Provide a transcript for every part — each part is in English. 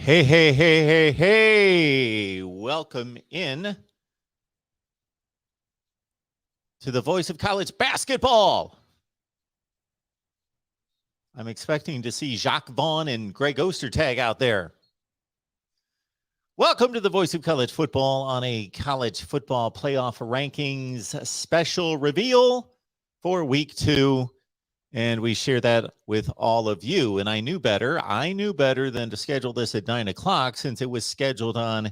Hey. Welcome in to the voice of college basketball. I'm expecting to see Jacques Vaughn and Greg Ostertag out there. Welcome to the voice of college football on a college football playoff rankings special reveal for week 2. And we share that with all of you. And I knew better than to schedule this at 9 o'clock since it was scheduled on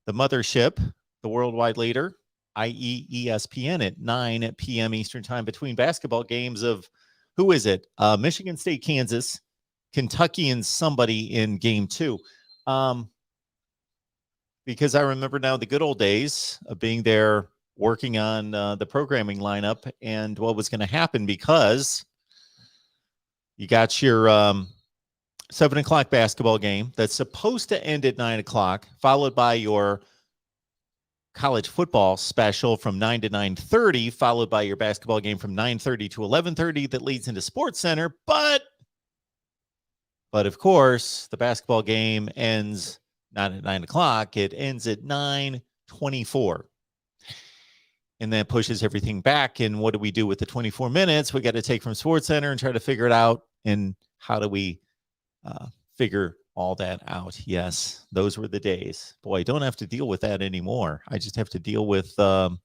the mothership, the worldwide leader, i.e. ESPN, at 9 p.m. Eastern time between basketball games of, who is it? Michigan State, Kansas, Kentucky, and somebody in game 2. Because I remember now the good old days of being there working on the programming lineup and what was going to happen, because you got your 7 o'clock basketball game that's supposed to end at 9 o'clock, followed by your college football special from 9 to 9:30, followed by your basketball game from 9:30 to 11:30 that leads into Sports Center. But of course, the basketball game ends not at 9 o'clock. It ends at 9:24. And that pushes everything back. And what do we do with the 24 minutes? We got to take from Sports Center and try to figure it out. And how do we figure all that out? Yes, those were the days. Boy, I don't have to deal with that anymore. I just have to deal with, really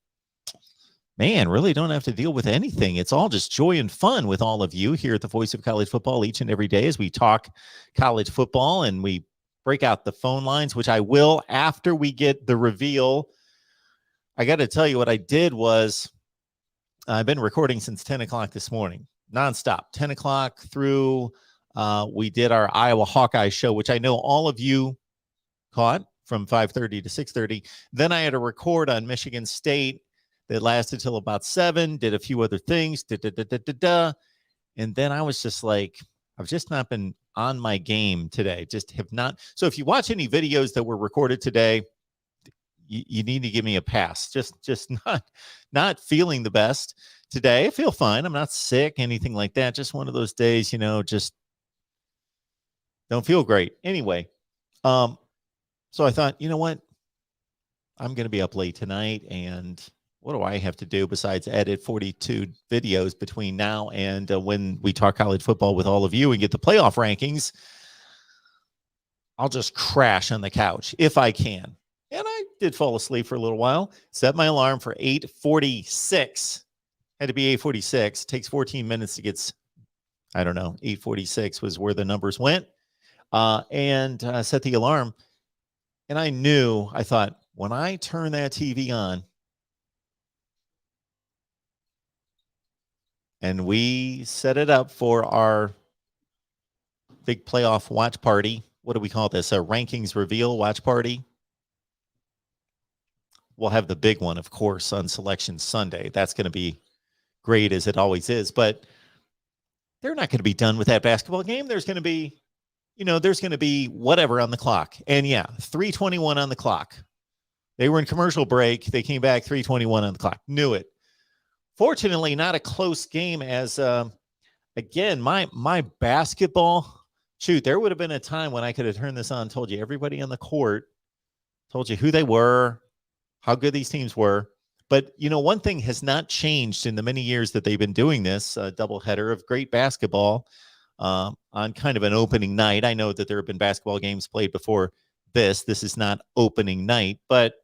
don't have to deal with anything. It's all just joy and fun with all of you here at the Voice of College Football each and every day as we talk college football and we break out the phone lines, which I will after we get the reveal. I got to tell you, what I did was I've been recording since 10 o'clock this morning, nonstop, 10 o'clock through. We did our Iowa Hawkeye show, which I know all of you caught from 5:30 to 6:30. Then I had to record on Michigan State that lasted till about 7, did a few other things, and then I was just like, I've just not been on my game today, just have not. So if you watch any videos that were recorded today, you need to give me a pass. Just not feeling the best today. I feel fine. I'm not sick, anything like that. Just one of those days, just don't feel great. Anyway, so I thought, you know what? I'm going to be up late tonight, and what do I have to do besides edit 42 videos between now and when we talk college football with all of you and get the playoff rankings? I'll just crash on the couch if I can. And I did fall asleep for a little while. Set my alarm for 8:46. Had to be 8:46. Takes 14 minutes to get, 8:46 was where the numbers went. And set the alarm. And I thought, when I turn that TV on and we set it up for our big playoff watch party, what do we call this? A rankings reveal watch party. We'll have the big one, of course, on Selection Sunday. That's going to be great, as it always is. But they're not going to be done with that basketball game. There's going to be, whatever on the clock. And yeah, 3:21 on the clock. They were in commercial break. They came back 3:21 on the clock. Knew it. Fortunately, not a close game as, again, my basketball, there would have been a time when I could have turned this on, told you everybody on the court, told you who they were, how good these teams were. But, one thing has not changed in the many years that they've been doing this doubleheader of great basketball on kind of an opening night. I know that there have been basketball games played before this. This is not opening night, but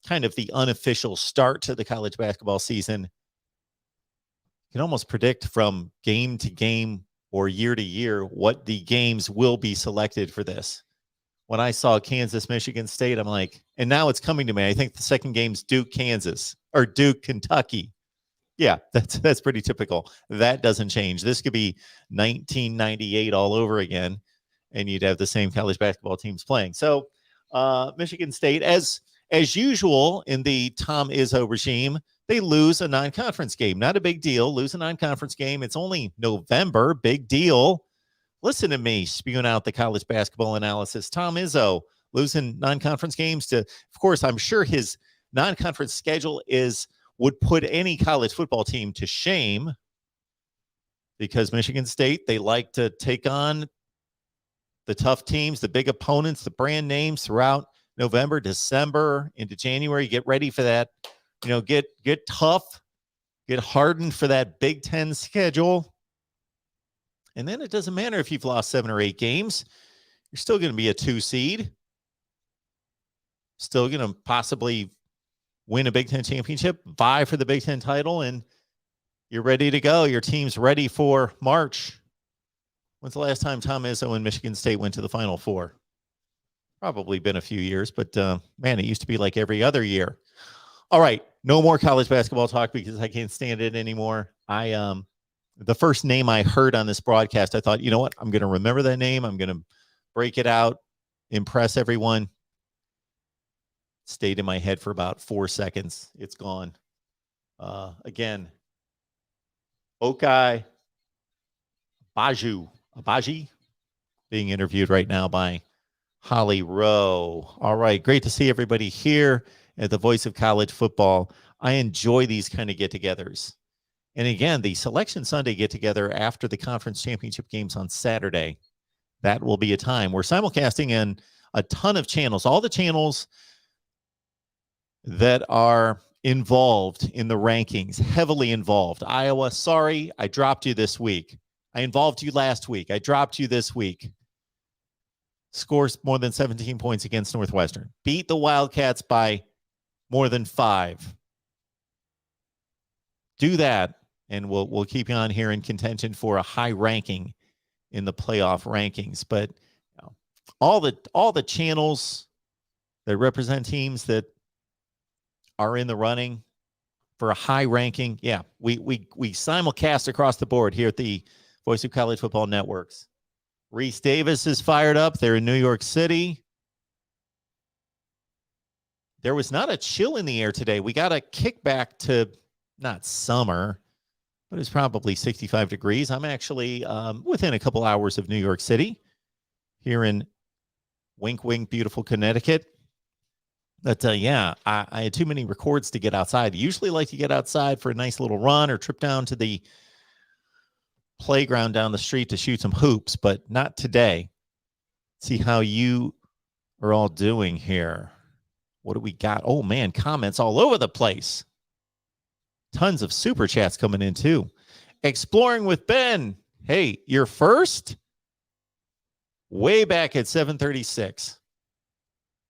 kind of the unofficial start to the college basketball season. You can almost predict from game to game or year to year what the games will be selected for this. When I saw Kansas, Michigan State, I'm like, and now it's coming to me. I think the second game's Duke, Kansas, or Duke, Kentucky. Yeah, that's pretty typical. That doesn't change. This could be 1998 all over again, and you'd have the same college basketball teams playing. So Michigan State, as usual in the Tom Izzo regime, they lose a non-conference game. Not a big deal. Lose a non-conference game. It's only November. Big deal. Listen to me spewing out the college basketball analysis. Tom Izzo losing non-conference games to, of course, I'm sure his non-conference schedule would put any college football team to shame, because Michigan State, they like to take on the tough teams, the big opponents, the brand names throughout November, December, into January. Get ready for that. Get tough, get hardened for that Big Ten schedule. And then it doesn't matter if you've lost 7 or 8 games. You're still going to be a 2 seed. Still going to possibly win a Big Ten championship, vie for the Big Ten title, and you're ready to go. Your team's ready for March. When's the last time Tom Izzo and Michigan State went to the Final Four? Probably been a few years, but man, it used to be like every other year. All right, no more college basketball talk because I can't stand it anymore. The first name I heard on this broadcast, I thought, you know what? I'm going to remember that name. I'm going to break it out, impress everyone. Stayed in my head for about 4 seconds. It's gone. Again, Okai Abaji being interviewed right now by Holly Rowe. All right, great to see everybody here at the Voice of College Football. I enjoy these kind of get-togethers. And again, the Selection Sunday get-together after the conference championship games on Saturday, that will be a time. We're simulcasting in a ton of channels, all the channels that are involved in the rankings, heavily involved. Iowa, sorry, I dropped you this week. I involved you last week. I dropped you this week. Scores more than 17 points against Northwestern. Beat the Wildcats by more than 5. Do that, and we'll keep you on here in contention for a high ranking in the playoff rankings. But all the channels that represent teams that are in the running for a high ranking. Yeah, we simulcast across the board here at the Voice of College Football Networks. Reese Davis is fired up. They're in New York City. There was not a chill in the air today. We got a kickback to not summer, but it's probably 65 degrees. I'm actually within a couple hours of New York City here in wink, wink, beautiful Connecticut. But yeah, I had too many records to get outside. I usually like to get outside for a nice little run or trip down to the playground down the street to shoot some hoops, but not today. See how you are all doing here. What do we got? Oh, man, comments all over the place. Tons of super chats coming in, too. Exploring with Ben. Hey, you're first? Way back at 7:36.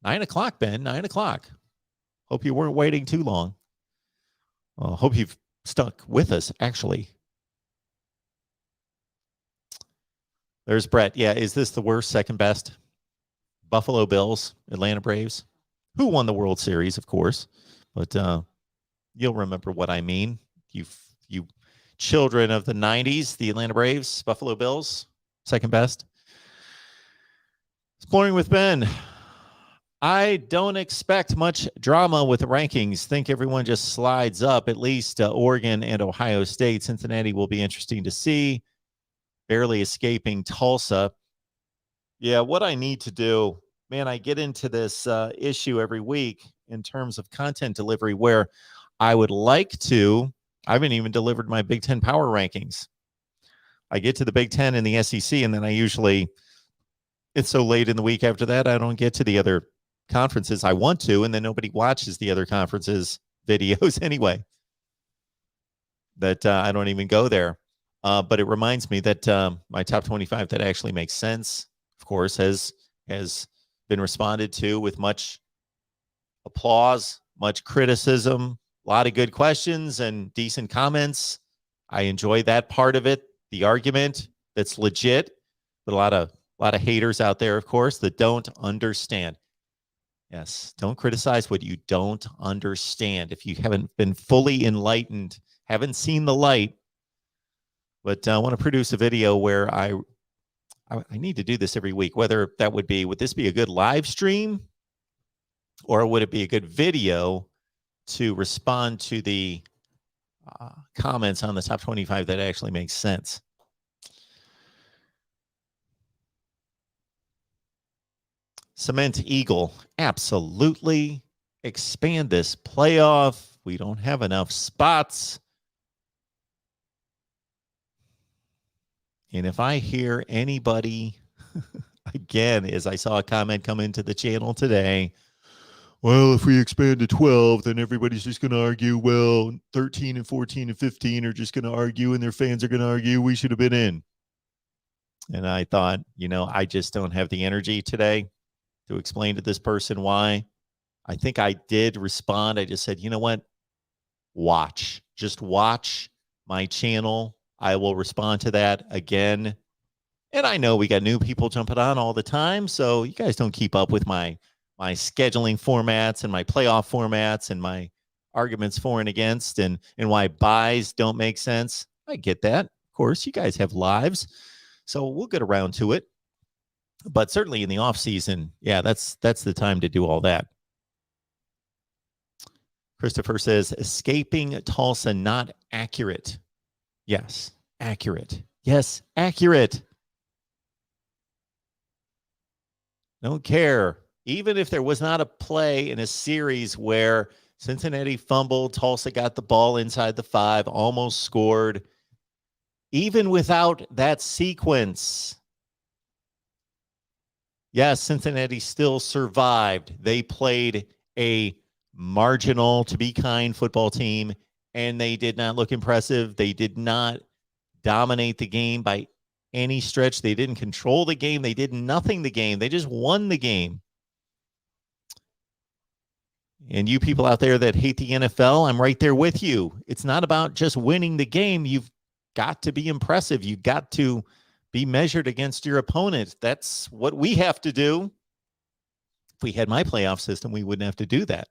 9 o'clock, Ben, 9 o'clock. Hope you weren't waiting too long. Hope you've stuck with us, actually. There's Brett. Yeah, is this the worst, second best? Buffalo Bills, Atlanta Braves. Who won the World Series, of course. But you'll remember what I mean. You children of the 90s, the Atlanta Braves, Buffalo Bills, second best. Exploring with Ben. I don't expect much drama with the rankings. Think everyone just slides up, at least Oregon and Ohio State. Cincinnati will be interesting to see. Barely escaping Tulsa. Yeah, what I need to do, man, I get into this issue every week in terms of content delivery where I would like to, I haven't even delivered my Big Ten power rankings. I get to the Big Ten and the SEC, and then it's so late in the week after that, I don't get to the other conferences I want to, and then nobody watches the other conferences videos anyway. That I don't even go there. But it reminds me that my top 25 that actually makes sense, of course, has been responded to with much applause, much criticism, a lot of good questions and decent comments. I enjoy that part of it, the argument that's legit, but a lot of haters out there, of course, that don't understand. Yes, don't criticize what you don't understand. If you haven't been fully enlightened, haven't seen the light, but I want to produce a video where I need to do this every week, whether that would this be a good live stream or would it be a good video to respond to the comments on the top 25 that actually makes sense? Cement Eagle, absolutely. Expand this playoff. We don't have enough spots. And if I hear anybody, again, as I saw a comment come into the channel today, well, if we expand to 12, then everybody's just going to argue, well, 13 and 14 and 15 are just going to argue, and their fans are going to argue we should have been in. And I thought, I just don't have the energy today to explain to this person why. I think I did respond. I just said, you know what? Watch. Just watch my channel. I will respond to that again. And I know we got new people jumping on all the time, so you guys don't keep up with my scheduling formats and my playoff formats and my arguments for and against and why buys don't make sense. I get that. Of course, you guys have lives, so we'll get around to it. But certainly in the off season, yeah, that's the time to do all that. Christopher says, escaping Tulsa, not accurate. Yes, accurate. Yes, accurate. Don't care. Even if there was not a play in a series where Cincinnati fumbled, Tulsa got the ball inside the 5, almost scored. Even without that sequence, yes, Cincinnati still survived. They played a marginal, to be kind, football team, and they did not look impressive. They did not dominate the game by any stretch. They didn't control the game. They did nothing the game. They just won the game. And you people out there that hate the NFL, I'm right there with you. It's not about just winning the game. You've got to be impressive. You've got to be measured against your opponent. That's what we have to do. If we had my playoff system, we wouldn't have to do that.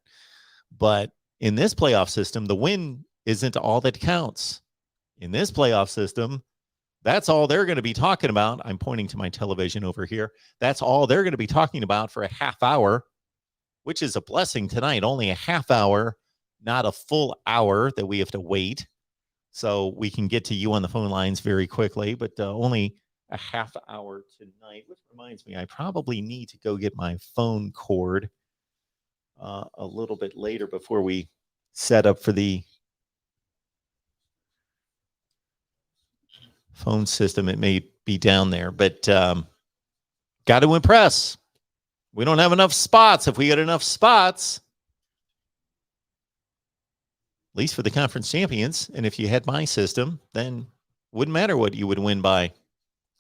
But in this playoff system, the win isn't all that counts. In this playoff system, that's all they're going to be talking about. I'm pointing to my television over here. That's all they're going to be talking about for a half hour, which is a blessing tonight. Only a half hour, not a full hour that we have to wait. So we can get to you on the phone lines very quickly, but only a half hour tonight, which reminds me, I probably need to go get my phone cord a little bit later before we set up for the phone system. It may be down there, but got to impress. We don't have enough spots. If we had enough spots, at least for the conference champions, and if you had my system, then wouldn't matter what you would win by.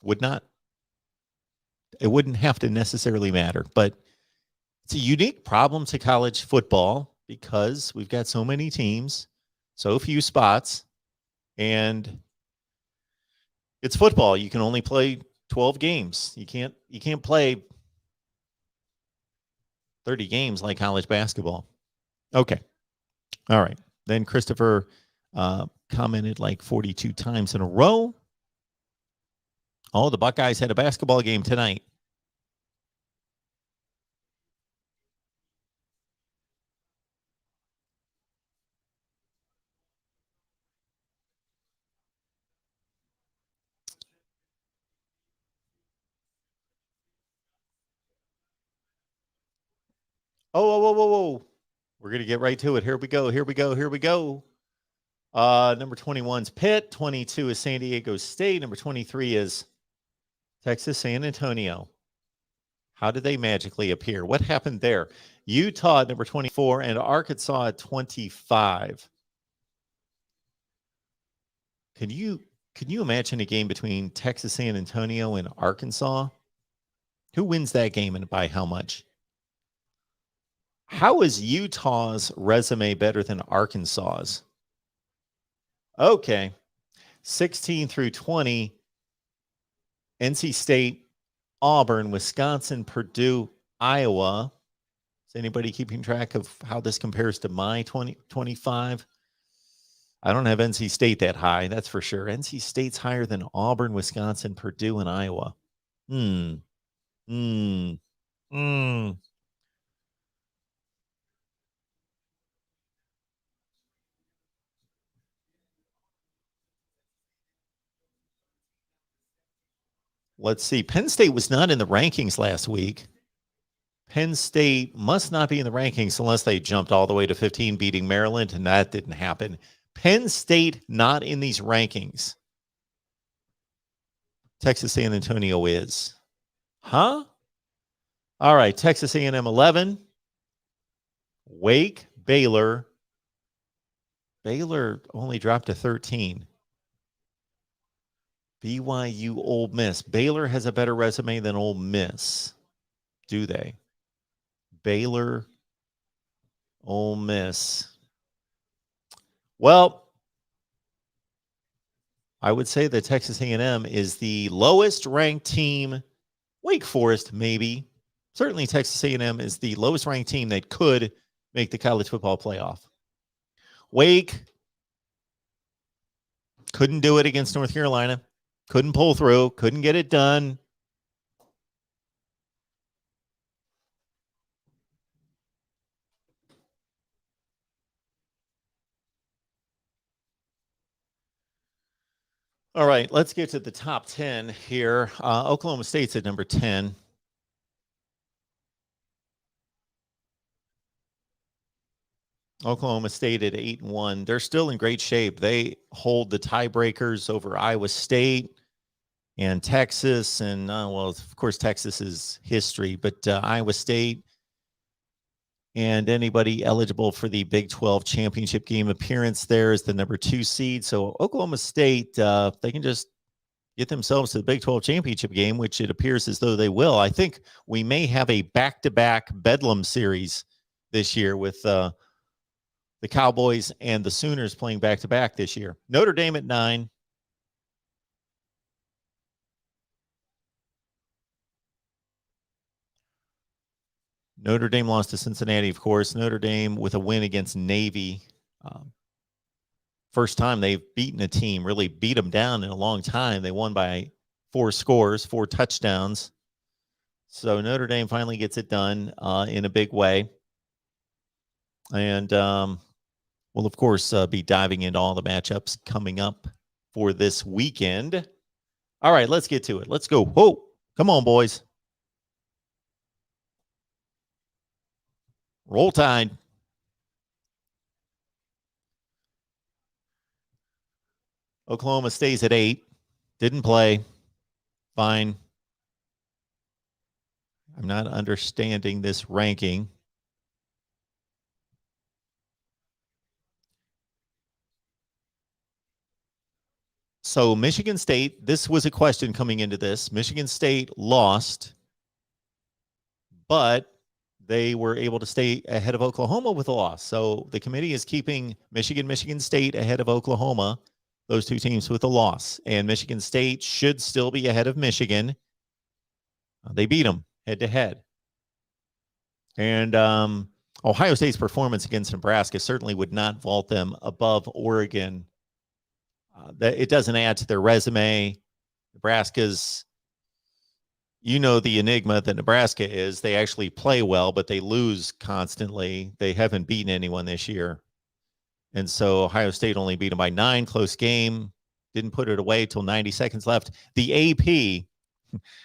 Would not. It wouldn't have to necessarily matter, but it's a unique problem to college football because we've got so many teams, so few spots, and it's football. You can only play 12 games. You can't play 30 games like college basketball. Okay. All right. Then Christopher commented like 42 times in a row. Oh, the Buckeyes had a basketball game tonight. Oh. We're going to get right to it. Here we go. Number 21's Pitt. 22 is San Diego State. Number 23 is Texas San Antonio. How did they magically appear? What happened there? Utah at number 24 and Arkansas at 25. Can you imagine a game between Texas San Antonio and Arkansas? Who wins that game and by how much? How is Utah's resume better than Arkansas's? Okay. 16 through 20, NC State, Auburn, Wisconsin, Purdue, Iowa. Is anybody keeping track of how this compares to my 2025? I don't have NC State that high, that's for sure. NC State's higher than Auburn, Wisconsin, Purdue, and Iowa. Let's see. Penn State was not in the rankings last week. Penn State must not be in the rankings unless they jumped all the way to 15, beating Maryland, and that didn't happen. Penn State not in these rankings. Texas San Antonio is. Huh? All right, Texas A&M 11. Wake, Baylor. Baylor only dropped to 13. BYU, Ole Miss. Baylor has a better resume than Ole Miss. Do they? Baylor, Ole Miss. Well, I would say that Texas A&M is the lowest ranked team. Wake Forest, maybe. Certainly Texas A&M is the lowest ranked team that could make the college football playoff. Wake couldn't do it against North Carolina. Couldn't pull through. Couldn't get it done. All right, let's get to the top 10 here. Oklahoma State's at number 10. Oklahoma State at 8-1. They're still in great shape. They hold the tiebreakers over Iowa State and Texas. And, well, of course, Texas is history, but Iowa State and anybody eligible for the Big 12 championship game appearance there is the number 2 seed. So Oklahoma State, they can just get themselves to the Big 12 championship game, which it appears as though they will. I think we may have a back-to-back Bedlam series this year with the Cowboys and the Sooners playing back-to-back this year. Notre Dame at 9. Notre Dame lost to Cincinnati, of course. Notre Dame with a win against Navy. First time they've beaten a team, really beat them down in a long time. They won by 4 scores, 4 touchdowns. So Notre Dame finally gets it done in a big way. And we'll, of course, be diving into all the matchups coming up for this weekend. All right, let's get to it. Let's go. Whoa, come on, boys. Roll Tide. Oklahoma stays at 8. Didn't play. Fine. I'm not understanding this ranking. So Michigan State, this was a question coming into this. Michigan State lost, but they were able to stay ahead of Oklahoma with a loss. So the committee is keeping Michigan State ahead of Oklahoma, those two teams with a loss. And Michigan State should still be ahead of Michigan. They beat them head-to-head. And Ohio State's performance against Nebraska certainly would not vault them above Oregon. It doesn't add to their resume. Nebraska's, you know, the enigma that Nebraska is. They actually play well, but they lose constantly. They haven't beaten anyone this year. And so Ohio State only beat them by 9, close game. Didn't put it away till 90 seconds left. The AP,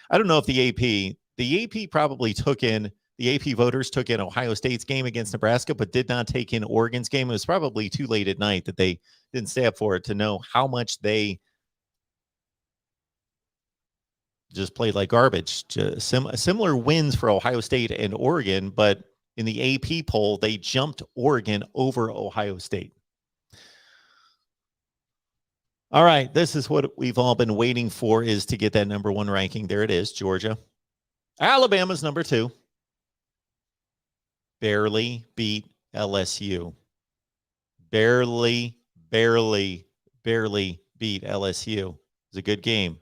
I don't know if the AP probably took in, the AP voters took in Ohio State's game against Nebraska, but did not take in Oregon's game. It was probably too late at night that they didn't stay up for it to know how much they just played like garbage. Similar wins for Ohio State and Oregon, but in the AP poll, they jumped Oregon over Ohio State. All right, this is what we've all been waiting for, is to get that number 1 ranking. There it is, Georgia. Alabama's number 2. Barely beat LSU. Barely beat LSU. It was a good game.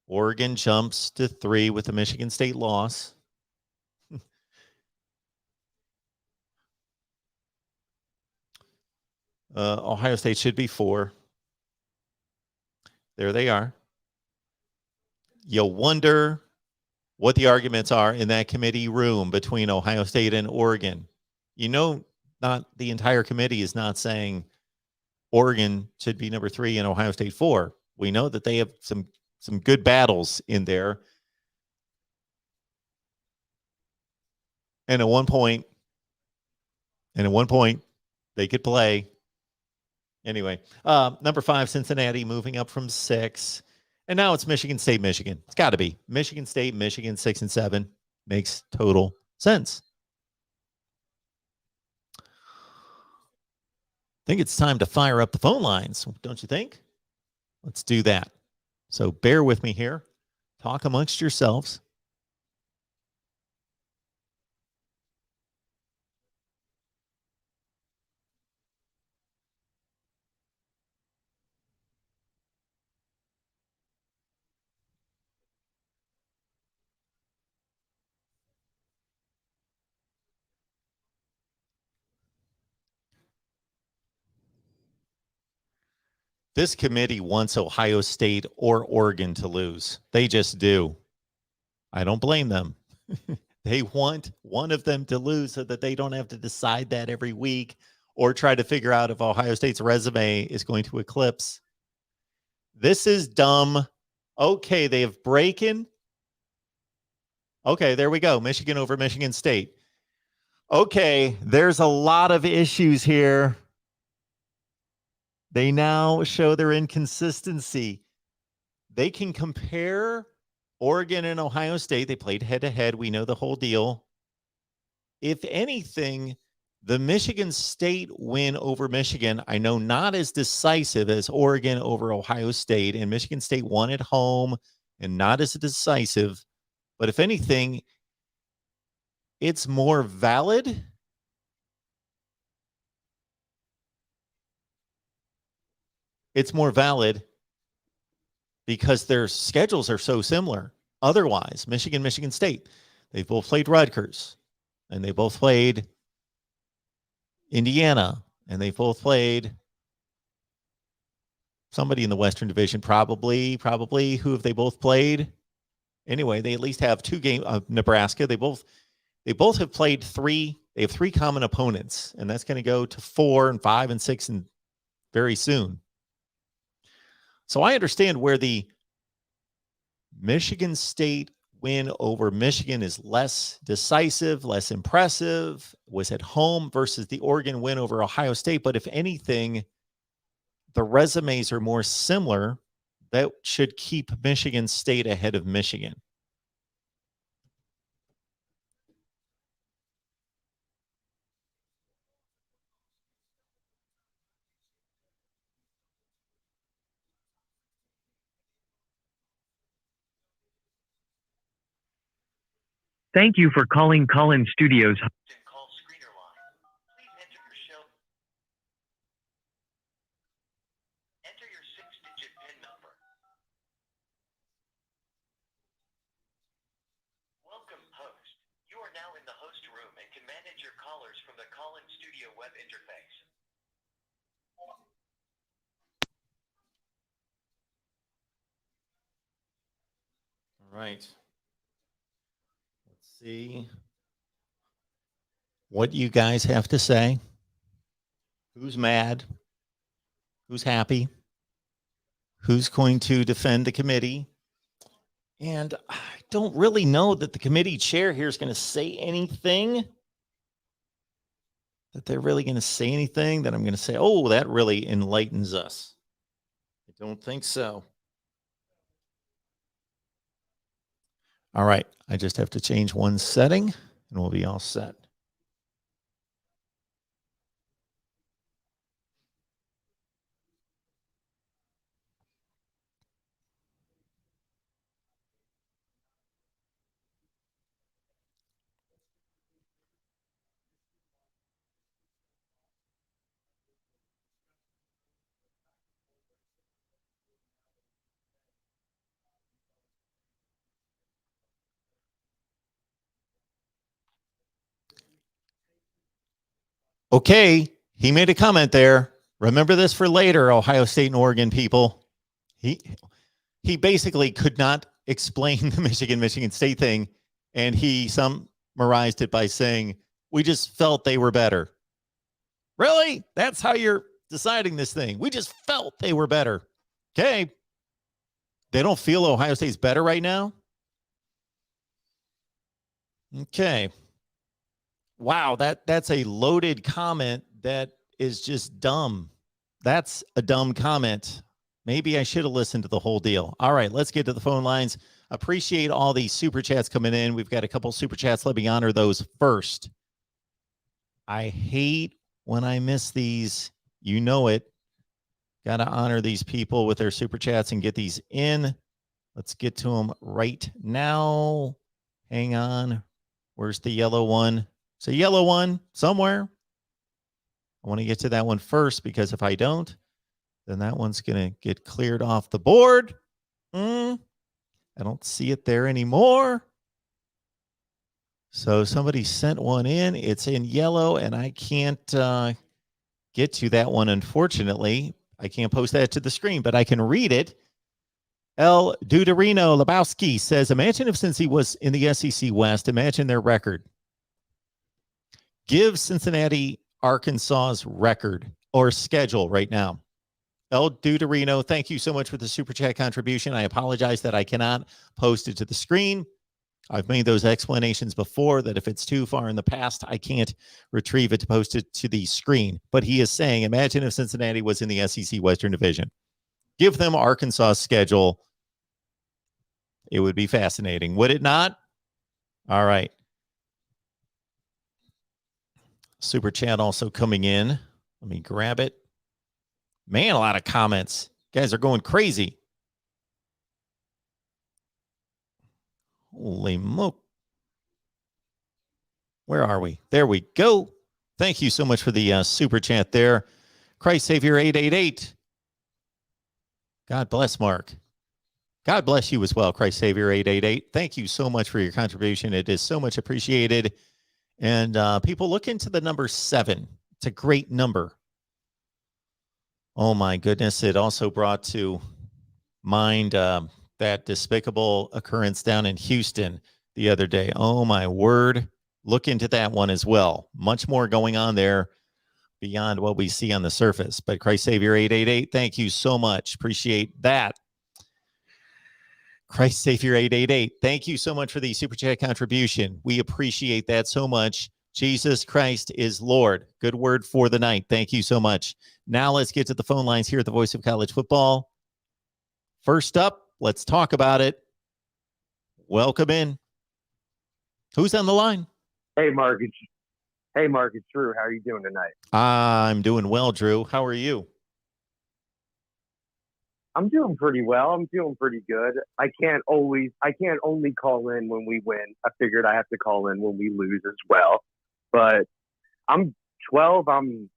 Oregon jumps to 3 with the Michigan State loss. Ohio State should be 4. There they are. You'll wonder what the arguments are in that committee room between Ohio State and Oregon. You know, not the entire committee is not saying Oregon should be number 3 and Ohio State 4. We know that they have some good battles in there. And at one point, they could play. Anyway, number 5, Cincinnati, moving up from 6. And now it's Michigan State, Michigan. It's got to be Michigan State, Michigan 6 and 7. Makes total sense. I think it's time to fire up the phone lines, don't you think? Let's do that. So bear with me here. Talk amongst yourselves. This committee wants Ohio State or Oregon to lose. They just do. I don't blame them. They want one of them to lose so that they don't have to decide that every week or try to figure out if Ohio State's resume is going to eclipse. This is dumb. Okay, they have breaking. Okay, there we go. Michigan over Michigan State. Okay, there's a lot of issues here. They now show their inconsistency. They can compare Oregon and Ohio State. They played head-to-head. We know the whole deal. If anything, the Michigan State win over Michigan, I know not as decisive as Oregon over Ohio State, and Michigan State won at home and not as decisive. But if anything, it's more valid. It's more valid because their schedules are so similar. Otherwise, Michigan, Michigan State, they both played Rutgers, and they both played Indiana, and they both played somebody in the Western Division, probably. Who have they both played? Anyway, they at least have two games. Nebraska, they both have played three. They have three common opponents, and that's going to go to 4 and 5 and 6 and very soon. So I understand where the Michigan State win over Michigan is less decisive, less impressive, was at home versus the Oregon win over Ohio State. But if anything, the resumes are more similar. That should keep Michigan State ahead of Michigan. Thank you for calling Collin Studios. Call screener line. Please enter your show. Enter your 6-digit PIN number. Welcome, host. You are now in the host room and can manage your callers from the Collin Studio web interface. All right. See what you guys have to say. Who's mad? Who's happy? Who's going to defend the committee? And I don't really know that the committee chair here is going to say anything. That they're really going to say anything that I'm going to say, oh, that really enlightens us. I don't think so. All right, I just have to change one setting and we'll be all set. Okay, he made a comment there. Remember this for later, Ohio State and Oregon people. He basically could not explain the Michigan State thing, and he summarized it by saying, we just felt they were better. Really? That's how you're deciding this thing? We just felt they were better. Okay. They don't feel Ohio State's better right now? Okay. Wow, that's a loaded comment that is just dumb. That's a dumb comment. Maybe I should have listened to the whole deal. All right, let's get to the phone lines. Appreciate all these super chats coming in. We've got a couple super chats. Let me honor those first. I hate when I miss these. You know it. Got to honor these people with their super chats and get these in. Let's get to them right now. Hang on. Where's the yellow one? It's a yellow one somewhere. I want to get to that one first because if I don't, then that one's going to get cleared off the board. I don't see it there anymore. So somebody sent one in. It's in yellow, and I can't get to that one, unfortunately. I can't post that to the screen, but I can read it. L. Duderino Lebowski says, imagine if Cincy was in the SEC West, imagine their record. Give Cincinnati Arkansas's record or schedule right now. El Duderino, thank you so much for the super chat contribution. I apologize that I cannot post it to the screen. I've made those explanations before that if it's too far in the past, I can't retrieve it to post it to the screen. But he is saying, imagine if Cincinnati was in the SEC Western Division. Give them Arkansas's schedule. It would be fascinating, would it not? All right. Super chat also coming in. Let me grab it. Man, a lot of comments. You guys are going crazy. Holy moke. Where are we? There we go. Thank you so much for the super chat there. Christ Savior 888. God bless Mark. God bless you as well, Christ Savior 888. Thank you so much for your contribution. It is so much appreciated. And people look into the number 7. It's a great number. Oh my goodness. It also brought to mind that despicable occurrence down in Houston the other day. Oh my word. Look into that one as well. Much more going on there beyond what we see on the surface. But Christ Savior 888, thank you so much. Appreciate that. Christ Savior 888, thank you so much for the super chat contribution. We appreciate that so much. Jesus Christ is Lord. Good word for the night. Thank you so much. Now let's get to the phone lines here at the Voice of College Football. First up, let's talk about it. Welcome in. Who's on the line? Hey, Mark. It's Drew. How are you doing tonight? I'm doing well, Drew. How are you? I'm doing pretty well. I'm feeling pretty good. I can't only call in when we win. I figured I have to call in when we lose as well. But I'm 12. I'm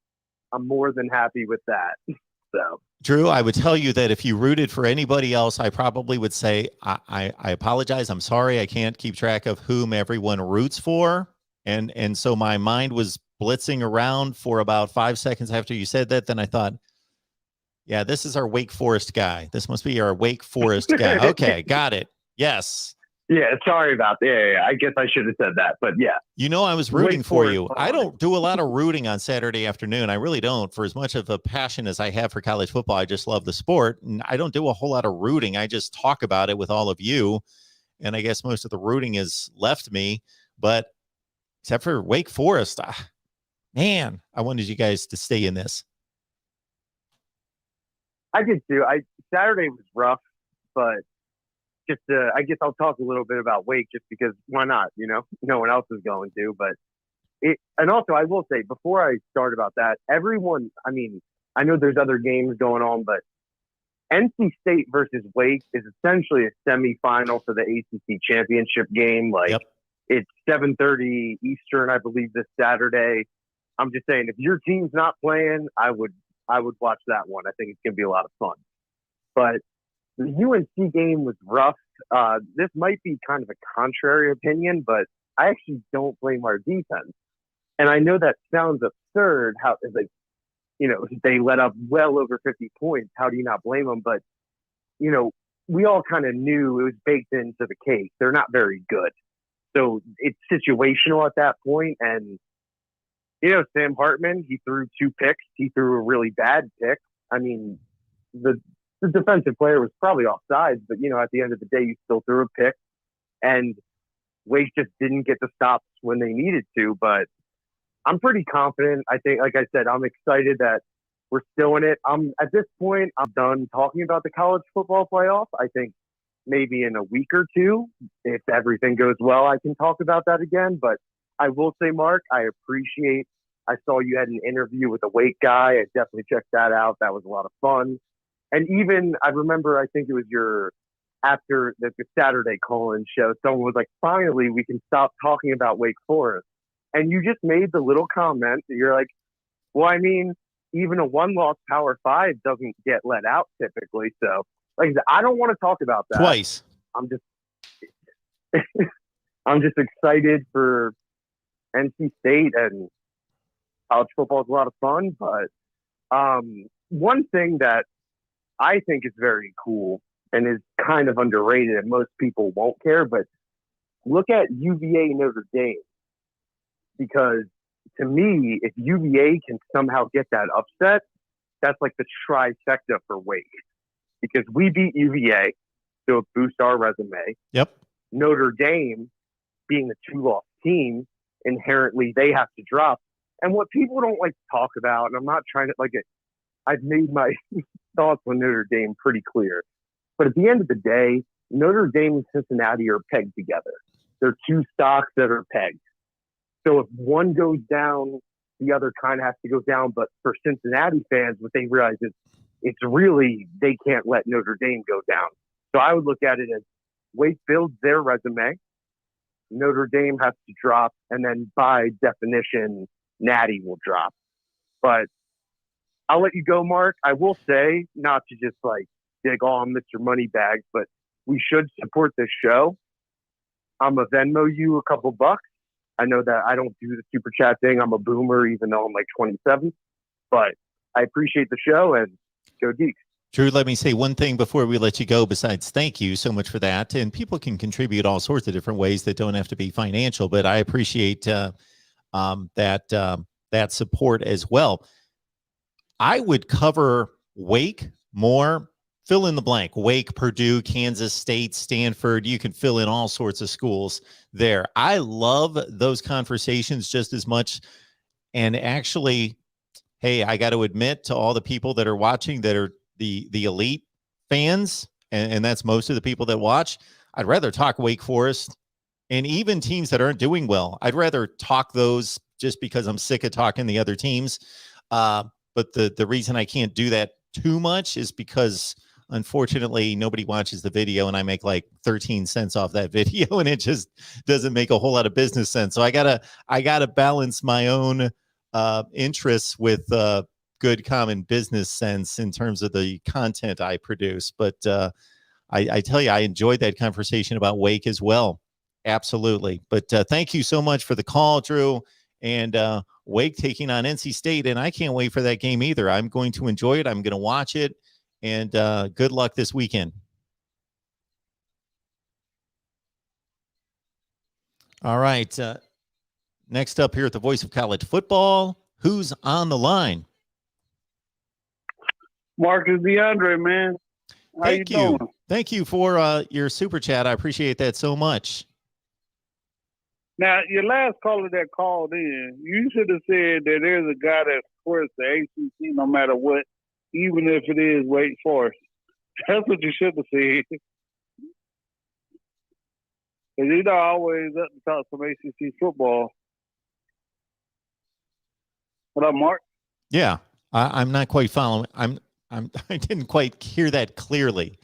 more than happy with that. So, Drew, I would tell you that if you rooted for anybody else, I probably would say, I apologize. I'm sorry. I can't keep track of whom everyone roots for. And so my mind was blitzing around for about 5 seconds after you said that. Then I thought, yeah, this is our Wake Forest guy. This must be our Wake Forest guy. Okay, got it. Yes. Yeah, sorry about that. Yeah, I guess I should have said that, but yeah. You know, I was rooting Wake for Forest you. I don't do a lot of rooting on Saturday afternoon. I really don't. For as much of a passion as I have for college football, I just love the sport. And I don't do a whole lot of rooting. I just talk about it with all of you. And I guess most of the rooting has left me. But except for Wake Forest, man, I wanted you guys to stay in this. I did too. Saturday was rough, but just I guess I'll talk a little bit about Wake just because why not? You know, no one else is going to. But and also I will say before I start about that, everyone. I mean, I know there's other games going on, but NC State versus Wake is essentially a semifinal for the ACC championship game. Like It's 7:30 Eastern, I believe, this Saturday. I'm just saying, if your team's not playing, I would watch that one. I think it's going to be a lot of fun. But the UNC game was rough. This might be kind of a contrary opinion, but I actually don't blame our defense. And I know that sounds absurd. How they let up well over 50 points. How do you not blame them? But we all kind of knew it was baked into the cake. They're not very good, so it's situational at that point. And Sam Hartman, he threw 2 picks. He threw a really bad pick. I mean, the defensive player was probably offsides, but, at the end of the day, you still threw a pick. And Wake just didn't get the stops when they needed to. But I'm pretty confident. I think, like I said, I'm excited that we're still in it. At this point, I'm done talking about the college football playoff. I think maybe in a week or two, if everything goes well, I can talk about that again. But I will say, Mark, I saw you had an interview with a Wake guy. I definitely checked that out. That was a lot of fun. And even, I remember, I think it was after the Saturday call-in show, someone was like, finally, we can stop talking about Wake Forest. And you just made the little comment that you're like, well, I mean, even a one-loss Power 5 doesn't get let out typically. So, like I said, I don't want to talk about that. Twice. I'm just excited for NC State, and college football is a lot of fun. But one thing that I think is very cool and is kind of underrated, and most people won't care, but look at UVA Notre Dame. Because to me, if UVA can somehow get that upset, that's like the trifecta for Wake. Because we beat UVA, so it boosts our resume. Yep. Notre Dame, being the 2-loss team, inherently they have to drop. And what people don't like to talk about, and I'm not trying to I've made my thoughts on Notre Dame pretty clear. But at the end of the day, Notre Dame and Cincinnati are pegged together. They're two stocks that are pegged. So if one goes down, the other kind of has to go down. But for Cincinnati fans, what they realize is it's really, they can't let Notre Dame go down. So I would look at it as Wake builds their resume. Notre Dame has to drop. And then by definition, Natty will drop. But I'll let you go, Mark. I will say, not to just dig on Mr. Moneybags, but we should support this show. I'm a Venmo you a couple bucks. I know that I don't do the super chat thing. I'm a boomer, even though I'm 27. But I appreciate the show, and go Deeks. Drew, let me say one thing before we let you go, besides thank you so much for that. And people can contribute all sorts of different ways that don't have to be financial, but I appreciate that support as well. I would cover Wake more. Fill in the blank. Wake, Purdue, Kansas State, Stanford. You can fill in all sorts of schools there. I love those conversations just as much. And actually, hey, I got to admit to all the people that are watching that are the elite fans, and that's most of the people that watch, I'd rather talk Wake Forest and even teams that aren't doing well. I'd rather talk those just because I'm sick of talking the other teams. But the reason I can't do that too much is because unfortunately nobody watches the video and I make 13 cents off that video and it just doesn't make a whole lot of business sense. So I gotta balance my own interests with good common business sense in terms of the content I produce. But I tell you, I enjoyed that conversation about Wake as well. Absolutely. But thank you so much for the call, Drew. And Wake taking on NC State, and I can't wait for that game either. I'm going to enjoy it. I'm going to watch it, and good luck this weekend. All right. Next up here at the Voice of College Football, who's on the line? Marcus DeAndre, man. How Thank you. doing? Thank you for your super chat. I appreciate that so much. Now, your last caller that called in, you should have said that there's a guy that supports the ACC no matter what, even if it is Wake Forest. That's what you should have said. Because you're not always up to talk some ACC football. What up, Mark? Yeah, I'm not quite following. I didn't quite hear that clearly.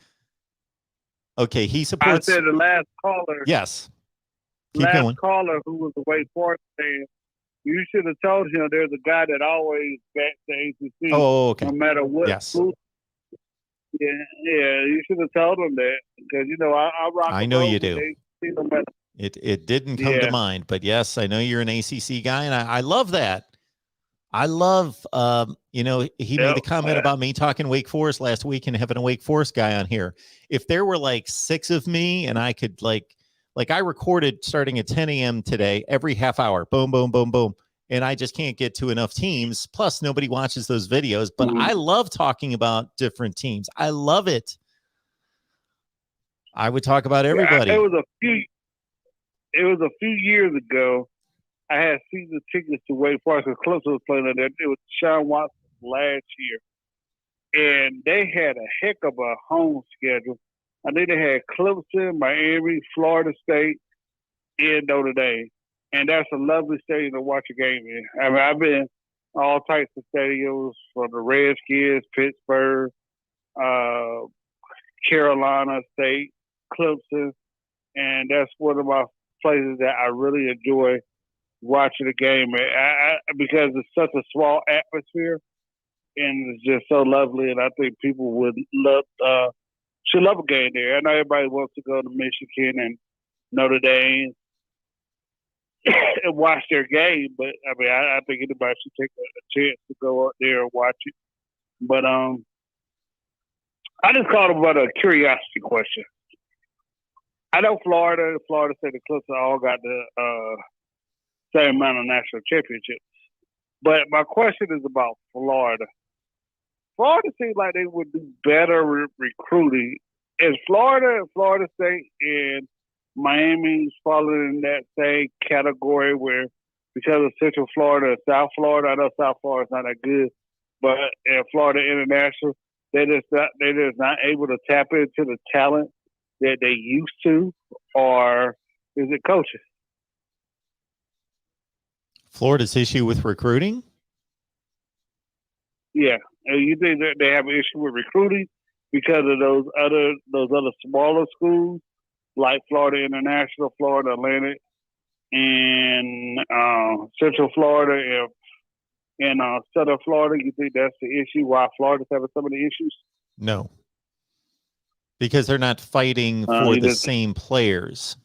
Okay, he supports. I said the last caller. Yes. Keep going. Caller who was a Wake Forest fan, you should have told him there's a guy that always backs the ACC. Oh, okay. No matter what. Yes. Yeah, you should have told him that because I rock. I know you do. No matter. It didn't come to mind, but yes, I know you're an ACC guy, and I love that. I love, he made the comment about me talking Wake Forest last week and having a Wake Forest guy on here. If there were 6 of me and I could I recorded starting at 10 a.m. today, every half hour, boom, boom, boom, boom. And I just can't get to enough teams. Plus, nobody watches those videos. But I love talking about different teams. I love it. I would talk about everybody. It was a few years ago. I had season tickets to Wake Forest because Clemson was playing there. It was Deshaun Watson last year, and they had a heck of a home schedule. I think they had Clemson, Miami, Florida State, and Notre Dame. And that's a lovely stadium to watch a game in. I mean, I've been all types of stadiums from the Redskins, Pittsburgh, Carolina State, Clemson, and that's one of my places that I really enjoy watching the game because it's such a small atmosphere and it's just so lovely. And I think people would should love a game there. I know everybody wants to go to Michigan and Notre Dame and watch their game, but I mean, I think anybody should take a chance to go out there and watch it. But I just called about a curiosity question. I know Florida State, and Clemson all got the same amount of national championships, but my question is about Florida. Florida seems like they would do better recruiting. Is Florida State, and Miami's falling in that same category where because of Central Florida and South Florida, I know South Florida's not that good, but in Florida International, they're just not able to tap into the talent that they used to, or is it coaching? Florida's issue with recruiting? Yeah. You think that they have an issue with recruiting because of those other smaller schools like Florida International, Florida Atlantic, and Central Florida and Southern Florida? You think that's the issue why Florida's having some of the issues? No. Because they're not fighting for the same players.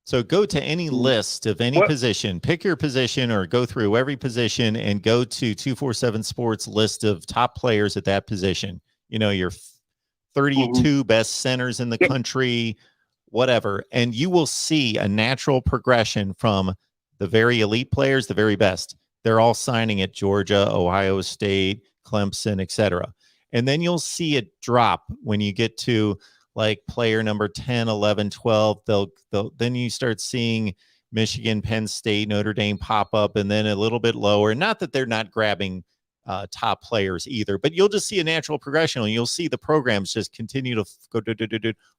So go to any list of any position, pick your position or go through every position and go to 247 Sports list of top players at that position. You know, your 32 best centers in the country, whatever. And you will see a natural progression from the very elite players, the very best. They're all signing at Georgia, Ohio State, Clemson, etc. And then you'll see it drop when you get to like player number 10, 11, 12. Then you start seeing Michigan, Penn State, Notre Dame pop up, and then a little bit lower. Not that they're not grabbing top players either, but you'll just see a natural progression, and you'll see the programs just continue to go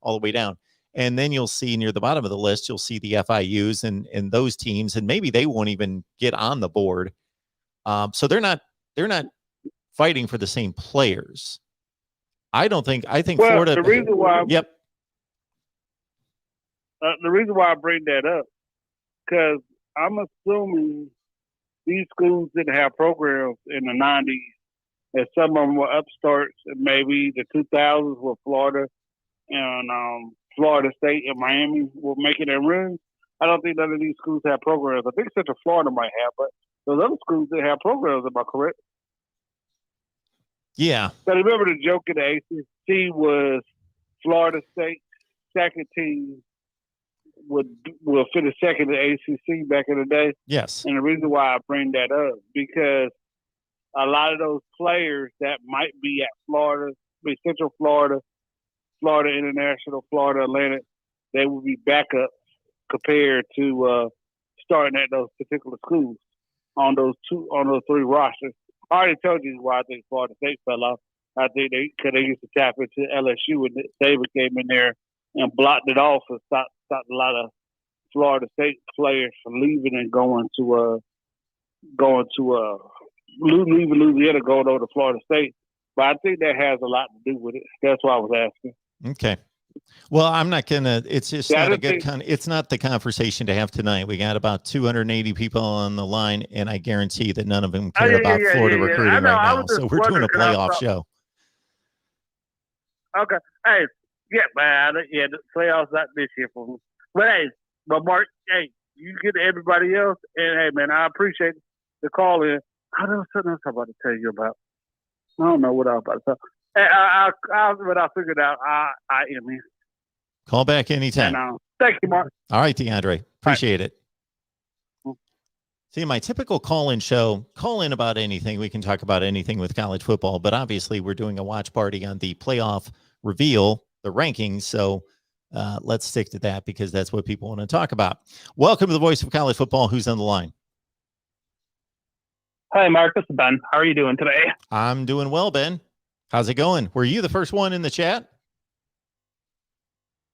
all the way down. And then you'll see near the bottom of the list, you'll see the FIUs and those teams, and maybe they won't even get on the board. So they're not fighting for the same players. I think Florida. The reason why, the reason why I bring that up, because I'm assuming these schools didn't have programs in the 90s, and some of them were upstarts, and maybe the 2000s with Florida and Florida State and Miami were making their runs. I don't think none of these schools have programs. I think Central Florida might have, but those other schools didn't have programs. Am I correct? Yeah. So remember the joke in the ACC was Florida State second team will finish second in the ACC back in the day. Yes. And the reason why I bring that up, because a lot of those players that might be at Florida, Central Florida, Florida International, Florida Atlantic, they will be backups compared to starting at those particular schools on those three rosters. I already told you why I think Florida State fell off. I think because they used to tap into LSU, and David came in there and blocked it off and stopped a lot of Florida State players from leaving and going to leaving Louisiana, going over to Florida State. But I think that has a lot to do with it. That's why I was asking. Okay. Well, I'm not gonna. It's just not a good. It's not the conversation to have tonight. We got about 280 people on the line, and I guarantee that none of them care about Florida recruiting right now. So we're doing a playoff show. Okay. Hey, yeah, man. Yeah, the playoffs not this year for me. But hey, Mark, hey, you get to everybody else, and hey, man, I appreciate the call in. I don't know something else I'm about to tell you about. I don't know what I was about to tell. Hey, I figured out I am here. Call back anytime. And, thank you, Mark. All right, DeAndre. Appreciate it. See, my typical call-in show, call in about anything. We can talk about anything with college football, but obviously we're doing a watch party on the playoff reveal, the rankings. So let's stick to that because that's what people want to talk about. Welcome to the Voice of College Football. Who's on the line? Hi, Mark. This is Ben. How are you doing today? I'm doing well, Ben. How's it going? Were you the first one in the chat?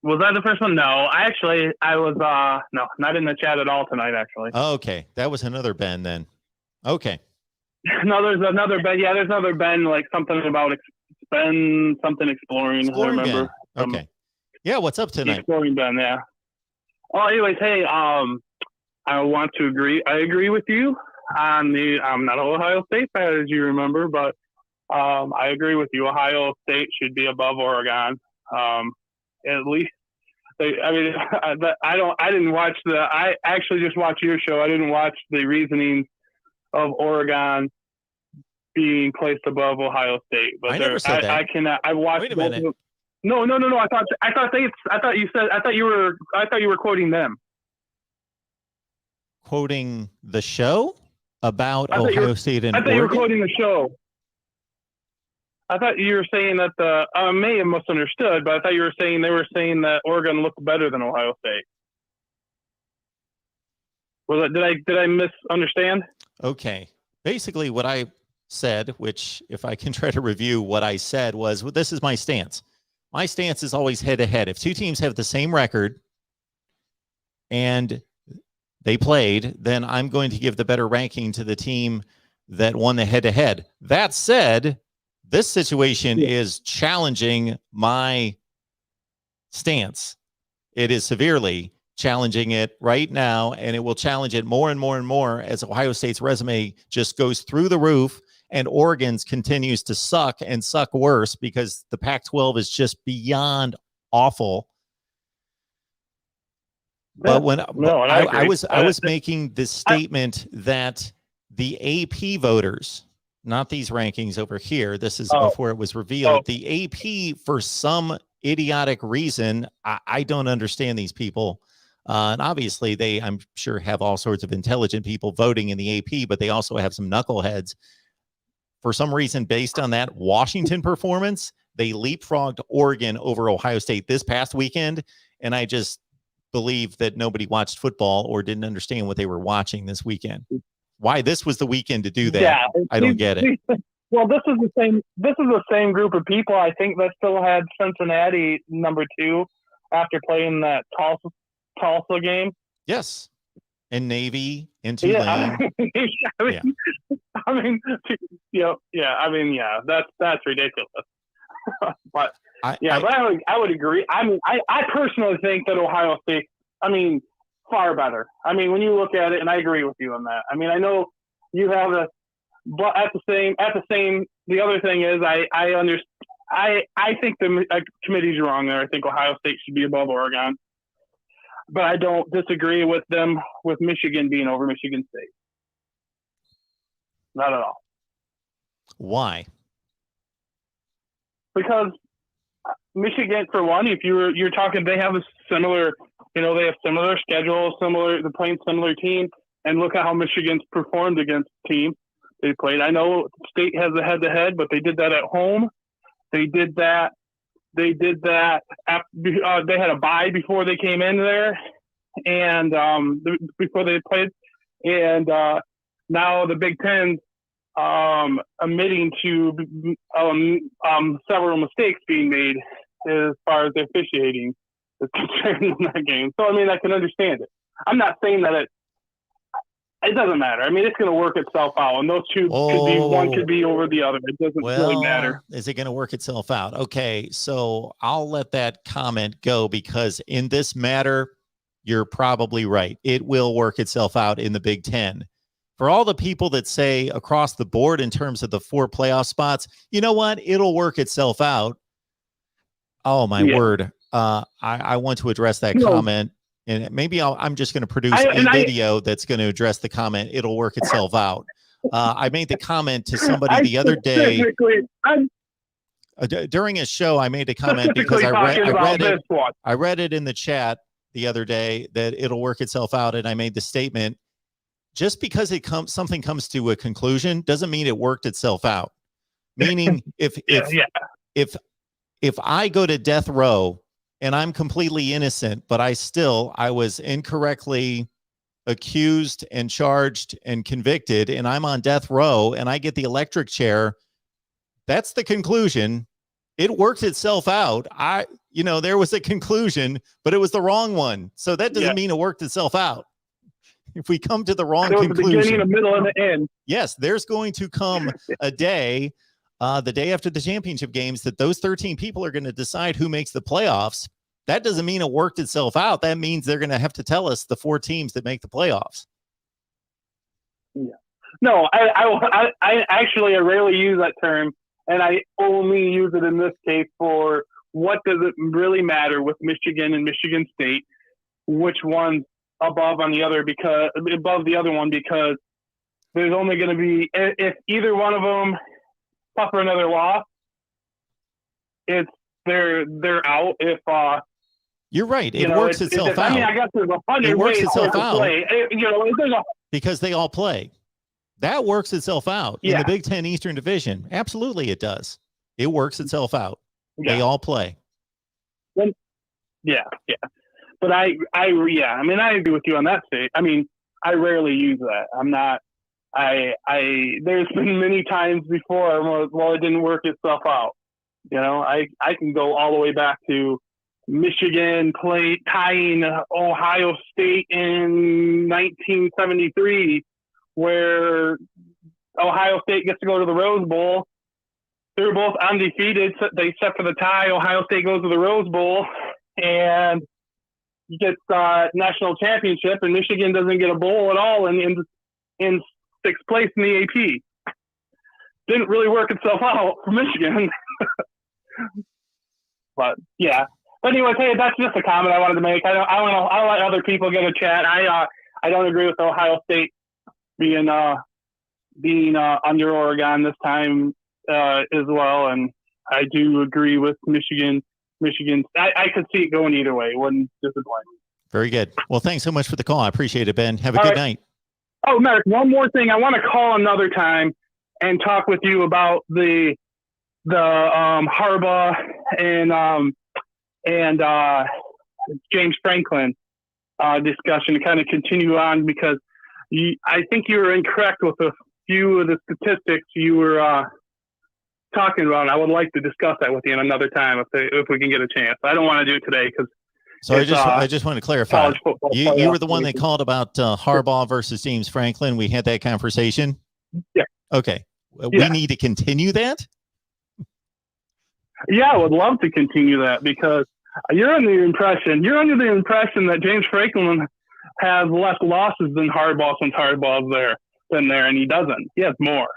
Was I the first one? No, I was, no, not in the chat at all tonight, actually. Oh, okay. That was another Ben then. Okay. No, there's another Ben. Yeah, there's another Ben, like something about something exploring. I remember. Ben. Okay. Yeah, what's up tonight? Exploring Ben, yeah. Oh, anyways, hey, I want to agree. I agree with you on I'm not an Ohio State fan, as you remember, but I agree with you. Ohio State should be above Oregon. At least, I didn't watch I actually just watched your show. I didn't watch the reasoning of Oregon being placed above Ohio State. But I never said that. I cannot. I watched. Wait a minute. No. I thought you were quoting them. Quoting the show about Ohio State and Oregon? I thought you were quoting the show. I thought you were saying that I may have misunderstood, but I thought you were saying they were saying that Oregon looked better than Ohio State. Did I misunderstand? Okay. Basically, what I said, which if I can try to review what I said, was this is my stance. My stance is always head to head. If two teams have the same record and they played, then I'm going to give the better ranking to the team that won the head to head. That said, this situation is challenging my stance. It is severely challenging it right now, and it will challenge it more and more and more as Ohio State's resume just goes through the roof and Oregon's continues to suck and suck worse because the Pac-12 is just beyond awful. But when I was making this statement that the AP voters, not these rankings over here, this is before it was revealed, the AP, for some idiotic reason, I don't understand these people. And obviously they, I'm sure, have all sorts of intelligent people voting in the AP, but they also have some knuckleheads. For some reason, based on that Washington performance, they leapfrogged Oregon over Ohio State this past weekend. And I just believe that nobody watched football or didn't understand what they were watching this weekend. Why this was the weekend to do that, yeah, I don't get it. Well, this is the same group of people, I think, that still had Cincinnati number 2 after playing that Tulsa game. Yes. And Navy and Tulane. That's ridiculous. But I would agree. I mean, I personally think that Ohio State, far better. When you look at it, and I agree with you on that. I know you have but at the same, the other thing is I think the committee's wrong there. I think Ohio State should be above Oregon, but I don't disagree with them with Michigan being over Michigan State. Not at all. Why? Because Michigan, for one, if you're talking, they have a similar, they have similar schedules, they're playing similar teams, and look at how Michigan's performed against teams they played. I know State has a head-to-head, but they did that at home. They did that after, they had a bye before they came in there, and before they played, and now the Big Ten admitting to several mistakes being made as far as the officiating is concerned in that game. So I can understand it. I'm not saying that it doesn't matter. It's going to work itself out, and those two could be, one could be over the other. It doesn't really matter. Is it going to work itself out? Okay, so I'll let that comment go because in this matter, you're probably right. It will work itself out in the Big Ten. For all the people that say across the board in terms of the 4 playoff spots, you know what? It'll work itself out. Oh, my word. I want to address that comment. And maybe I'm just going to produce a video that's going to address the comment. It'll work itself out. I made the comment to somebody the other day. During a show, I made a comment because I read it in the chat the other day that it'll work itself out. And I made the statement, just because something comes to a conclusion doesn't mean it worked itself out. Meaning if I go to death row and I'm completely innocent, but I was incorrectly accused and charged and convicted, and I'm on death row and I get the electric chair, that's the conclusion. It worked itself out. There was a conclusion, but it was the wrong one. So that doesn't mean it worked itself out. If we come to the wrong conclusion, the beginning, the middle, and the end. Yes, there's going to come a day, the day after the championship games, that those 13 people are going to decide who makes the playoffs. That doesn't mean it worked itself out. That means they're going to have to tell us the 4 teams that make the playoffs. Yeah. No, I actually rarely use that term, and I only use it in this case for what does it really matter with Michigan and Michigan State, which one's above the other one, because there's only going to be, if either one of them suffer another loss, they're out. If you're right, it works itself out. I guess there's 100 ways to play. Because they all play. That works itself out in the Big Ten Eastern Division. Absolutely, it does. It works itself out. Yeah. They all play. Yeah. But I agree with you on that state. I mean, I rarely use that. I'm not. There's been many times before, it didn't work itself out. I can go all the way back to Michigan tying Ohio State in 1973, where Ohio State gets to go to the Rose Bowl. They're both undefeated. They set for the tie. Ohio State goes to the Rose Bowl and gets national championship, and Michigan doesn't get a bowl at all in 6th place in the AP. Didn't really work itself out for Michigan. But yeah. But anyway, hey, that's just a comment I wanted to make. I'll let other people get a chat. I don't agree with Ohio State being under Oregon this time as well, and I do agree with Michigan. I could see it going either way. It wouldn't disappoint me. Very good. Well, thanks so much for the call. I appreciate it, Ben. Have a good night. Oh, Mark, one more thing. I want to call another time and talk with you about the Harbaugh and James Franklin discussion to kind of continue on, because I think you were incorrect with a few of the statistics you were talking about. I would like to discuss that with you in another time if we can get a chance. I don't want to do it today because. So I just want to clarify. You were the one that called about Harbaugh versus James Franklin. We had that conversation. Yeah. Okay. We need to continue that. Yeah, I would love to continue that, because you're under the impression that James Franklin has less losses than Harbaugh since Harbaugh's been there, and he doesn't. He has more.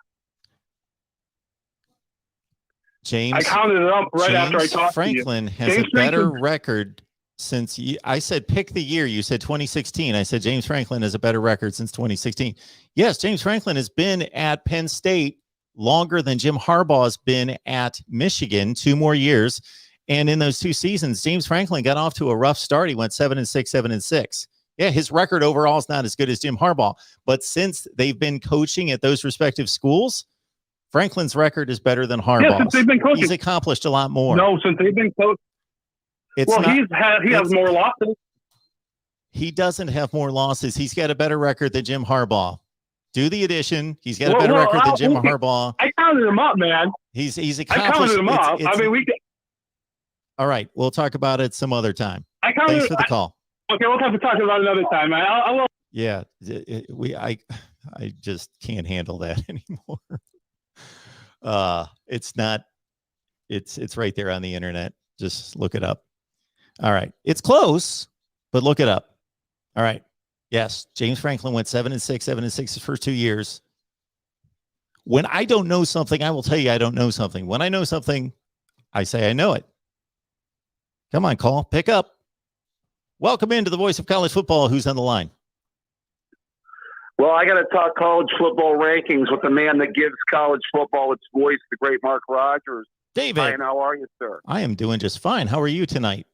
I counted it up after I talked Franklin to you. Has a better record since I said pick the year. You said 2016. I said James Franklin has a better record since 2016. Yes, James Franklin has been at Penn State longer than Jim Harbaugh has been at Michigan, 2 more years. And in those 2 seasons, James Franklin got off to a rough start. He went 7-6, 7-6. Yeah, his record overall is not as good as Jim Harbaugh. But since they've been coaching at those respective schools, Franklin's record is better than Harbaugh's. Yeah, since they've been coaching. He's accomplished a lot more. No, since they've been coaching. He has more losses. He doesn't have more losses. He's got a better record than Jim Harbaugh. Do the addition. He's got a better record than Jim Harbaugh. I counted him up, man. He's accomplished. I counted him up. All right, we'll talk about it some other time. Thanks for the call. Okay, we'll have to talk about it another time. I will. Yeah, I just can't handle that anymore. It's not. It's right there on the internet. Just look it up. All right, it's close, but look it up. All right. Yes, James Franklin went 7-6, 7-6 his first 2 years. When I don't know something, I will tell you I don't know something. When I know something, I say I know it. Come on, call. Pick up. Welcome into the voice of college football. Who's on the line? Well, I got to talk college football rankings with the man that gives college football its voice, the great Mark Rogers. David. Hi, and how are you, sir? I am doing just fine. How are you tonight?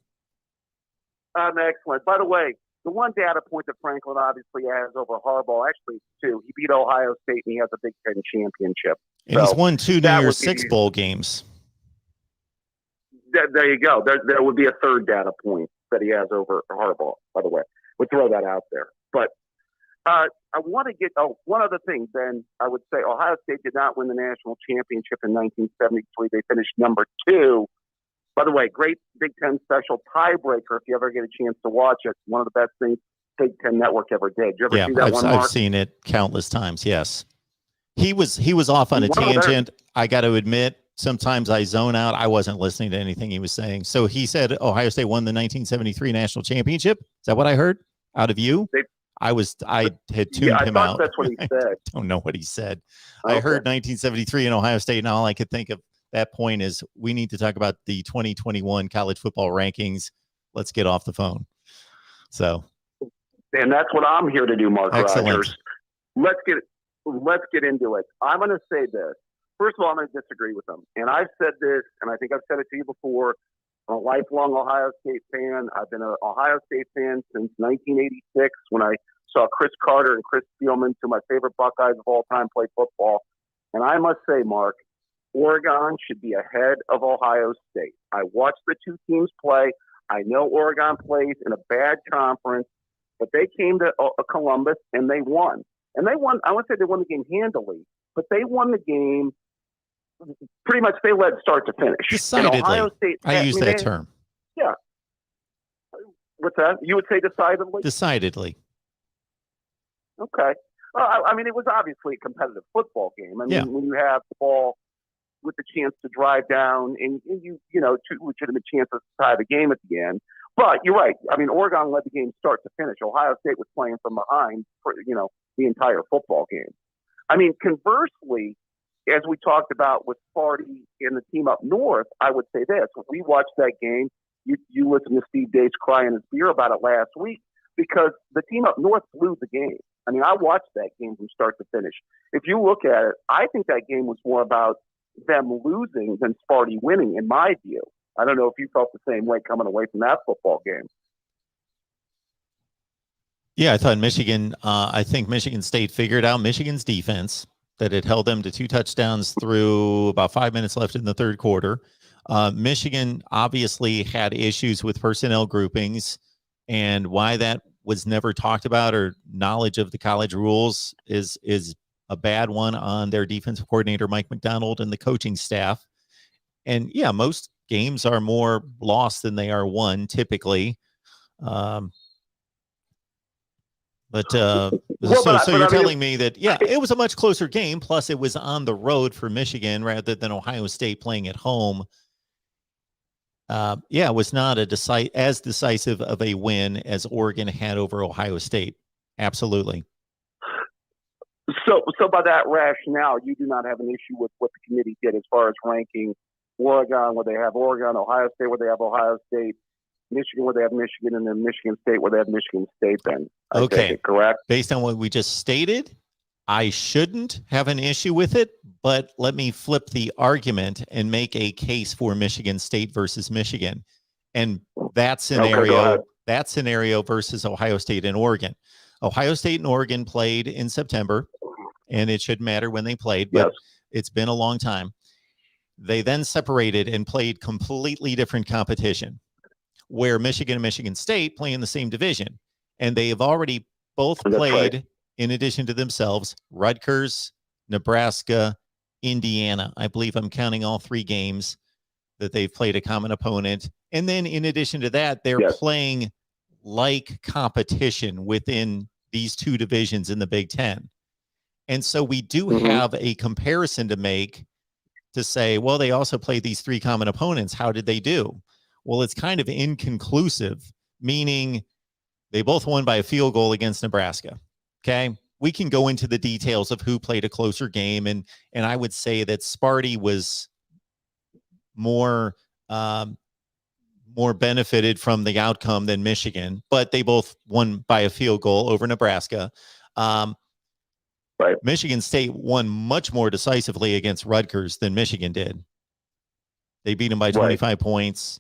I'm excellent. By the way, the one data point that Franklin obviously has over Harbaugh, actually 2. He beat Ohio State, and he has a Big Ten championship. And he's won 2 New Year's 6 bowl games. There you go. There would be a third data point that he has over Harbaugh, by the way. We'll throw that out there. But I want to get one other thing. Then I would say Ohio State did not win the national championship in 1973. They finished number 2. By the way, great Big Ten special tiebreaker. If you ever get a chance to watch it, one of the best things Big Ten Network ever did. Did you ever see that one, Mark? I've seen it countless times. Yes, he was off on a tangent. I got to admit, sometimes I zone out. I wasn't listening to anything he was saying. So he said Ohio State won the 1973 national championship. Is that what I heard out of you? I had tuned him out. That's what he said. I don't know what he said. Okay. I heard 1973 in Ohio State, and all I could think of that point is we need to talk about the 2021 college football rankings. Let's get off the phone. So, and that's what I'm here to do, Mark Excellent. Rogers. Let's get into it. I'm going to say this. First of all, I'm going to disagree with them. And I've said this, and I think I've said it to you before. I'm a lifelong Ohio State fan. I've been an Ohio State fan since 1986 when I saw Chris Carter and Chris Spielman, two of my favorite Buckeyes of all time, play football. And I must say, Mark, Oregon should be ahead of Ohio State. I watched the two teams play. I know Oregon plays in a bad conference, but they came to Columbus and they won. And they won. I wouldn't say they won the game handily, but they won the game. Pretty much, they led start to finish. Decidedly. Ohio State, I use that term. Yeah. What's that? You would say decidedly? Decidedly. Okay. I mean, it was obviously a competitive football game. I mean, when you have the ball with the chance to drive down and you know, two legitimate chances to tie the game at the end. But you're right. I mean, Oregon led the game start to finish. Ohio State was playing from behind for, you know, the entire football game. I mean, conversely, as we talked about with Sparty and the team up north, I would say this. When we watched that game, you listened to Steve Dace crying his beer about it last week because the team up north blew the game. I mean, I watched that game from start to finish. If you look at it, I think that game was more about them losing than Sparty winning, in my view. I don't know if you felt the same way coming away from that football game. Yeah, I thought I think Michigan State figured out Michigan's defense, that it held them to 2 touchdowns through about 5 minutes left in the third quarter. Michigan obviously had issues with personnel groupings, and why that was never talked about or knowledge of the college rules is a bad one on their defensive coordinator, Mike McDonald, and the coaching staff. And yeah, most games are more lost than they are won typically. So you're telling me that, yeah, it was a much closer game. Plus it was on the road for Michigan rather than Ohio State playing at home. It was not as decisive of a win as Oregon had over Ohio State. Absolutely. So by that rationale, you do not have an issue with what the committee did as far as ranking Oregon, where they have Oregon, Ohio State, where they have Ohio State, Michigan, where they have Michigan, and then Michigan State, where they have Michigan State then. Okay. Correct? Based on what we just stated, I shouldn't have an issue with it, but let me flip the argument and make a case for Michigan State versus Michigan. And that scenario versus Ohio State and Oregon. Ohio State and Oregon played in September, and it shouldn't matter when they played, but It's been a long time. They then separated and played completely different competition, where Michigan and Michigan State play in the same division. And they have already both played, in addition to themselves, Rutgers, Nebraska, Indiana. I believe I'm counting all 3 games that they've played a common opponent. And then in addition to that, they're playing like competition within these 2 divisions in the Big Ten. And so we do have a comparison to make to say, well, they also played these 3 common opponents. How did they do? Well, it's kind of inconclusive, meaning they both won by a field goal against Nebraska. Okay. We can go into the details of who played a closer game. And I would say that Sparty was more benefited from the outcome than Michigan, but they both won by a field goal over Nebraska. Michigan State won much more decisively against Rutgers than Michigan did. They beat them by 25 points.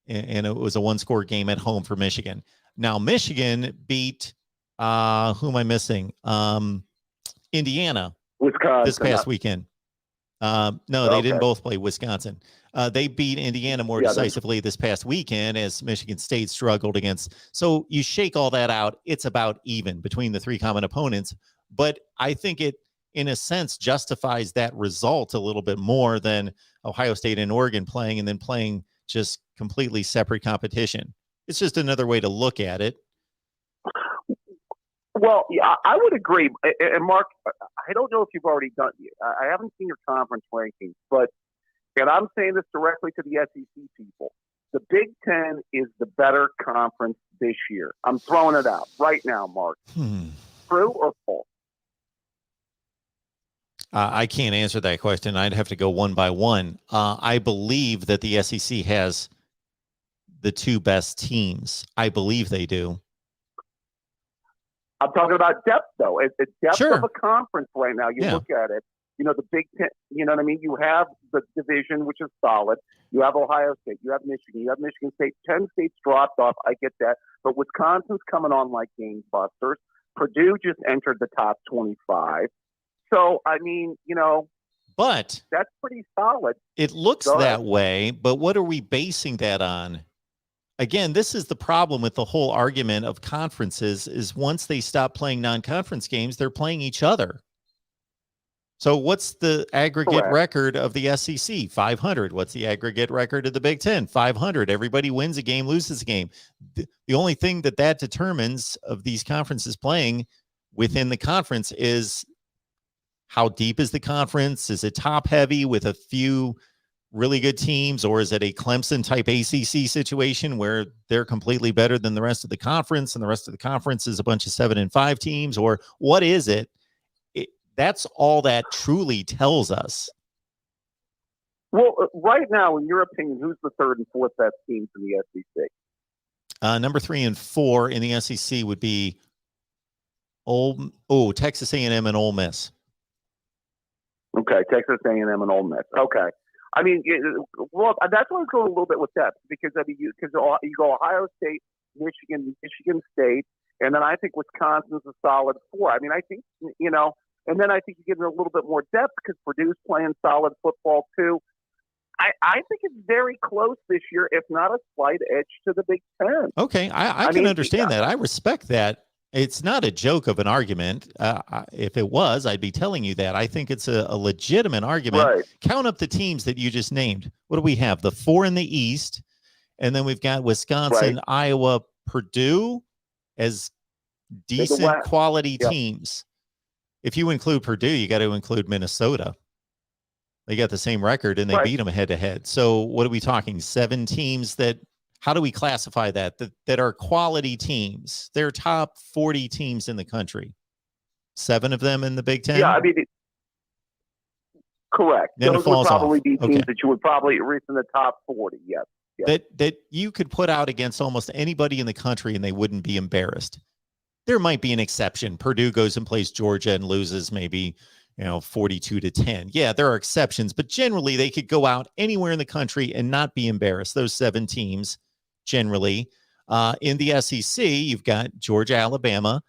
And it was a 1-score game at home for Michigan. Now, Michigan beat, who am I missing? Indiana. Wisconsin. This past weekend. No, they didn't both play Wisconsin. They beat Indiana more decisively this past weekend as Michigan State struggled against. So you shake all that out, it's about even between the three common opponents. But I think it, in a sense, justifies that result a little bit more than Ohio State and Oregon playing and then playing just completely separate competition. It's just another way to look at it. Well, yeah, I would agree. And Mark, I don't know if you've already done it. I haven't seen your conference rankings, but, and I'm saying this directly to the SEC people, the Big Ten is the better conference this year. I'm throwing it out right now, Mark. True or false? I can't answer that question. I'd have to go one by one. I believe that the SEC has the two best teams. I believe they do. I'm talking about depth, though. It's the depth Sure. of a conference right now. You look at it, you know, the Big Ten, you know what I mean? You have the division, which is solid. You have Ohio State. You have Michigan. You have Michigan State. Penn State's dropped off. I get that. But Wisconsin's coming on like gangbusters. Purdue just entered the top 25. So, I mean, you know, but that's pretty solid. It looks that way, but what are we basing that on? Again, this is the problem with the whole argument of conferences is once they stop playing non-conference games, they're playing each other. So what's the aggregate record of the SEC? 500. What's the aggregate record of the Big Ten? 500. Everybody wins a game, loses a game. The only thing that determines of these conferences playing within the conference is how deep is the conference? Is it top heavy with a few really good teams, or is it a Clemson type ACC situation where they're completely better than the rest of the conference and the rest of the conference is a bunch of 7 and 5 teams, or what is it? That's all that truly tells us. Well, right now, in your opinion, who's the third and fourth best teams in the SEC? Number 3 and 4 in the SEC would be Texas A&M and Ole Miss. Okay, Texas A&M and Ole Miss. Okay. I mean, well, that's why I was going a little bit with depth because I mean, you go Ohio State, Michigan State, and then I think Wisconsin's a solid 4. I mean, I think you know, and then I think you get a little bit more depth because Purdue's playing solid football too. I think it's very close this year, if not a slight edge to the Big Ten. Okay, I can understand that. I respect that. It's not a joke of an argument. If it was, I'd be telling you that. I think it's a legitimate argument. Right. Count up the teams that you just named. What do we have? The 4 in the East, and then we've got Wisconsin, Iowa, Purdue as decent quality teams. If you include Purdue, you got to include Minnesota. They got the same record, and they beat them head-to-head. So what are we talking? 7 teams that – how do we classify that are quality teams? They're top 40 teams in the country. 7 of them in the Big Ten? Yeah, I mean, correct. Then those would probably be teams that you would probably reach in the top 40, yes. That you could put out against almost anybody in the country and they wouldn't be embarrassed. There might be an exception. Purdue goes and plays Georgia and loses maybe 42-10. Yeah, there are exceptions, but generally they could go out anywhere in the country and not be embarrassed. Those 7 teams. Generally, in the SEC, you've got Georgia, Alabama,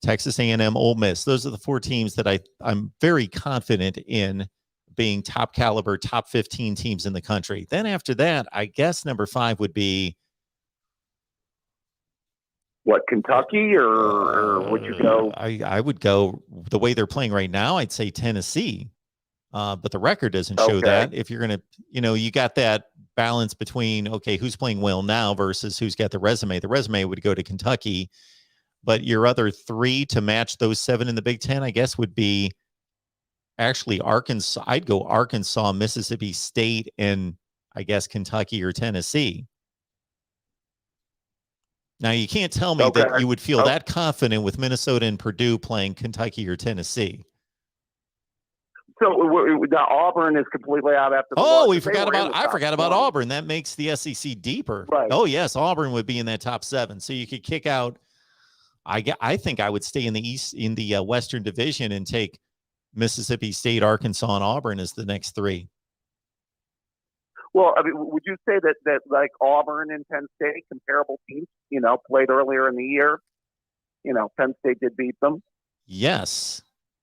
Texas A&M, Ole Miss. Those are the 4 teams that I'm very confident in being top caliber, top 15 teams in the country. Then after that, I guess number 5 would be what, Kentucky, or would you go? I would go the way they're playing right now. I'd say Tennessee, but the record doesn't show that. If you're going to, you got that balance between, who's playing well now versus who's got the resume. The resume would go to Kentucky, but your other 3 to match those 7 in the Big Ten, I guess, would be actually Arkansas. I'd go Arkansas, Mississippi State, and I guess Kentucky or Tennessee. Now, you can't tell me that you would feel that confident with Minnesota and Purdue playing Kentucky or Tennessee. So the Auburn is completely out after. I forgot about Auburn. That makes the SEC deeper. Right. Oh yes, Auburn would be in that top 7. So you could kick out. I think I would stay in the Western Division and take Mississippi State, Arkansas, and Auburn as the next 3. Well, I mean, would you say that like Auburn and Penn State, comparable teams, played earlier in the year? Penn State did beat them. Yes.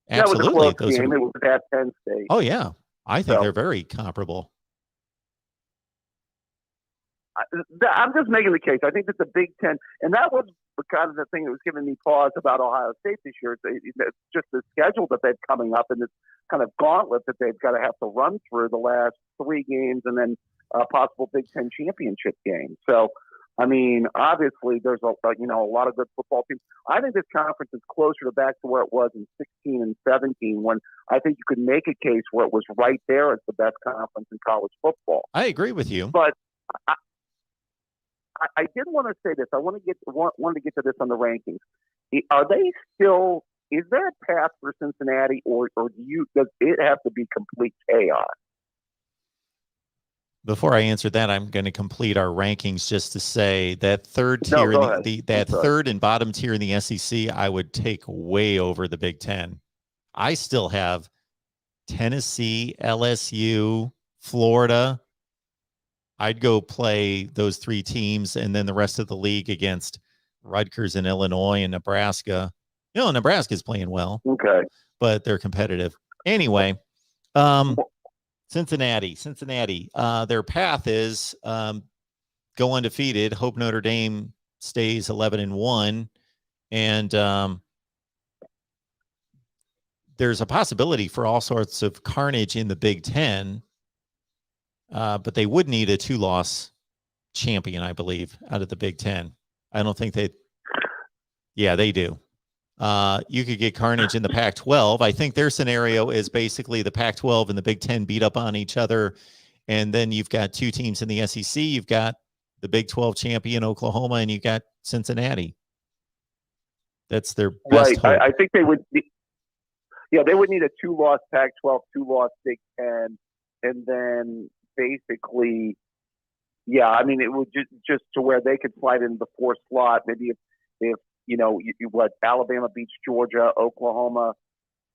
Absolutely. That was a close game. It was at Penn State. Oh, yeah. I think they're very comparable. I'm just making the case. I think that the Big Ten, and that was kind of the thing that was giving me pause about Ohio State this year. It's just the schedule that they've coming up and this kind of gauntlet that they've got to have to run through the last 3 games and then a possible Big Ten championship game. So, I mean, obviously there's a lot of good football teams. I think this conference is closer to back to where it was in 16 and 17 when I think you could make a case where it was right there as the best conference in college football. I agree with you. But I did want to say this. I wanted to get to this on the rankings. Are they still? Is there a path for Cincinnati, or does it have to be complete chaos? Before I answer that, I'm going to complete our rankings just to say that third tier, third and bottom tier in the SEC, I would take way over the Big Ten. I still have Tennessee, LSU, Florida. I'd go play those 3 teams and then the rest of the league against Rutgers and Illinois and Nebraska. Nebraska's playing well. Okay. But they're competitive. Anyway, Cincinnati. Their path is go undefeated, hope Notre Dame stays 11-1, and there's a possibility for all sorts of carnage in the Big Ten. But they would need a 2-loss champion, I believe, out of the Big Ten. I don't think they do. You could get carnage in the Pac-12. I think their scenario is basically the Pac-12 and the Big Ten beat up on each other. And then you've got 2 teams in the SEC. You've got the Big 12 champion, Oklahoma, and you've got Cincinnati. That's their best hope. I think they would. They would need a 2-loss Pac-12, 2-loss Big Ten, and then basically, it would just to where they could slide in the 4th slot. Maybe if Alabama beats Georgia, Oklahoma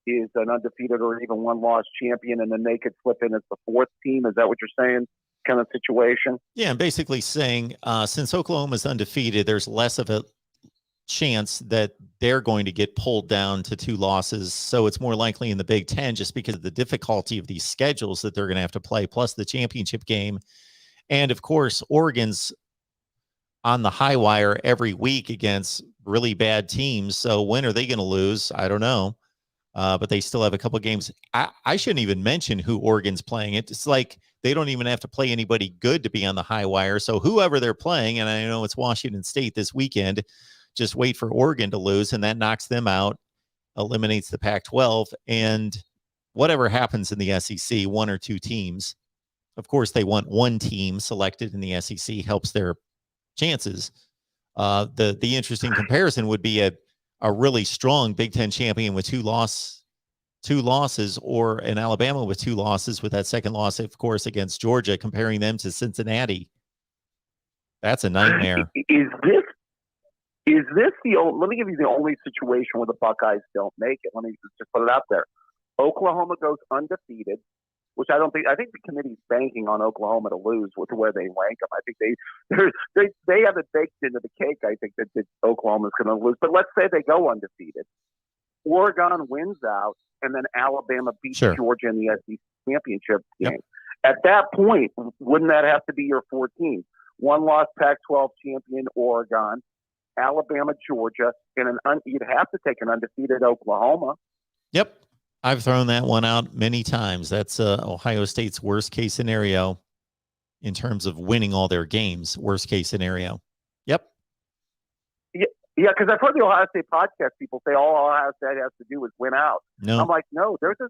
is an undefeated or even 1-loss champion, and then they could slip in as the 4th team. Is that what you're saying? Kind of situation? Yeah, I'm basically saying since Oklahoma's undefeated, there's less of a chance that they're going to get pulled down to 2 losses. So it's more likely in the Big Ten just because of the difficulty of these schedules that they're going to have to play, plus the championship game. And of course, Oregon's on the high wire every week against really bad teams. So when are they going to lose? I don't know. But they still have a couple of games. I shouldn't even mention who Oregon's playing. It's like they don't even have to play anybody good to be on the high wire. So whoever they're playing, and I know it's Washington State this weekend, just wait for Oregon to lose, and that knocks them out, eliminates the Pac-12, and whatever happens in the SEC, 1 or 2 teams. Of course, they want 1 team selected in the SEC, helps their chances. The interesting comparison would be a really strong Big Ten champion with 2 losses, or an Alabama with 2 losses, with that second loss, of course, against Georgia, comparing them to Cincinnati. That's a nightmare. Is this let me give you the only situation where the Buckeyes don't make it. Let me just put it out there. Oklahoma goes undefeated, which I think the committee's banking on Oklahoma to lose with where they rank them. I think they have it baked into the cake. I think that Oklahoma's going to lose. But let's say they go undefeated. Oregon wins out, and then Alabama beats Georgia in the SEC championship game. Yep. At that point, wouldn't that have to be your 4 teams? 1-loss Pac-12 champion Oregon, Alabama, Georgia, and you'd have to take an undefeated Oklahoma. Yep. I've thrown that one out many times. That's Ohio State's worst case scenario in terms of winning all their games. Worst case scenario. Yep. Yeah, because I've heard the Ohio State podcast people say all Ohio State has to do is win out. No. I'm like, no, there's a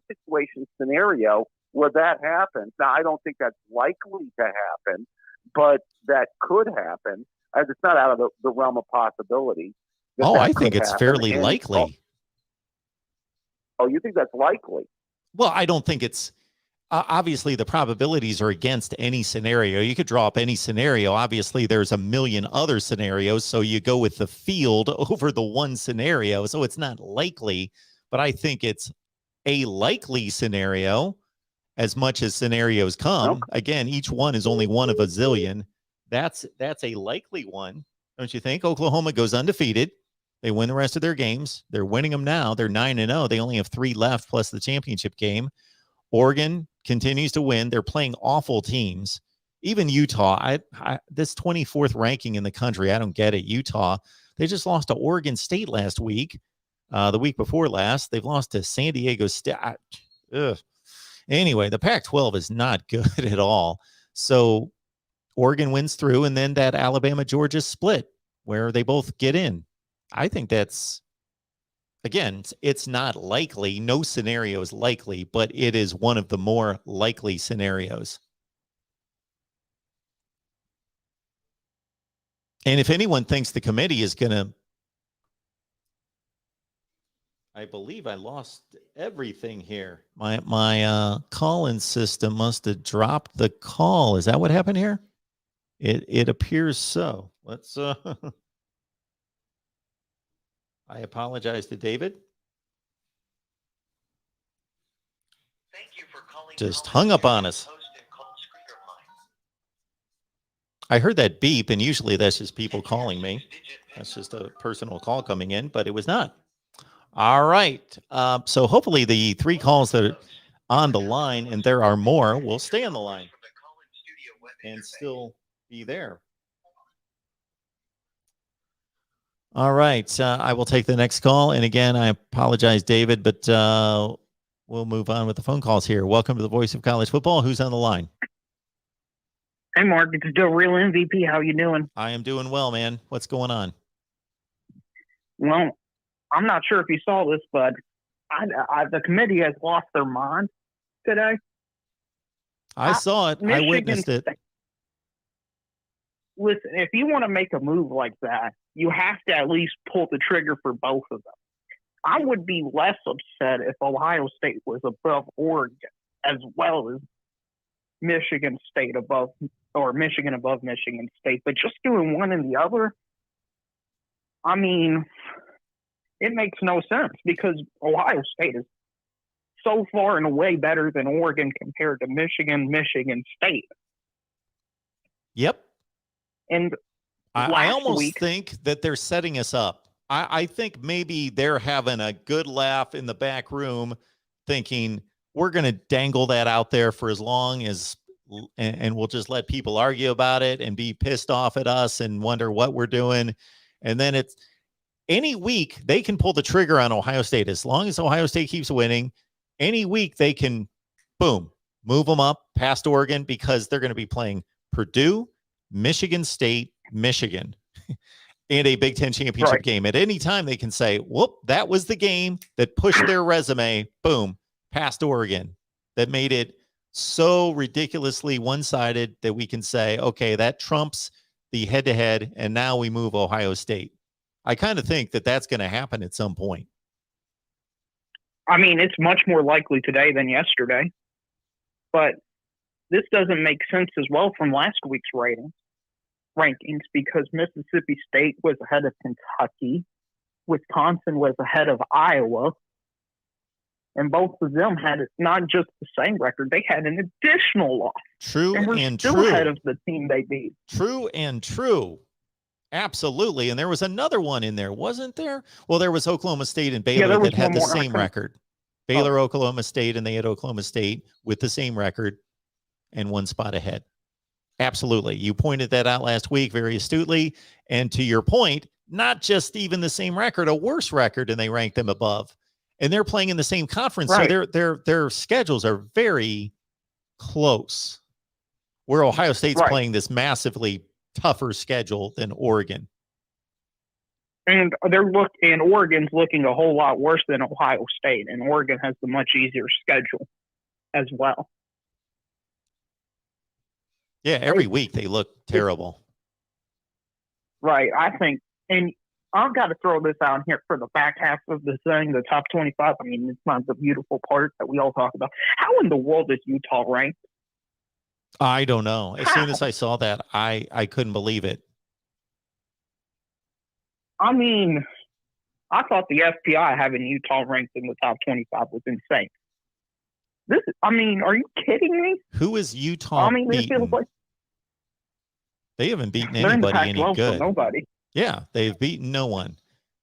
scenario where that happens. Now, I don't think that's likely to happen, but that could happen. It's not out of the realm of possibility. I think it's fairly likely. Oh, you think that's likely? Well, I don't think it's obviously the probabilities are against any scenario. You could draw up any scenario. Obviously, there's a million other scenarios. So you go with the field over the one scenario. So it's not likely, but I think it's a likely scenario as much as scenarios come. Nope. Again, each one is only one of a zillion. That's a likely one, don't you think? Oklahoma goes undefeated. They win the rest of their games. They're winning them now. They're 9-0. They only have 3 left plus the championship game. Oregon continues to win. They're playing awful teams. Even Utah, this 24th ranking in the country, I don't get it. Utah, they just lost to Oregon State last week. The week before last, they've lost to San Diego State. Anyway, the Pac-12 is not good at all. So Oregon wins through, and then that Alabama-Georgia split where they both get in. I think that's, again, it's not likely. No scenario is likely, but it is one of the more likely scenarios. And if anyone thinks the committee is going to, I believe I lost everything here. My call-in system must have dropped the call. Is that what happened here? It appears so. Let's I apologize to David. Thank you for calling. Just hung up on us. I heard that beep, and usually that's just people calling me. That's just a personal call coming in, but it was not. All right. So hopefully the 3 calls that are on the line, and there are more, will stay on the line and still be there. All right. I will take the next call. And again, I apologize, David, but we'll move on with the phone calls here. Welcome to the Voice of College Football. Who's on the line? Hey, Mark, it's the real MVP. How you doing? I am doing well, man. What's going on? Well, I'm not sure if you saw this, but the committee has lost their mind today. I saw it. I witnessed it. Listen, if you want to make a move like that, you have to at least pull the trigger for both of them. I would be less upset if Ohio State was above Oregon, as well as Michigan State above, or Michigan above Michigan State. But just doing one and the other, I mean, it makes no sense because Ohio State is so far and away better than Oregon compared to Michigan State. Yep. And I almost think that they're setting us up. I think maybe they're having a good laugh in the back room thinking we're going to dangle that out there for as long as, and we'll just let people argue about it and be pissed off at us and wonder what we're doing. And then it's, any week they can pull the trigger on Ohio State. As long as Ohio State keeps winning, any week they can, boom, move them up past Oregon because they're going to be playing Purdue, Michigan State, Michigan, and a Big Ten championship game. At any time they can say, whoop, that was the game that pushed their resume, boom, past Oregon. That made it so ridiculously one-sided that we can say, okay, that trumps the head-to-head, and now we move Ohio State. I kind of think that that's going to happen at some point. I mean, it's much more likely today than yesterday. But this doesn't make sense as well from last week's rankings because Mississippi State was ahead of Kentucky. Wisconsin was ahead of Iowa. And both of them had not just the same record, they had an additional loss. True and still ahead of the team they beat. True and true. Absolutely. And there was another one in there, wasn't there? Well, there was Oklahoma State and Baylor that had the same record. Baylor, Oklahoma State, and they had Oklahoma State with the same record and one spot ahead. Absolutely. You pointed that out last week very astutely. And to your point, not just even the same record, a worse record, and they ranked them above. And they're playing in the same conference. Right. So their schedules are very close. Where Ohio State's playing this massively tougher schedule than Oregon. And Oregon's looking a whole lot worse than Ohio State, and Oregon has the much easier schedule as well. Yeah, every week they look terrible. Right. I think, and I've got to throw this out here for the back half of the thing, the top 25. I mean, it's not the beautiful part that we all talk about. How in the world is Utah ranked? I don't know. As soon as I saw that, I couldn't believe it. I mean, I thought the FPI having Utah ranked in the top 25 was insane. I mean, are you kidding me? Who is Utah beaten? It feels like they haven't beaten anybody any good. Nobody. Yeah, they've beaten no one.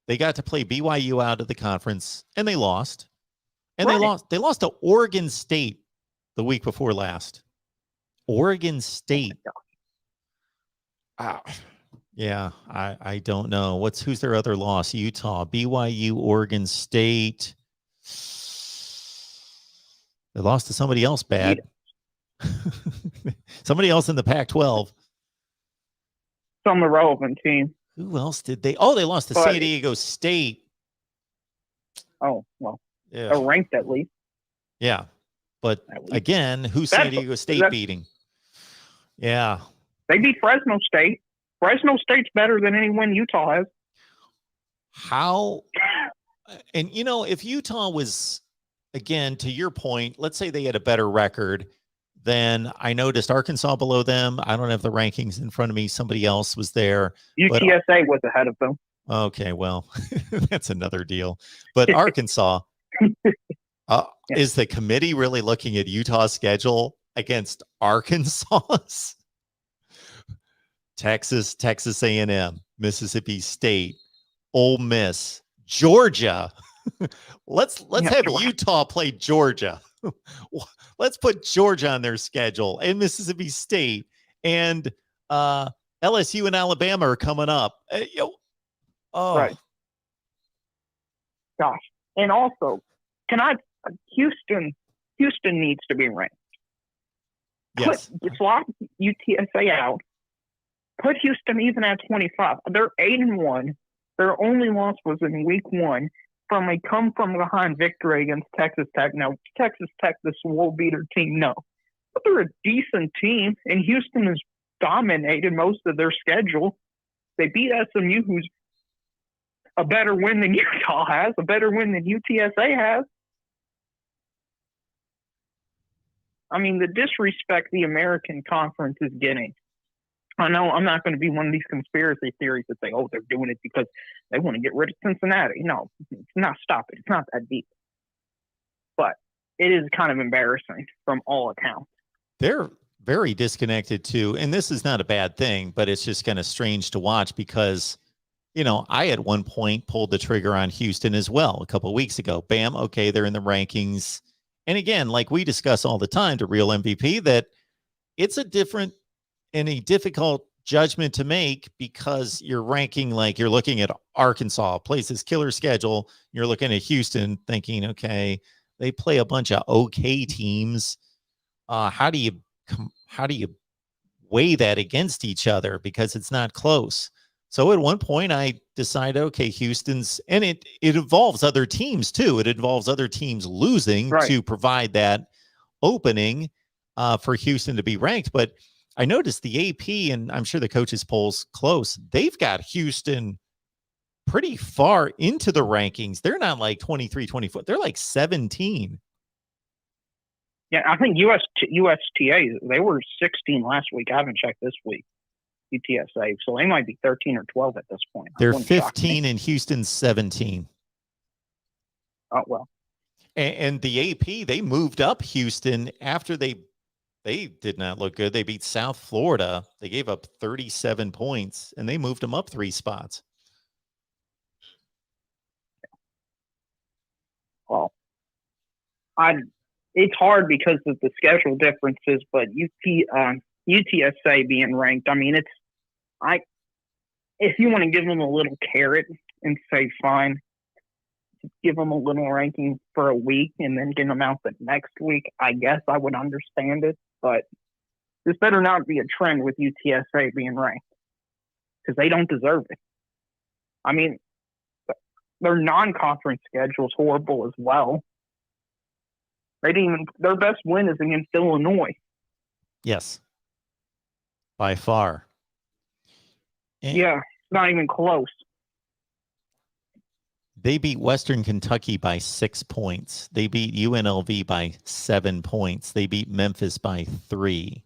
They got to play BYU out of the conference, and they lost. And they lost to Oregon State the week before last. Oregon State. Yeah, I don't know. Who's their other loss? Utah, BYU, Oregon State. They lost to somebody else bad. Somebody else in the Pac-12. Some irrelevant team. Who else did they? Oh, they lost to San Diego State. Oh, well, yeah. They're ranked at least. Yeah. But again, who's San Diego State beating? Yeah. They beat Fresno State. Fresno State's better than any win Utah has. How? And, if Utah was, again, to your point, let's say they had a better record, then I noticed Arkansas below them. I don't have the rankings in front of me. Somebody else was there. UTSA was ahead of them. Okay, well, that's another deal. But Arkansas, is the committee really looking at Utah's schedule against Arkansas's? Texas, Texas A&M, Mississippi State, Ole Miss, Georgia. Let's have Utah play Georgia. Let's put Georgia on their schedule, and Mississippi State, and LSU and Alabama are coming up. Right. Gosh, and also, Houston needs to be ranked. Yes. Swap UTSA out. Put Houston even at 25. They're 8-1. Their only loss was in week 1 from a come-from-behind victory against Texas Tech. Now, Texas Tech, this world-beater team, no. But they're a decent team, and Houston has dominated most of their schedule. They beat SMU, who's a better win than Utah has, a better win than UTSA has. I mean, the disrespect the American Conference is getting. I know I'm not going to be one of these conspiracy theories that say, oh, they're doing it because they want to get rid of Cincinnati. No, it's not. Stop it. It's not that deep. But it is kind of embarrassing from all accounts. They're very disconnected too. And this is not a bad thing, but it's just kind of strange to watch because, I at one point pulled the trigger on Houston as well a couple of weeks ago. Bam. Okay. They're in the rankings. And again, like we discuss all the time to Real MVP, that it's a different and a difficult judgment to make because you're ranking, like you're looking at Arkansas, plays this killer schedule. You're looking at Houston thinking, okay, they play a bunch of okay teams. How do you weigh that against each other? Because it's not close. So at one point I decided, okay, Houston's, and it involves other teams too. It involves other teams losing to provide that opening for Houston to be ranked. But I noticed the AP, and I'm sure the coaches polls close, they've got Houston pretty far into the rankings. They're not like 23, 24. They're like 17. Yeah, I think USTA, they were 16 last week. I haven't checked this week, UTSA. So they might be 13 or 12 at this point. They're 15 and Houston's 17. Oh, well. And the AP, they moved up Houston after they did not look good. They beat South Florida. They gave up 37 points, and they moved them up 3 spots. Well, it's hard because of the schedule differences, but UTSA being ranked, I mean, if you want to give them a little carrot and say, fine, give them a little ranking for a week and then get them out the next week, I guess I would understand it. But this better not be a trend with UTSA being ranked because they don't deserve it. I mean, their non-conference schedule is horrible as well. Their best win is against Illinois. Yes, by far. Yeah, it's not even close. They beat Western Kentucky by 6 points. They beat UNLV by 7 points. They beat Memphis by 3.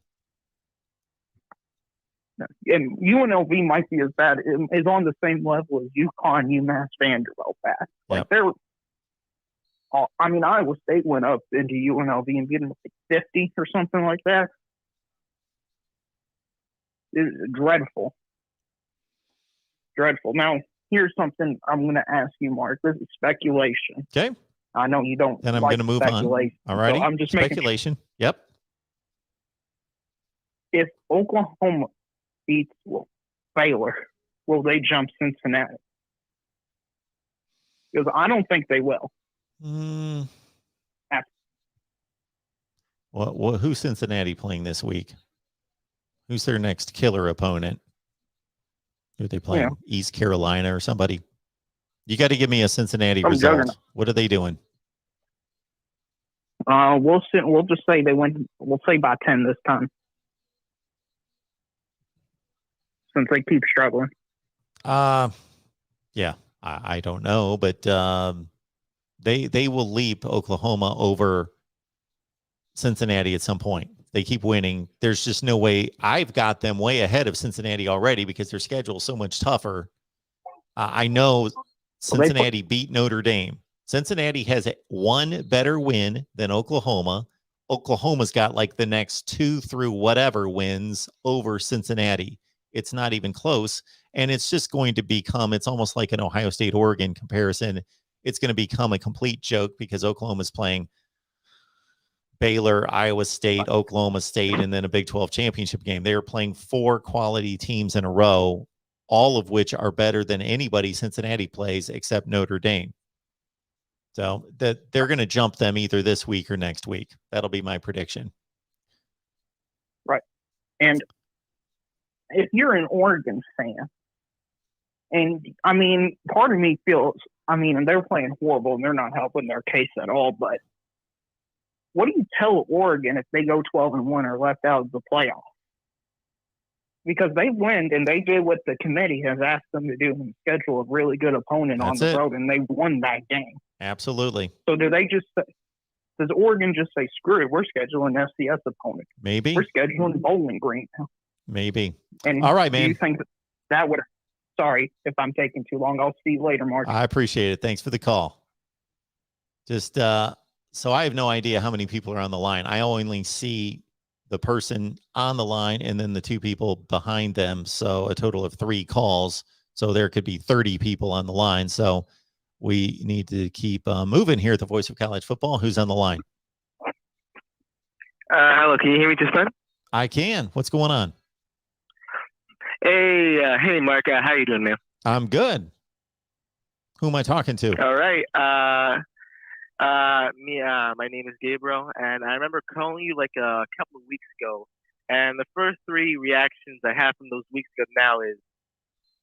And UNLV might be as bad, is on the same level as UConn, UMass, Vanderbilt bad. Like Iowa State went up into UNLV and beat them like 50 or something like that. It's dreadful. Dreadful. Now, here's something I'm going to ask you, Mark. This is speculation. Okay. I know you don't. Then I'm like going to move on. All righty. So I'm just speculation. Yep. If Oklahoma beats Baylor, will they jump Cincinnati? Because I don't think they will. Well, who's Cincinnati playing this week? Who's their next killer opponent? Who are they playing? Yeah. East Carolina or somebody? You got to give me a Cincinnati Some result. juggernaut. What are they doing? We'll just say they win. We'll say by 10 this time, since they keep struggling. Yeah, I don't know, but they will leap Oklahoma over Cincinnati at some point. They keep winning. There's just no way. I've got them way ahead of Cincinnati already because their schedule is so much tougher. I know Cincinnati beat Notre Dame. Cincinnati has one better win than Oklahoma. Oklahoma's got like the next 2 through whatever wins over Cincinnati. It's not even close. And it's just going to become, it's almost like an Ohio State, Oregon comparison. It's going to become a complete joke because Oklahoma's playing Baylor, Iowa State, Oklahoma State, and then a Big 12 championship game. They are playing 4 quality teams in a row, all of which are better than anybody Cincinnati plays except Notre Dame. So that they're going to jump them either this week or next week. That'll be my prediction. Right. And if you're an Oregon fan, and I mean, part of me feels, and they're playing horrible and they're not helping their case at all, but what do you tell Oregon if they go 12-1 or left out of the playoffs? Because they win and they did what the committee has asked them to do and schedule a really good opponent on the road, and they won that game. Absolutely. So does Oregon just say, screw it, we're scheduling an FCS opponent? Maybe. We're scheduling Bowling Green now. Maybe. And all right, man. Do you think that would, sorry if I'm taking too long. I'll see you later, Mark. I appreciate it. Thanks for the call. Just, so I have no idea how many people are on the line. I only see the person on the line and then the 2 people behind them. So a total of 3 calls. So there could be 30 people on the line. So we need to keep moving here at the Voice of College Football. Who's on the line? Hello, can you hear me just fine? I can. What's going on? Hey, Mark. How you doing, man? I'm good. Who am I talking to? All right. My name is Gabriel, and I remember calling you like a couple of weeks ago. And the first 3 reactions I have from those weeks ago now is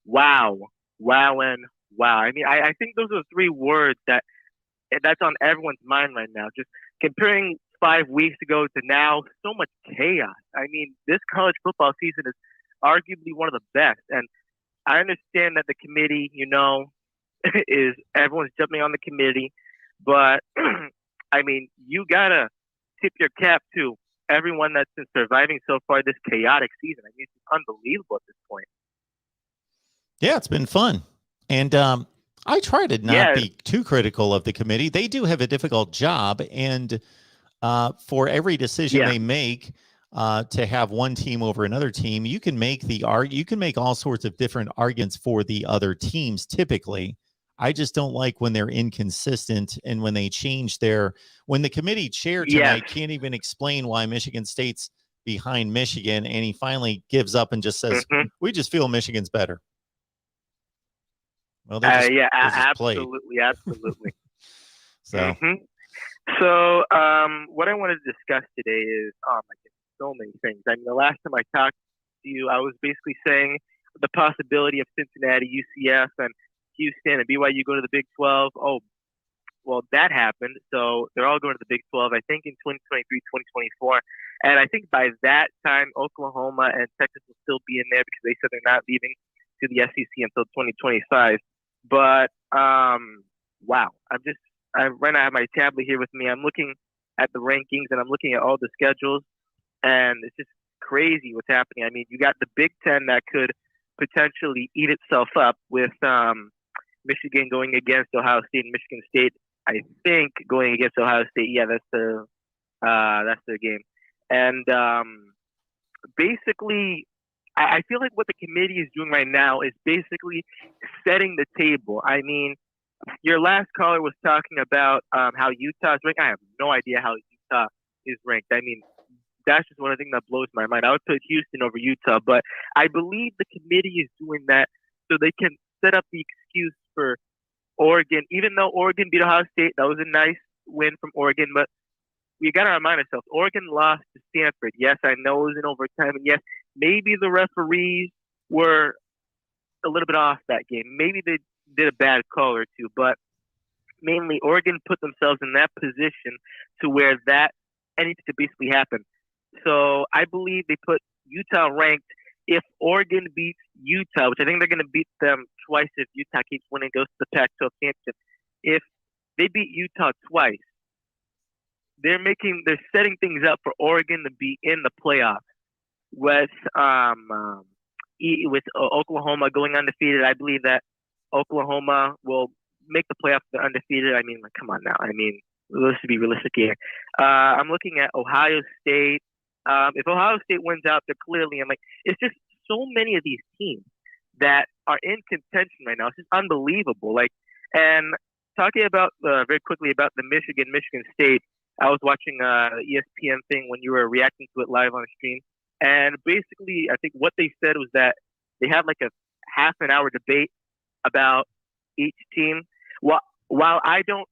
wow, wow, and wow. I mean, I think those are 3 words that's on everyone's mind right now. Just comparing 5 weeks ago to now, so much chaos. I mean, this college football season is arguably one of the best. And I understand that the committee, is everyone's jumping on the committee. But, I mean, you got to tip your cap to everyone that's been surviving so far this chaotic season. I mean, it's unbelievable at this point. Yeah, it's been fun. And I try to not be too critical of the committee. They do have a difficult job. And for every decision they make to have one team over another team, you can make you can make all sorts of different arguments for the other teams typically. I just don't like when they're inconsistent and when they change when the committee chair tonight can't even explain why Michigan State's behind Michigan, and he finally gives up and just says, we just feel Michigan's better. Well, absolutely. So, So, what I wanted to discuss today is, so many things. I mean, the last time I talked to you, I was basically saying the possibility of Cincinnati, UCF, and Houston and BYU go to the Big 12. Oh, well, that happened. So they're all going to the Big 12, I think, in 2023, 2024. And I think by that time, Oklahoma and Texas will still be in there because they said they're not leaving to the SEC until 2025. But, wow. Right now I have my tablet here with me. I'm looking at the rankings and I'm looking at all the schedules. And it's just crazy what's happening. I mean, you got the Big 10 that could potentially eat itself up with Michigan going against Ohio State and Michigan State. I think going against Ohio State. Yeah, that's the game. And basically, I feel like what the committee is doing right now is basically setting the table. I mean, your last caller was talking about how Utah's ranked. I have no idea how Utah is ranked. I mean, that's just one thing that blows my mind. I would put Houston over Utah, but I believe the committee is doing that so they can set up the excuse for Oregon. Even though Oregon beat Ohio State, that was a nice win from Oregon, but we got to remind ourselves, Oregon lost to Stanford. Yes, I know it was in overtime, and yes, maybe the referees were a little bit off that game. Maybe they did a bad call or two, but mainly Oregon put themselves in that position to where that anything could basically happen. So I believe they put Utah ranked. If Oregon beats Utah, which I think they're going to beat them twice if Utah keeps winning, goes to the Pac-12 championship. If they beat Utah twice, they're setting things up for Oregon to be in the playoffs with Oklahoma going undefeated. I believe that Oklahoma will make the playoffs if they're undefeated. I mean, like, come on now. I mean, let's be realistic here. I'm looking at Ohio State. If Ohio State wins out, they're clearly in. Like, it's just so many of these teams that are in contention right now. It's just unbelievable. Like, and talking about very quickly about the Michigan State. I was watching ESPN thing when you were reacting to it live on stream, and basically, I think what they said was that they had like a half an hour debate about each team. While I don't,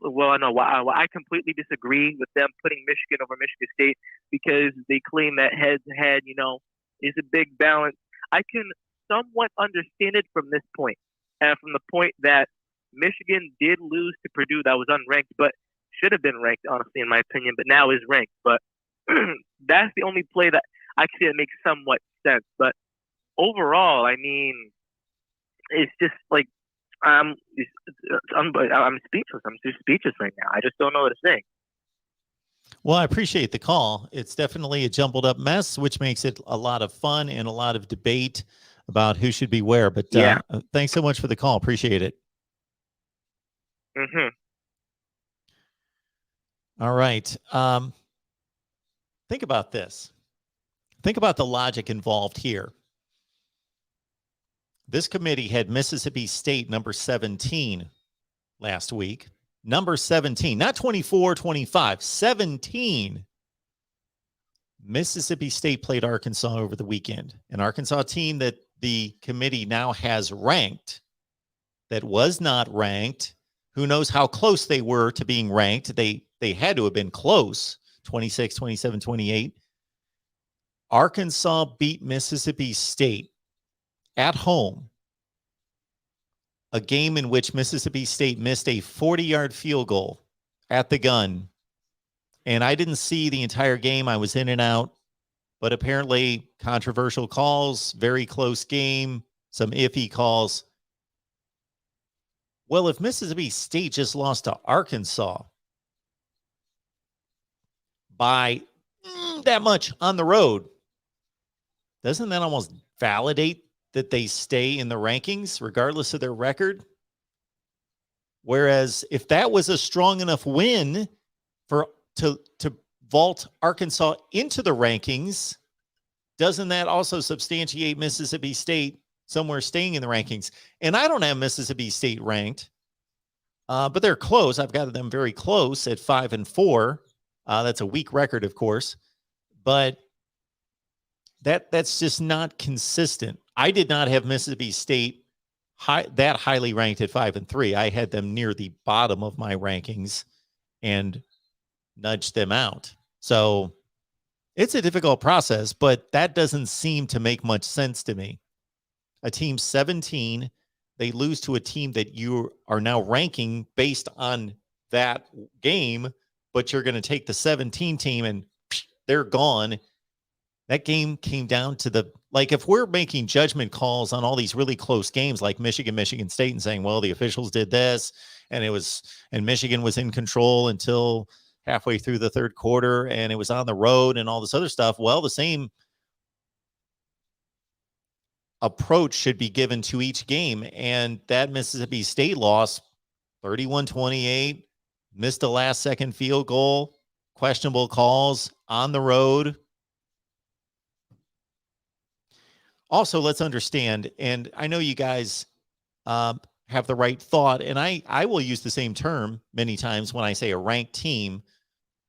while I completely disagree with them putting Michigan over Michigan State because they claim that head-to-head, is a big balance. I can somewhat understand it from this point, and from the point that Michigan did lose to Purdue, that was unranked, but should have been ranked, honestly, in my opinion, but now is ranked. But that's the only play that I can see that makes somewhat sense. But overall, I mean, it's just like I'm speechless. I'm just speechless right now. I just don't know what to say. Well, I appreciate the call. It's definitely a jumbled up mess, which makes it a lot of fun and a lot of debate about who should be where. But yeah, thanks so much for the call. Appreciate it. Mm-hmm. All right. Think about this. Think about the logic involved here. This committee had Mississippi State number 17 last week. Number 17, not 24, 25, 17. Mississippi State played Arkansas over the weekend. An Arkansas team that the committee now has ranked, that was not ranked. Who knows how close they were to being ranked? They had to have been close, 26, 27, 28. Arkansas beat Mississippi State at home, a game in which Mississippi State missed a 40-yard field goal at the gun. And I didn't see the entire game. I was in and out. But apparently controversial calls, very close game, some iffy calls. Well, if Mississippi State just lost to Arkansas by that much on the road, doesn't that almost validate that they stay in the rankings regardless of their record? Whereas if that was a strong enough win to vault Arkansas into the rankings, doesn't that also substantiate Mississippi State somewhere staying in the rankings? And I don't have Mississippi State ranked, but they're close. I've got them very close at 5-4. That's a weak record, of course, but that's just not consistent. I did not have Mississippi State that highly ranked at 5-3. I had them near the bottom of my rankings and nudged them out. So it's a difficult process, but that doesn't seem to make much sense to me. A team 17, they lose to a team that you are now ranking based on that game, but you're going to take the 17 team and they're gone. That game came down to if we're making judgment calls on all these really close games like Michigan State and saying, well, the officials did this and Michigan was in control until halfway through the third quarter and it was on the road and all this other stuff. Well, the same approach should be given to each game. And that Mississippi State loss, 31-28, missed a last-second field goal, questionable calls on the road. Also, let's understand, and I know you guys have the right thought, and I will use the same term many times when I say a ranked team.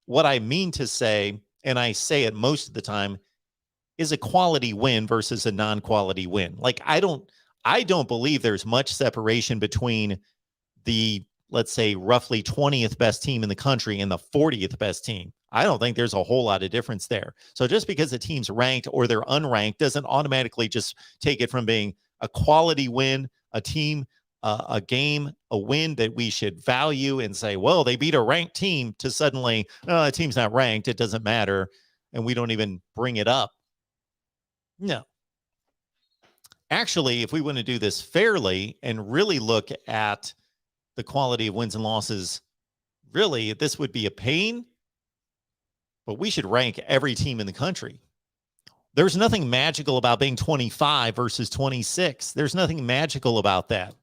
what I mean to say, and I say it most of the time, is a quality win versus a non-quality win. Like I don't believe there's much separation between the, let's say, roughly 20th best team in the country and the 40th best team. I don't think there's a whole lot of difference there. So just because a team's ranked or they're unranked doesn't automatically just take it from being a quality win, a team, a game, a win that we should value and say, well, they beat a ranked team, to suddenly, oh, the team's not ranked, it doesn't matter, and we don't even bring it up. No. Actually, if we want to do this fairly and really look at the quality of wins and losses, really, this would be a pain, but we should rank every team in the country. There's nothing magical about being 25 versus 26. There's nothing magical about that.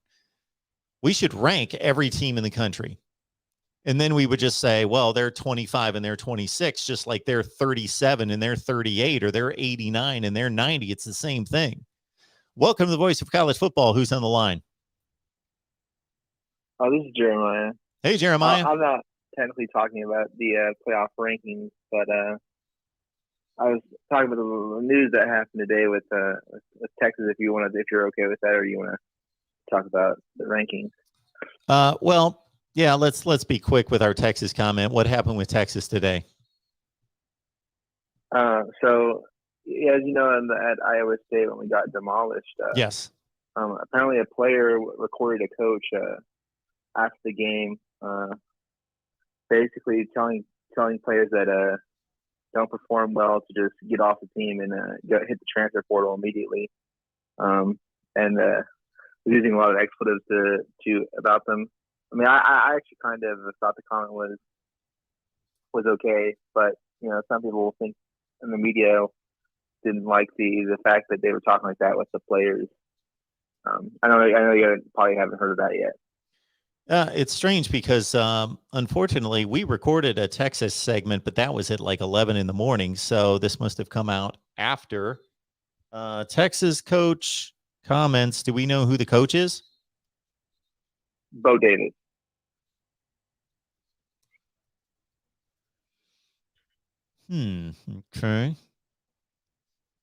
We should rank every team in the country. And then we would just say, well, they're 25 and they're 26, just like they're 37 and they're 38, or they're 89 and they're 90. It's the same thing. Welcome to the Voice of College Football. Who's on the line? Oh, this is Jeremiah. Hey, Jeremiah. I'm not technically talking about the playoff rankings, but I was talking about the news that happened today with Texas. If you're okay with that, or you want to talk about the rankings. Well, yeah, let's be quick with our Texas comment. What happened with Texas today? So, yeah, as you know, at Iowa State when we got demolished. Yes. Apparently, a player recorded a coach after the game, basically telling players that don't perform well to just get off the team and hit the transfer portal immediately, and using a lot of expletives to about them. I mean, I actually kind of thought the comment was okay, but some people think in the media didn't like the fact that they were talking like that with the players. I know you probably haven't heard of that yet. It's strange because unfortunately we recorded a Texas segment, but that was at like 11 in the morning. So this must have come out after. Texas coach comments. Do we know who the coach is? Bo Davis. Okay.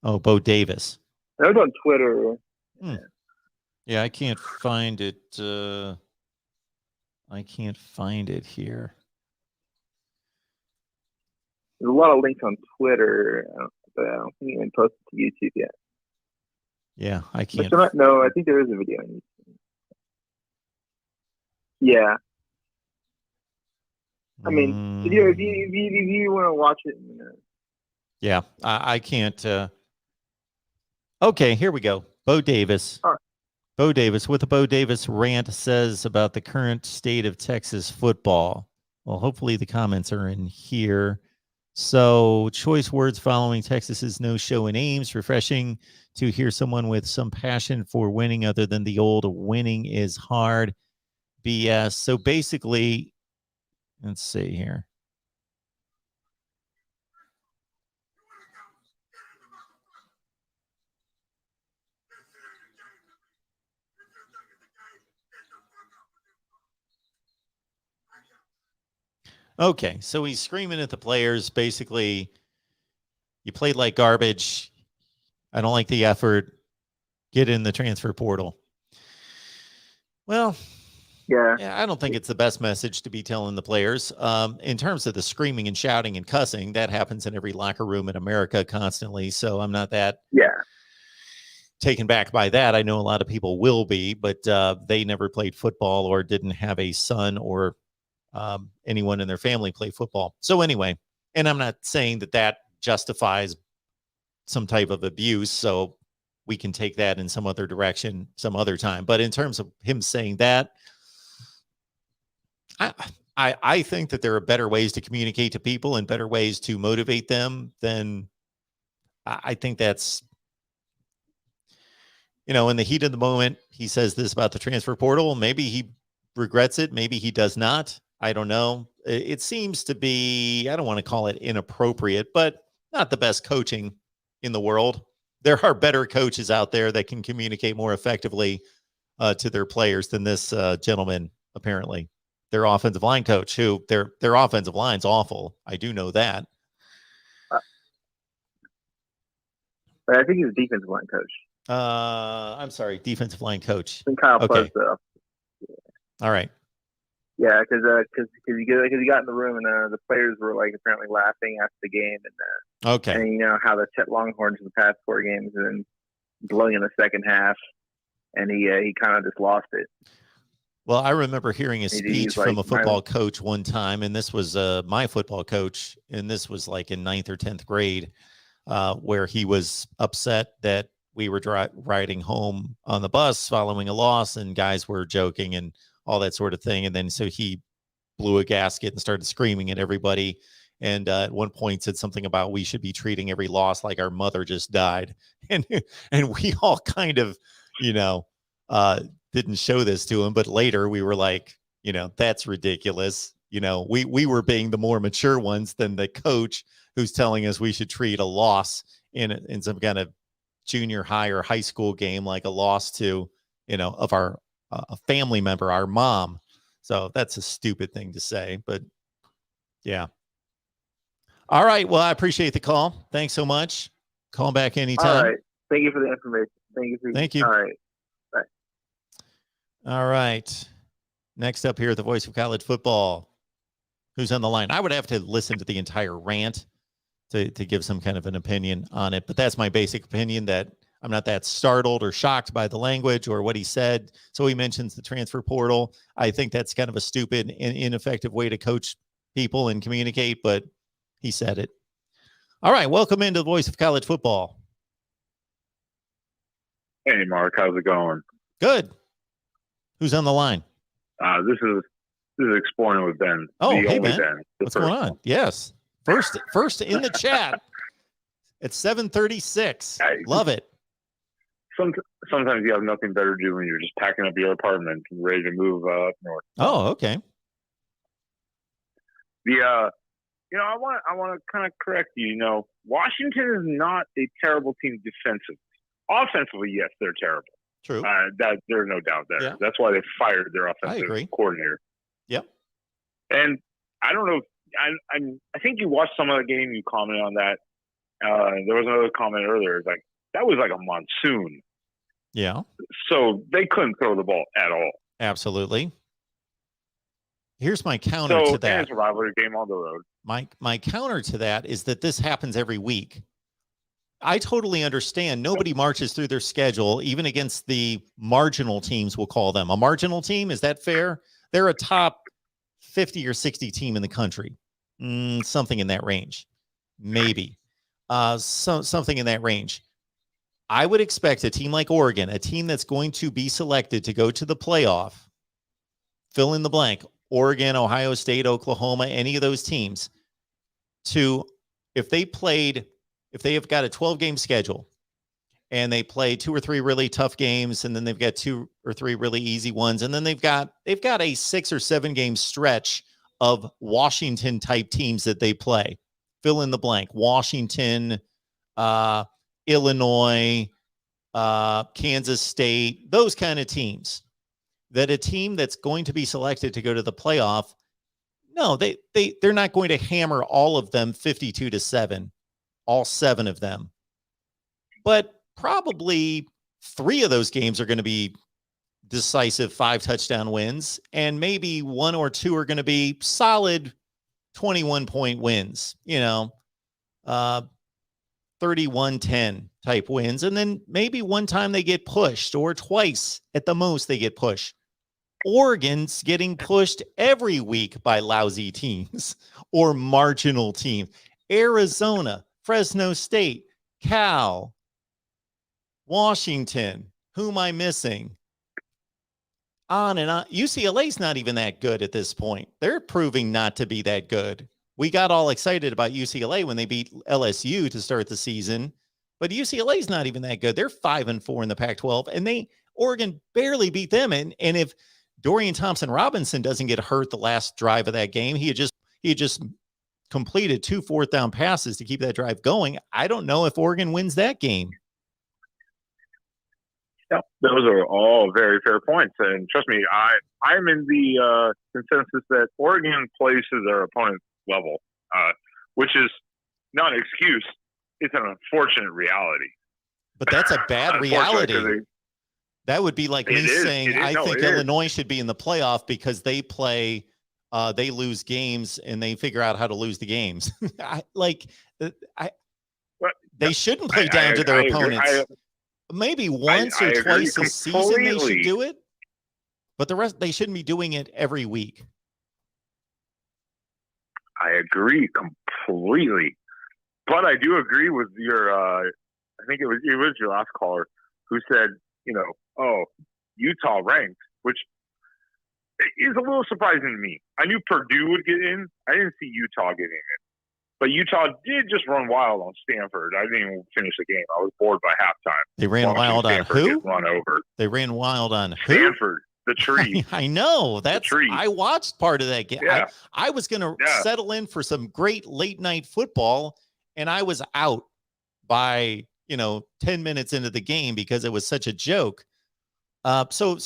Oh, Bo Davis. That was on Twitter. Yeah, I can't find it. I can't find it here. There's a lot of links on Twitter, but I don't think you can post it to YouTube yet. Yeah, I can't. No, I think there is a video on YouTube. Yeah. I mean, if you want to watch it. Yeah, I can't. Okay, here we go. Bo Davis. All right. Bo Davis, what the Bo Davis rant says about the current state of Texas football. Well, hopefully the comments are in here. So, choice words following Texas's no-show in Ames. Refreshing to hear someone with some passion for winning other than the old winning is hard BS. So, basically, let's see here. Okay, so he's screaming at the players. Basically, you played like garbage. I don't like the effort. Get in the transfer portal. Well, yeah, I don't think it's the best message to be telling the players. In terms of the screaming and shouting and cussing, that happens in every locker room in America constantly. So I'm not that taken back by that. I know a lot of people will be, but they never played football or didn't have a son or anyone in their family play football. So anyway, and I'm not saying that justifies some type of abuse. So we can take that in some other direction some other time. But in terms of him saying that, I think that there are better ways to communicate to people and better ways to motivate them than I think that's, in the heat of the moment, he says this about the transfer portal. Maybe he regrets it. Maybe he does not. I don't know. It seems to be, I don't want to call it inappropriate, but not the best coaching in the world. There are better coaches out there that can communicate more effectively to their players than this gentleman, apparently. their offensive line coach, who their offensive line's awful. I do know that. But I think he's a defensive line coach. I'm sorry, defensive line coach. Kyle Okay. Though. All right. Yeah, because he got in the room and the players were like apparently laughing after the game Okay. and you know how the Chet Longhorns in the past 4 games and then blowing in the second half, and he kind of just lost it. Well, I remember hearing a He's speech like, from a football coach one time, and this was my football coach, and this was like in 9th or 10th grade, where he was upset that we were riding home on the bus following a loss, and guys were joking and all that sort of thing. And then so he blew a gasket and started screaming at everybody. And at one point said something about we should be treating every loss like our mother just died. And we all kind of, didn't show this to him. But later we were like, that's ridiculous. We were being the more mature ones than the coach who's telling us we should treat a loss in some kind of junior high or high school game like a loss to, of our a family member, our mom. So that's a stupid thing to say, but yeah. All right. Well, I appreciate the call. Thanks so much. Call back anytime. All right. Thank you for the information. Thank you. All right. Bye. All right. Next up here, the voice of college football. Who's on the line? I would have to listen to the entire rant to give some kind of an opinion on it, but that's my basic opinion, that I'm not that startled or shocked by the language or what he said. So he mentions the transfer portal. I think that's kind of a stupid and ineffective way to coach people and communicate, but he said it. All right. Welcome into the voice of college football. Hey, Mark. How's it going? Good. Who's on the line? This is Exploring with Ben. Oh, the hey, only Ben. What's going on? One. Yes. First in the chat. It's 7:36. Love it. Sometimes you have nothing better to do when you're just packing up your apartment and ready to move up north. Oh, okay. I want to kind of correct you. Washington is not a terrible team defensively. Offensively, yes, they're terrible. True. That there's no doubt there. Yeah. That's why they fired their offensive coordinator. Yep. And I don't know. I think you watched some of the game. You commented on that. There was another comment earlier. Like that was like a monsoon. Yeah. So they couldn't throw the ball at all. Absolutely. Here's my counter to that. It's a rivalry game on the road. My counter to that is that this happens every week. I totally understand. Nobody marches through their schedule, even against the marginal teams, we'll call them. A marginal team, is that fair? They're a top 50 or 60 team in the country. Something in that range. Maybe. Something in that range. I would expect a team like Oregon, a team that's going to be selected to go to the playoff, fill in the blank, Oregon, Ohio State, Oklahoma, any of those teams, if they have got a 12-game schedule and they play 2 or 3 really tough games, and then they've got 2 or 3 really easy ones, and then they've got a 6 or 7 game stretch of Washington type teams that they play. Fill in the blank. Washington, Illinois, Kansas State, those kind of teams. That a team that's going to be selected to go to the playoff, no, they're not going to hammer all of them 52-7, all 7 of them. But probably 3 of those games are going to be decisive 5-touchdown wins, and maybe 1 or 2 are going to be solid 21-point wins, 31-10 type wins. And then maybe one time they get pushed, or twice at the most they get pushed. Oregon's getting pushed every week by lousy teams or marginal teams. Arizona, Fresno State, Cal, Washington. Who am I missing? On and on. UCLA's not even that good at this point. They're proving not to be that good. We got all excited about UCLA when they beat LSU to start the season, but UCLA's not even that good. They're 5-4 in the Pac-12, and Oregon barely beat them. And if Dorian Thompson-Robinson doesn't get hurt the last drive of that game, he had just completed 2 fourth-down passes to keep that drive going. I don't know if Oregon wins that game. Yep, those are all very fair points, and trust me, I'm in the consensus that Oregon plays to their opponent's level, which is not an excuse. It's an unfortunate reality. But that's a bad reality. That would be like me saying I think Illinois should be in the playoff because they lose games and they figure out how to lose the games. They shouldn't play down to their opponents. Maybe once or twice a season they should do it, but the rest they shouldn't be doing it every week. I agree completely, but I do agree with your. I think it was your last caller who said, oh, Utah ranked, which is a little surprising to me. I knew Purdue would get in. I didn't see Utah getting in. But Utah did just run wild on Stanford. I didn't even finish the game. I was bored by halftime. They ran wild on who? Run over. They ran wild on Stanford, the tree. I know. That's the tree. I watched part of that game. Yeah. I was going to settle in for some great late night football, and I was out by 10 minutes into the game because it was such a joke. So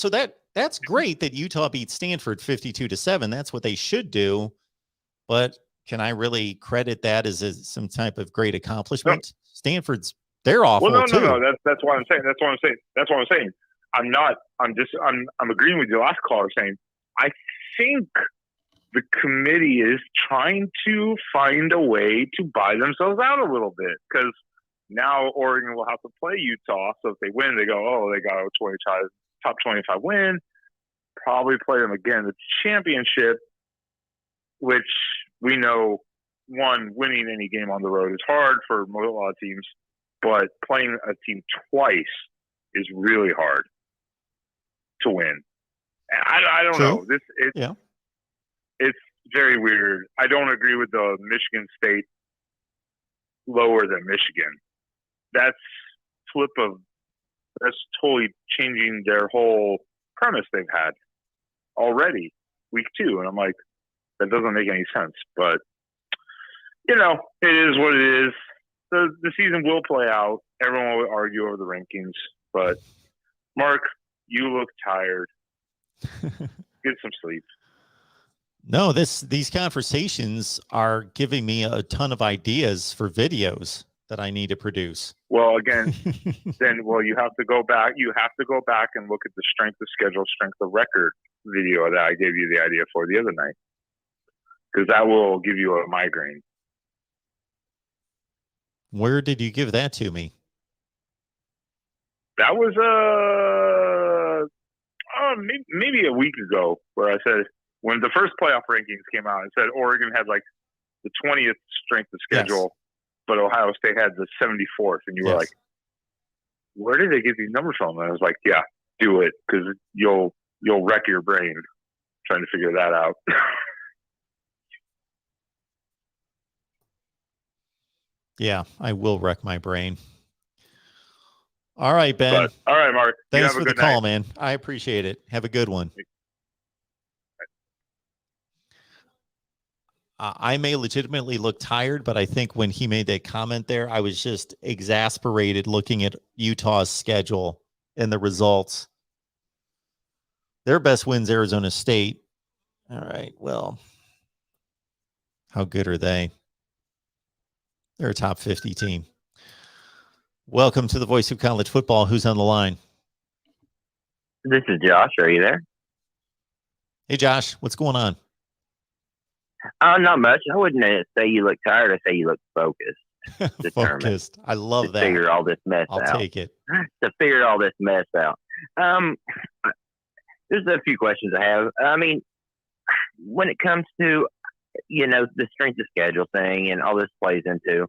that's great that Utah beat Stanford 52-7. That's what they should do, but can I really credit that as some type of great accomplishment? No. Stanford's they're awful too. No. That's what I'm saying. That's what I'm saying. I'm agreeing with your last caller saying I think the committee is trying to find a way to buy themselves out a little bit because now Oregon will have to play Utah. So if they win, they go, oh, they got a top 25 win. Probably play them again in the championship, which we know, winning any game on the road is hard for a lot of teams, but playing a team twice is really hard to win. I don't know. It's very weird. I don't agree with the Michigan State lower than Michigan. That's totally changing their whole premise they've had already week 2. And I'm like, that doesn't make any sense, but it is what it is. The season will play out. Everyone will argue over the rankings, but Mark, you look tired. Get some sleep. No, these conversations are giving me a ton of ideas for videos that I need to produce. Well, again, you have to go back. You have to go back and look at the strength of schedule, strength of record video that I gave you the idea for the other night. Because that will give you a migraine. Where did you give that to me? That was maybe a week ago, where I said when the first playoff rankings came out, I said Oregon had like the 20th strength of schedule, but Ohio State had the 74th, and you were like, "Where did they get these numbers from?" And I was like, "Yeah, do it, because you'll wreck your brain trying to figure that out." Yeah, I will wreck my brain. All right, Ben. All right, Mark. Thanks for the call, man. I appreciate it. Have a good one. I may legitimately look tired, but I think when he made that comment there, I was just exasperated looking at Utah's schedule and the results. Their best win's Arizona State. All right, well, how good are they? They're a top 50 team. Welcome to the Voice of College Football. Who's on the line? This is Josh. Are you there? Hey, Josh. What's going on? Not much. I wouldn't say you look tired. I say you look focused. Focused. I love that. Figure all this mess out. I'll take it. To figure all this mess out. There's a few questions I have. I mean, when it comes to, the strength of schedule thing and all this plays into,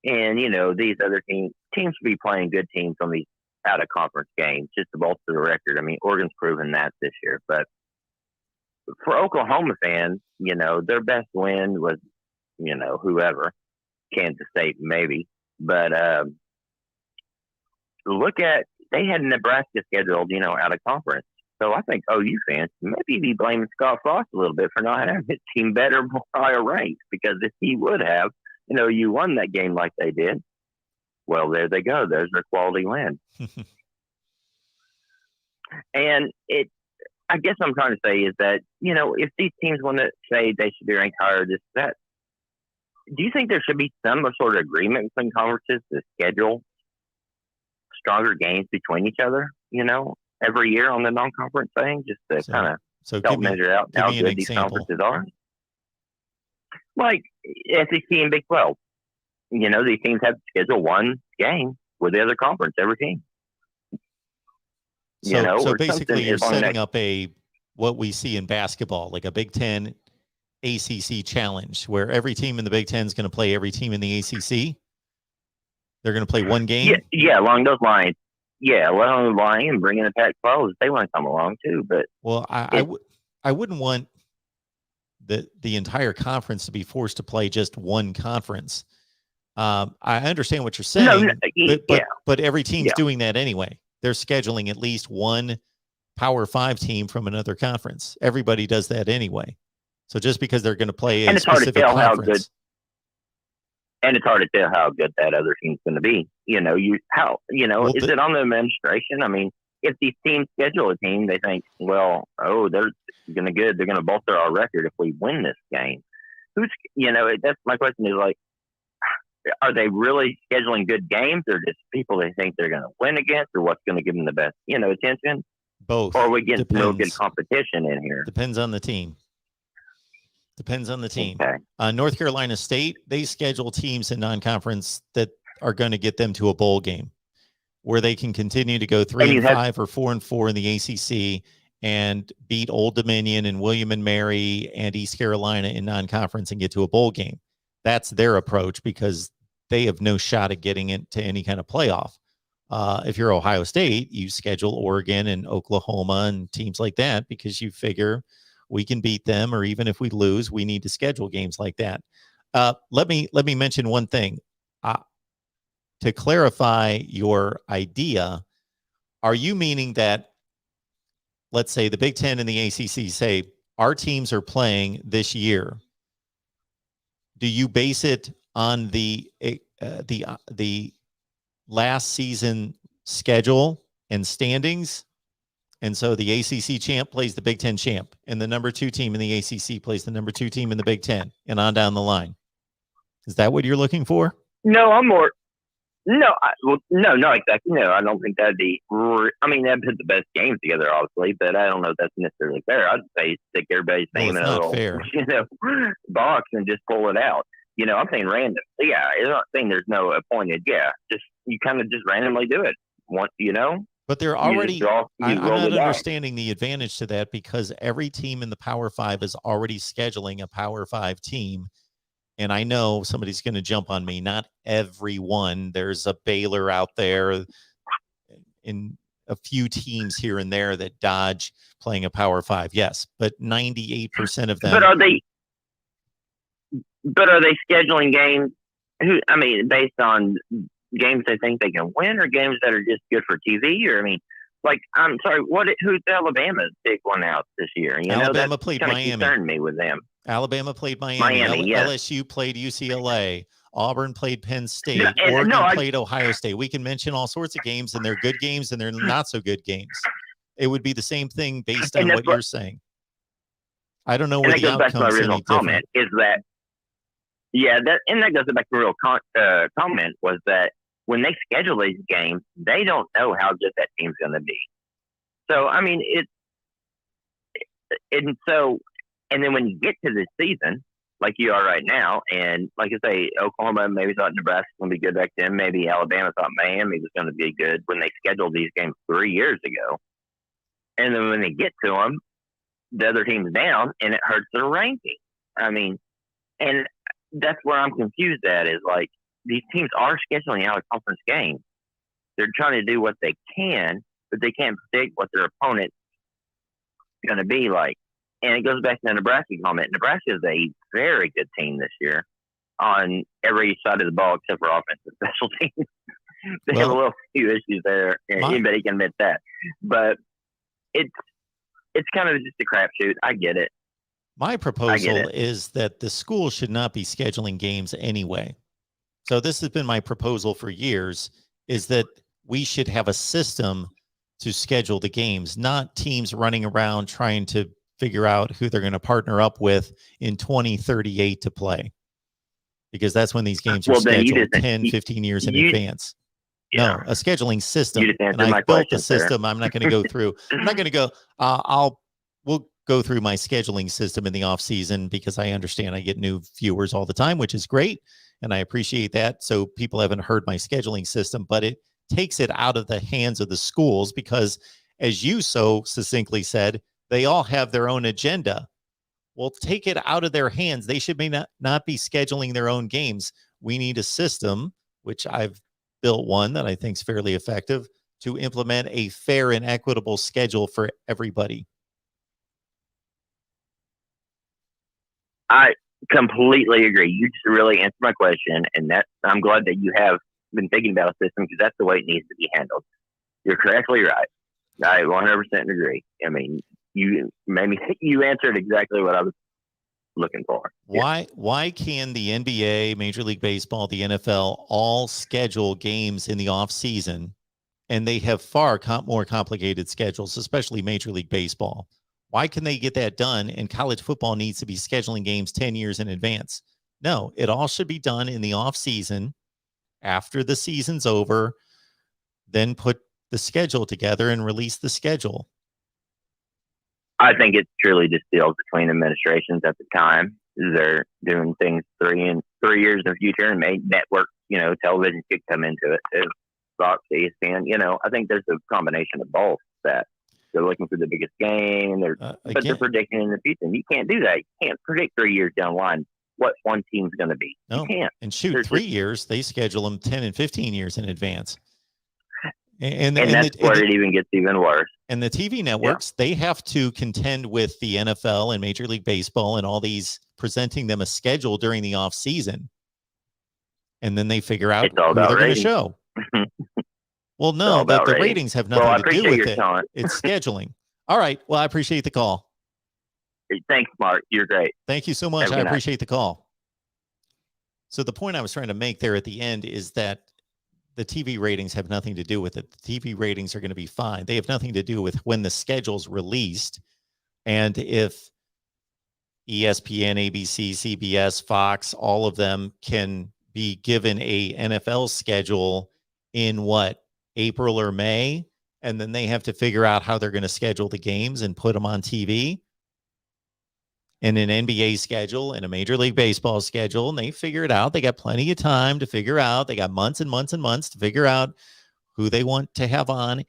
and, these other teams will be playing good teams on these out-of-conference games just to bolster the record. I mean, Oregon's proven that this year. But for Oklahoma fans, their best win was, whoever, Kansas State maybe. But they had Nebraska scheduled, out of conference. So I think OU fans maybe be blaming Scott Frost a little bit for not having his team better, more higher ranked, because if he would have, you won that game like they did, well, there they go. There's their quality win. And I guess I'm trying to say is that, if these teams want to say they should be ranked higher, this, that, do you think there should be some sort of agreement between conferences to schedule stronger games between each other, every year on the non-conference thing, just to kind of help measure out how good these conferences are? Like SEC and Big 12. These teams have to schedule one game with the other conference, every team. So basically you're setting up what we see in basketball, like a Big Ten ACC challenge, where every team in the Big Ten is going to play every team in the ACC. They're going to play one game. Yeah, along those lines. Yeah, along the line, and bring in the Pac-12 if they want to come along too. But I wouldn't want the entire conference to be forced to play just one conference. I understand what you're saying, but every team's doing that anyway. They're scheduling at least one Power 5 team from another conference. Everybody does that anyway. So just because they're going to play a specific conference. And it's hard to tell how good that other team's going to be. Is it on the administration? I mean, if these teams schedule a team, they think, they're going to bolster our record if we win this game. That's my question is, like, are they really scheduling good games, or just people they think they're going to win against, or what's going to give them the best, attention? Both. Or are we getting real good competition in here? Depends on the team. Okay. North Carolina State, they schedule teams in non-conference that are going to get them to a bowl game, where they can continue to go 3-5 or 4-4 in the ACC and beat Old Dominion and William and Mary and East Carolina in non-conference and get to a bowl game. That's their approach, because they have no shot at getting into any kind of playoff. If you're Ohio State, you schedule Oregon and Oklahoma and teams like that, because you figure we can beat them, or even if we lose, we need to schedule games like that. Let me mention one thing. To clarify your idea, are you meaning that, let's say the Big Ten and the ACC say our teams are playing this year? Do you base it on the last season schedule and standings? And so the ACC champ plays the Big Ten champ, and the number 2 team in the ACC plays the number 2 team in the Big Ten, and on down the line. Is that what you're looking for? No, I'm more. No, not exactly. No, I don't think that'd be. That'd put the best games together, obviously, but I don't know if that's necessarily fair. I'd say stick everybody's name in a little, box and just pull it out. I'm saying random. Yeah, I'm not saying there's no appointed. Yeah, just you kind of just randomly do it. But they're already. I'm not understanding the advantage to that, because every team in the Power 5 is already scheduling a Power 5 team. And I know somebody's going to jump on me. Not everyone. There's a Baylor out there, in a few teams here and there that dodge playing a Power 5. Yes, but 98% of them. But are they scheduling games? Based on games they think they can win, or games that are just good for TV? Or I'm sorry, who's Alabama's big one out this year? Alabama played Miami. Concerned me with them. Alabama played Miami. Yes. LSU played UCLA. Auburn played Penn State. Oregon played Ohio State. We can mention all sorts of games, and they're good games and they're not so good games. It would be the same thing based on what you're saying. I don't know where the outcome's any different. Comment is that. Yeah, that goes back to the real comment, was that when they schedule these games, they don't know how good that team's going to be. So, and then when you get to this season, like you are right now, and like I say, Oklahoma maybe thought Nebraska was going to be good back then. Maybe Alabama thought Miami was going to be good when they scheduled these games 3 years ago. And then when they get to them, the other team's down, and it hurts their ranking. And that's where I'm confused at, is like, these teams are scheduling out of conference games. They're trying to do what they can, but they can't predict what their opponent's going to be like. And it goes back to the Nebraska comment. Nebraska is a very good team this year on every side of the ball except for offense and special teams. They have a little few issues there, and anybody can admit that. But it's kind of just a crapshoot. I get it. My proposal is that the school should not be scheduling games anyway. So this has been my proposal for years, is that we should have a system to schedule the games, not teams running around trying to figure out who they're going to partner up with in 2038 to play, because that's when these games are scheduled 10, 15 years in advance. Yeah. No, a scheduling system. You just answered And my I built the question, sir. system. I'm not going to go through. I'm not going to go. We'll go through my scheduling system in the off season, because I understand I get new viewers all the time, which is great, and I appreciate that. So people haven't heard my scheduling system, but it takes it out of the hands of the schools, because, as you so succinctly said, they all have their own agenda. Well, take it out of their hands. They should not be scheduling their own games. We need a system, which I've built one that I think is fairly effective, to implement a fair and equitable schedule for everybody. I completely agree. You just really answered my question, and that I'm glad that you have been thinking about a system, because that's the way it needs to be handled. You're correctly right. I 100% agree. I mean, you answered exactly what I was looking for. Why can the NBA, Major League Baseball, the NFL all schedule games in the off season, and they have far more complicated schedules, especially Major League Baseball? Why can they get that done, and college football needs to be scheduling games 10 years in advance? No, it all should be done in the off season, after the season's over, then put the schedule together and release the schedule. I think it's truly just deals between administrations at the time. They're doing things 3 years in the future, and maybe network, television could come into it too. Fox, ESPN, I think there's a combination of both, that they're looking for the biggest game, but they're predicting in the future. And you can't do that. You can't predict 3 years down the line what one team's going to be. No. You can't. And shoot, 3 years, they schedule them 10 and 15 years in advance. And that's where it even gets even worse. And the TV networks, they have to contend with the NFL and Major League Baseball and all these, presenting them a schedule during the off season. And then they figure out who they're going to show. Well, no, the ratings have nothing to do with it. It's scheduling. All right. Well, I appreciate the call. Thanks, Mark. You're great. Thank you so much. I appreciate the call. So the point I was trying to make there at the end is that the TV ratings have nothing to do with it. The TV ratings are going to be fine. They have nothing to do with when the schedule's released. And if ESPN, ABC, CBS, Fox, all of them can be given a NFL schedule in April or May, and then they have to figure out how they're going to schedule the games and put them on TV, and an NBA schedule and a Major League Baseball schedule, and they figure it out. They got plenty of time to figure out. They got months and months and months to figure out who they want to have on.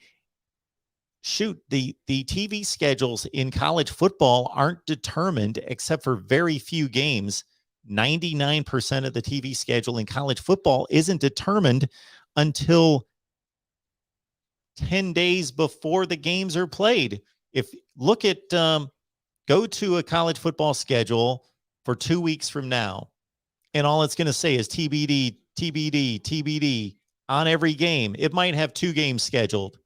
Shoot, the TV schedules in college football aren't determined, except for very few games. 99% of the TV schedule in college football isn't determined until 10 days before the games are played. Go to a college football schedule for 2 weeks from now, and all it's going to say is TBD, TBD, TBD on every game. It might have 2 games scheduled.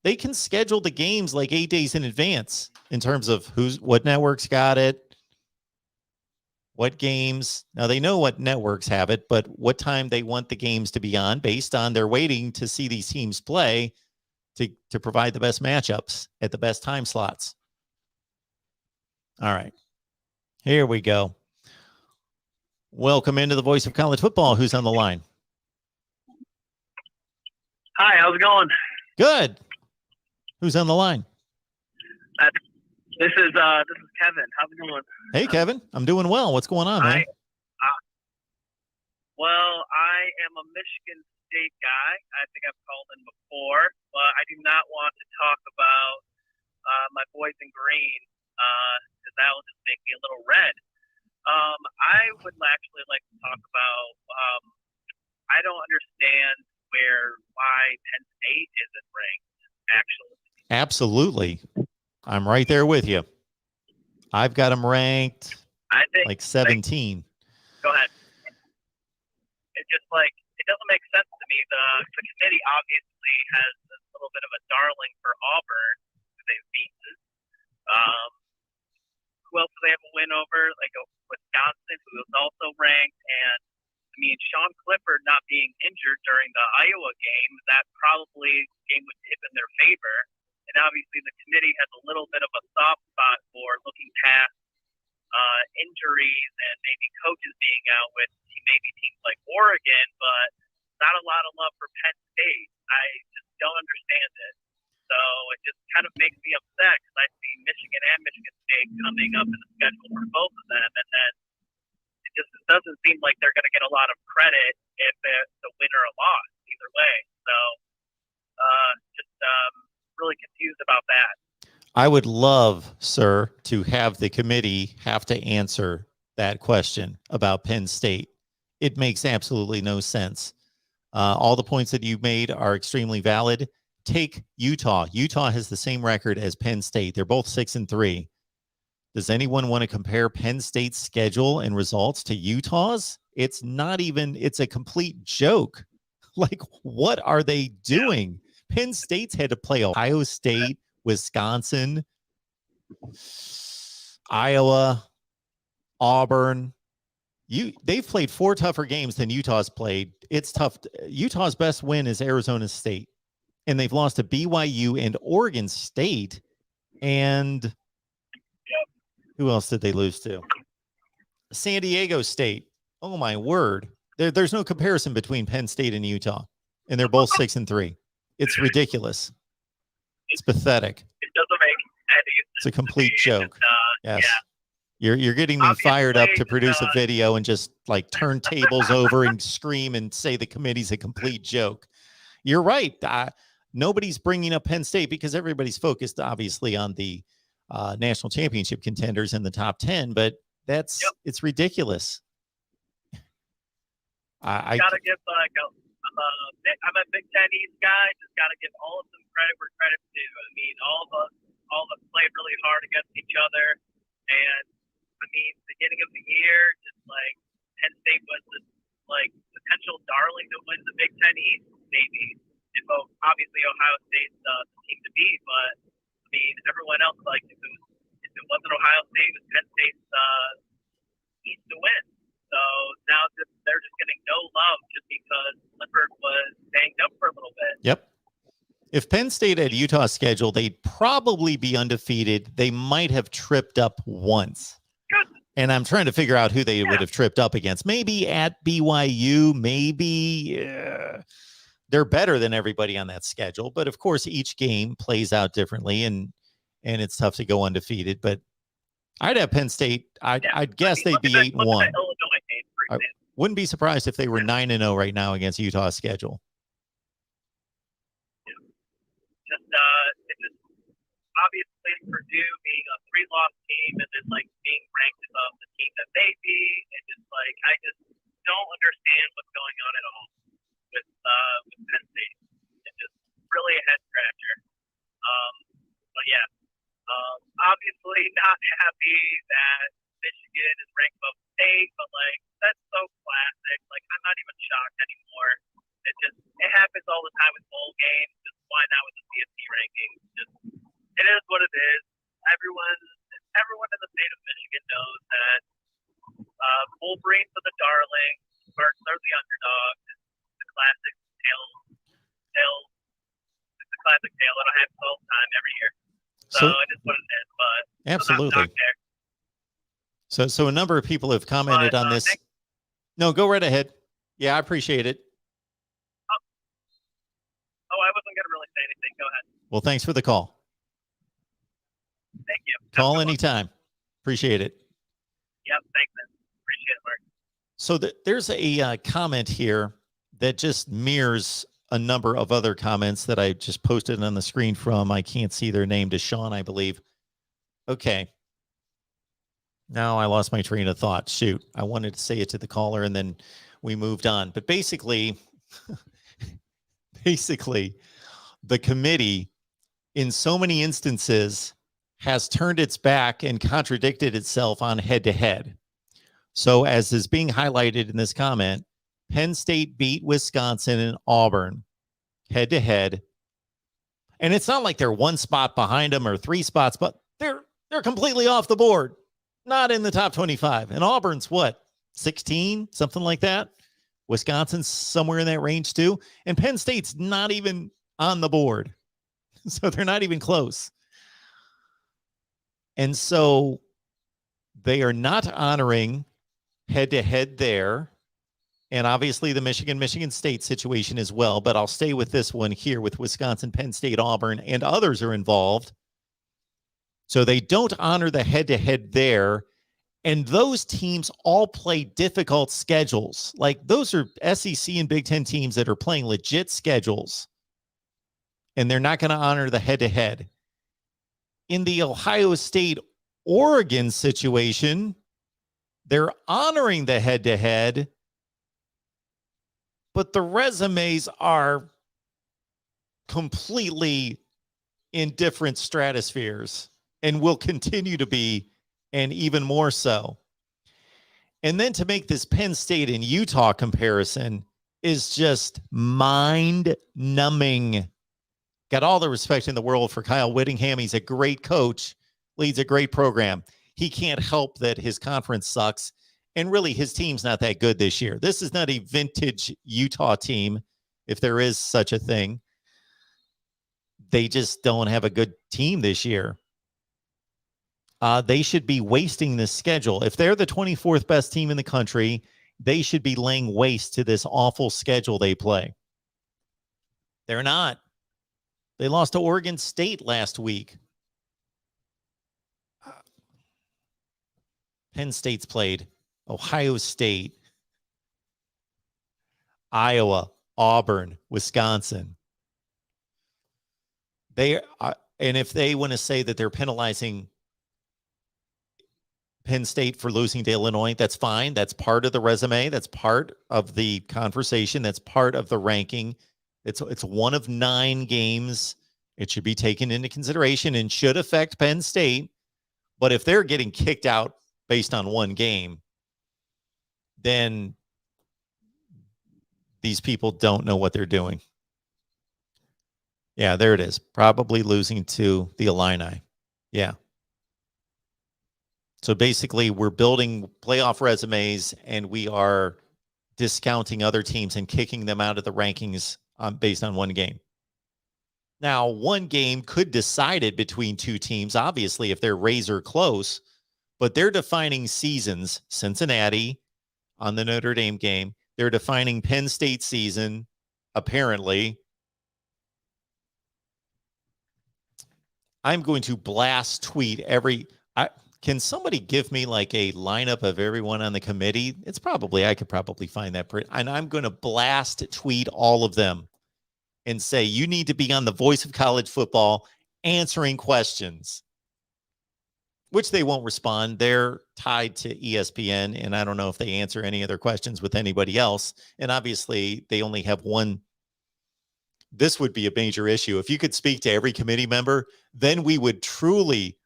They can schedule the games like 8 days in advance in terms of what networks got it, what games. Now they know what networks have it, but what time they want the games to be on based on they're waiting to see these teams play to provide the best matchups at the best time slots. All right, here we go. Welcome into the Voice of College Football. Who's on the line? Hi, how's it going? Good. Who's on the line? This is Kevin. How's it going? Hey, Kevin. I'm doing well. What's going on, man? Well, I am a Michigan State guy. I think I've called in before, but I do not want to talk about my boys in green, because that will just make me a little red. I would actually like to talk about, I don't understand why Penn State isn't ranked, actually. Absolutely. I'm right there with you. I've got them ranked like 17. Go ahead. It's just it doesn't make sense to me. The committee obviously has a little bit of a darling for Auburn, who they've beaten. Who else do they have a win over? Like Wisconsin, who is also ranked. And Sean Clifford not being injured during the Iowa game, that probably game would tip in obviously the committee has a little bit of a soft spot for looking past injuries and maybe coaches being out with maybe teams like Oregon, but not a lot of love for Penn State. I just don't understand it. So it just kind of makes me upset because I see Michigan and Michigan State coming up in the schedule for both of them, and then it just doesn't seem like they're going to get a lot of credit if it's a win or a loss either way. So just really confused about that. I would love, sir, to have the committee have to answer that question about Penn State. It makes absolutely no sense. All the points that you made are extremely valid. Take Utah. Utah has the same record as Penn State. They're both 6-3. Does anyone want to compare Penn State's schedule and results to Utah's? It's not even, it's a complete joke. Like, what are they doing? Penn State's had to play Ohio State, Wisconsin, Iowa, Auburn. They've played 4 tougher games than Utah's played. It's tough. Utah's best win is Arizona State, and they've lost to BYU and Oregon State. And who else did they lose to? San Diego State. Oh my word! There's no comparison between Penn State and Utah, and they're both 6-3. It's ridiculous. It's pathetic. It doesn't make any sense. It's a complete joke. Yes. Yeah. You're getting me fired up to produce a video and just like turn tables over and scream and say the committee's a complete joke. You're right. Nobody's bringing up Penn State because everybody's focused obviously on the national championship contenders in the top 10, but it's ridiculous. I gotta give I'm a Big Ten East guy. Just gotta give all of them credit where credit's due. I mean, all of us played really hard against each other, and I mean, beginning of the year, just like Penn State was this like potential darling to win the Big Ten East, maybe. And obviously Ohio State's the team to beat, but I mean, everyone else, like if it wasn't Ohio State, it was Penn State's East to win. So now they're just getting no love just because Lippert was banged up for a little bit. Yep. If Penn State had Utah's schedule, they'd probably be undefeated. They might have tripped up once. And I'm trying to figure out who they would have tripped up against. Maybe at BYU, maybe they're better than everybody on that schedule. But of course, each game plays out differently, and it's tough to go undefeated. But I'd have Penn State. I'd guess they'd be 8-1. I wouldn't be surprised if they were 9-0 right now against Utah's schedule. It's just obviously Purdue being a 3-loss team and then like being ranked above the team that they beat, and just like I just don't understand what's going on at all with Penn State. It's just really a head scratcher. But yeah, obviously not happy that Michigan is ranked above State, but like that's so classic. Like I'm not even shocked anymore. It happens all the time with bowl games. Just why not with the CFP rankings? Just it is what it is. Everyone in the state of Michigan knows that Wolverines are the darling, Spartans are the underdog. It's the classic tale. It's the classic tale that I have all the time every year. So it is what it is. But absolutely. So a number of people have commented on this. No, go right ahead. Yeah, I appreciate it. I wasn't going to really say anything. Go ahead. Well, thanks for the call. Thank you. Call anytime. Appreciate it. Yep. Thanks, man. Appreciate it, Mark. So there's a comment here that just mirrors a number of other comments that I just posted on the screen from, I can't see their name, Deshaun, I believe. Okay. Now I lost my train of thought. Shoot. I wanted to say it to the caller and then we moved on. But basically, the committee in so many instances has turned its back and contradicted itself on head-to-head. So as is being highlighted in this comment, Penn State beat Wisconsin and Auburn head-to-head. And it's not like they're one spot behind them or 3 spots, but they're completely off the board. Not in the top 25. And Auburn's what? 16? Something like that. Wisconsin's somewhere in that range too. And Penn State's not even on the board. So they're not even close. And so they are not honoring head-to-head there. And obviously the Michigan State situation as well. But I'll stay with this one here with Wisconsin, Penn State, Auburn, and others are involved. So they don't honor the head-to-head there. And those teams all play difficult schedules. Like those are SEC and Big Ten teams that are playing legit schedules. And they're not going to honor the head-to-head. In the Ohio State, Oregon situation, they're honoring the head-to-head, but the resumes are completely in different stratospheres and will continue to be, and even more so. And then to make this Penn State and Utah comparison is just mind-numbing. Got all the respect in the world for Kyle Whittingham. He's a great coach, leads a great program. He can't help that his conference sucks. And really, his team's not that good this year. This is not a vintage Utah team, if there is such a thing. They just don't have a good team this year. They should be wasting this schedule. If they're the 24th best team in the country, they should be laying waste to this awful schedule they play. They're not. They lost to Oregon State last week. Penn State's played Ohio State, Iowa, Auburn, Wisconsin. They are, and if they want to say that they're penalizing Penn State for losing to Illinois, that's fine. That's part of the resume. That's part of the conversation. That's part of the ranking. It's one of 9 games. It should be taken into consideration and should affect Penn State. But if they're getting kicked out based on one game, then these people don't know what they're doing. Yeah, there it is. Probably losing to the Illini. Yeah. So basically, we're building playoff resumes and we are discounting other teams and kicking them out of the rankings based on one game. Now, one game could decide it between two teams, obviously, if they're razor close, but they're defining seasons. Cincinnati on the Notre Dame game. They're defining Penn State season, apparently. I'm going to blast tweet every... Can somebody give me like a lineup of everyone on the committee? I could probably find that. And I'm going to blast tweet all of them and say, you need to be on the Voice of College Football answering questions, which they won't respond. They're tied to ESPN, and I don't know if they answer any other questions with anybody else. And obviously, they only have one. This would be a major issue. If you could speak to every committee member, then we would truly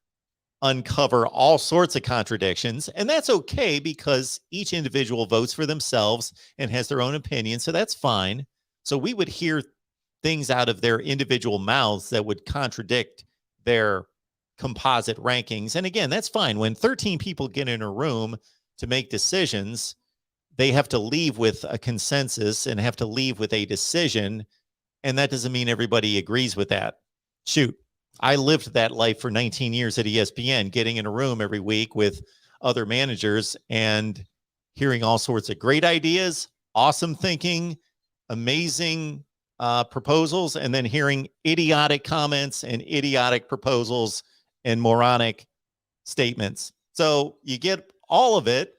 uncover all sorts of contradictions. And that's okay because each individual votes for themselves and has their own opinion. So that's fine. So we would hear things out of their individual mouths that would contradict their composite rankings. And again, that's fine. When 13 people get in a room to make decisions, they have to leave with a consensus and have to leave with a decision. And that doesn't mean everybody agrees with that. Shoot, I lived that life for 19 years at ESPN, getting in a room every week with other managers and hearing all sorts of great ideas, awesome thinking, amazing proposals, and then hearing idiotic comments and idiotic proposals and moronic statements. So you get all of it,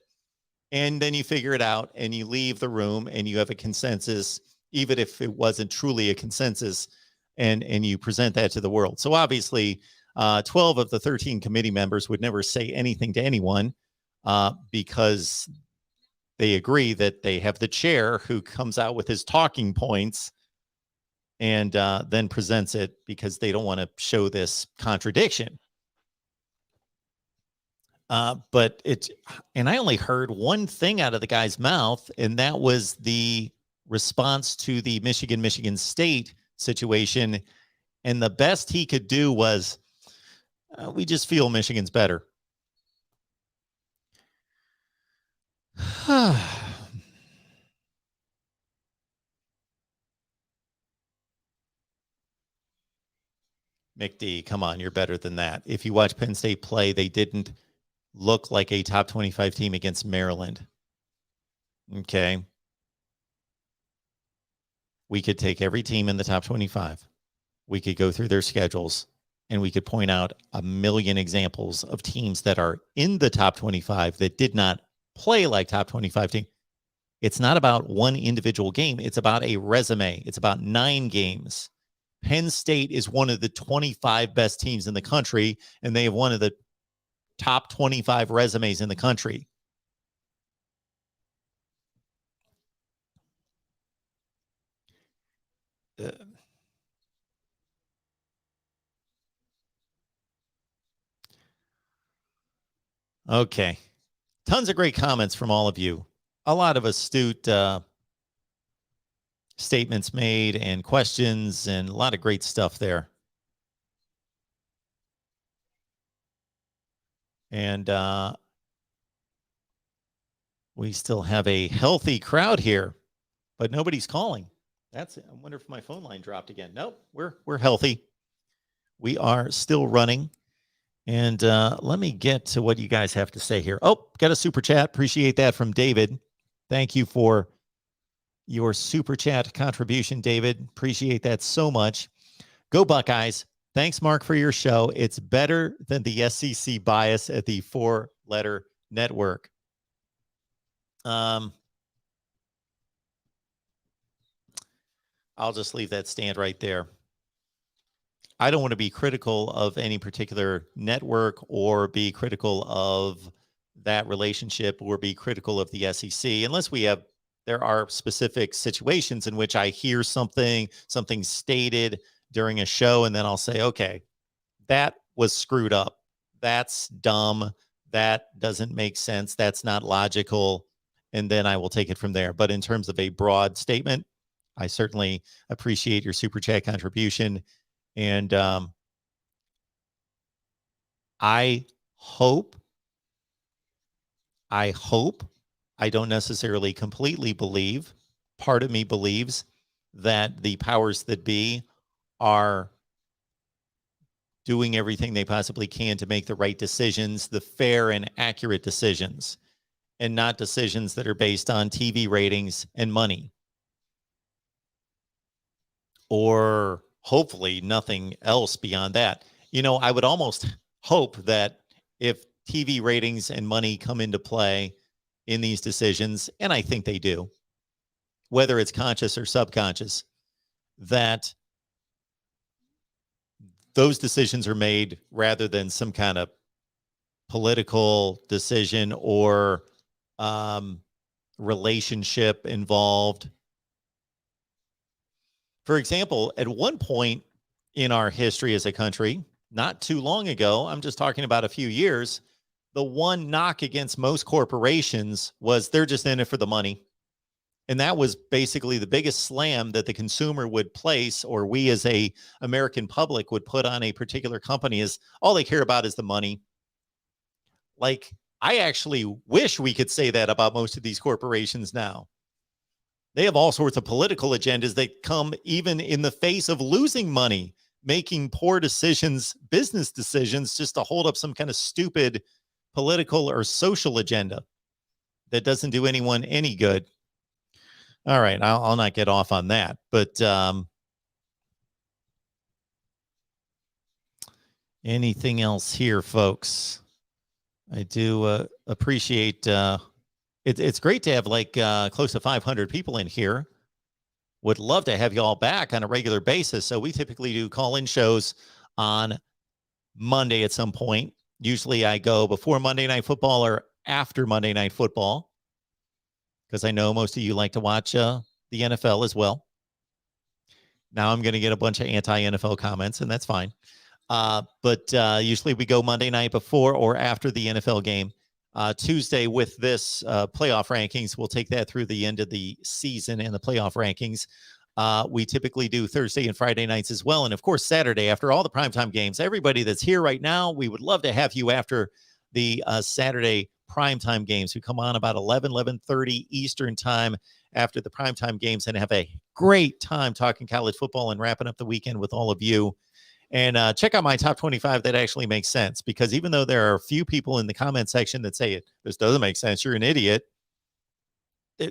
and then you figure it out, and you leave the room, and you have a consensus, even if it wasn't truly a consensus, and you present that to the world. So obviously, 12 of the 13 committee members would never say anything to anyone because they agree that they have the chair who comes out with his talking points and then presents it because they don't want to show this contradiction. But I only heard one thing out of the guy's mouth, and that was the response to the Michigan State situation. And the best he could do was, we just feel Michigan's better. McD, come on, you're better than that. If you watch Penn State play, they didn't look like a top 25 team against Maryland. Okay. We could take every team in the top 25. We could go through their schedules, and we could point out a million examples of teams that are in the top 25 that did not play like top 25 team. It's not about one individual game. It's about a resume. It's about 9 games. Penn State is one of the 25 best teams in the country, and they have one of the top 25 resumes in the country. Okay. Tons of great comments from all of you. A lot of astute statements made and questions and a lot of great stuff there. And we still have a healthy crowd here, but nobody's calling. That's it. I wonder if my phone line dropped again. Nope, we're healthy. We are still running. And let me get to what you guys have to say here. Oh, got a super chat. Appreciate that from David. Thank you for your super chat contribution, David. Appreciate that so much. Go Buckeyes. Thanks, Mark, for your show. It's better than the SEC bias at the 4-letter network. I'll just leave that stand right there. I don't want to be critical of any particular network or be critical of that relationship or be critical of the SEC unless there are specific situations in which I hear something stated during a show, and then I'll say, okay, that was screwed up. That's dumb. That doesn't make sense. That's not logical. And then I will take it from there. But in terms of a broad statement, I certainly appreciate your super chat contribution. And I hope, I don't necessarily completely believe, part of me believes that the powers that be are doing everything they possibly can to make the right decisions, the fair and accurate decisions, and not decisions that are based on TV ratings and money. Or hopefully nothing else beyond that. You know, I would almost hope that if TV ratings and money come into play in these decisions, and I think they do, whether it's conscious or subconscious, that those decisions are made rather than some kind of political decision or relationship involved. For example, at one point in our history as a country, not too long ago, I'm just talking about a few years, the one knock against most corporations was they're just in it for the money. And that was basically the biggest slam that the consumer would place, or we as a American public would put on a particular company, is all they care about is the money. Like, I actually wish we could say that about most of these corporations now. They have all sorts of political agendas that come even in the face of losing money, making poor decisions, business decisions, just to hold up some kind of stupid political or social agenda that doesn't do anyone any good. All right, I'll not get off on that, but anything else here, folks? I do appreciate it's great to have like close to 500 people in here. Would love to have you all back on a regular basis. So we typically do call-in shows on Monday at some point. Usually I go before Monday Night Football or after Monday Night Football, because I know most of you like to watch the NFL as well. Now I'm going to get a bunch of anti-NFL comments, and that's fine. But usually we go Monday night before or after the NFL game. Tuesday with this playoff rankings, we'll take that through the end of the season and the playoff rankings. We typically do Thursday and Friday nights as well. And of course, Saturday after all the primetime games. Everybody that's here right now, we would love to have you after the Saturday primetime games who come on about 11:30 Eastern time after the primetime games and have a great time talking college football and wrapping up the weekend with all of you. And check out my top 25 that actually makes sense, because even though there are a few people in the comment section that say this doesn't make sense, you're an idiot,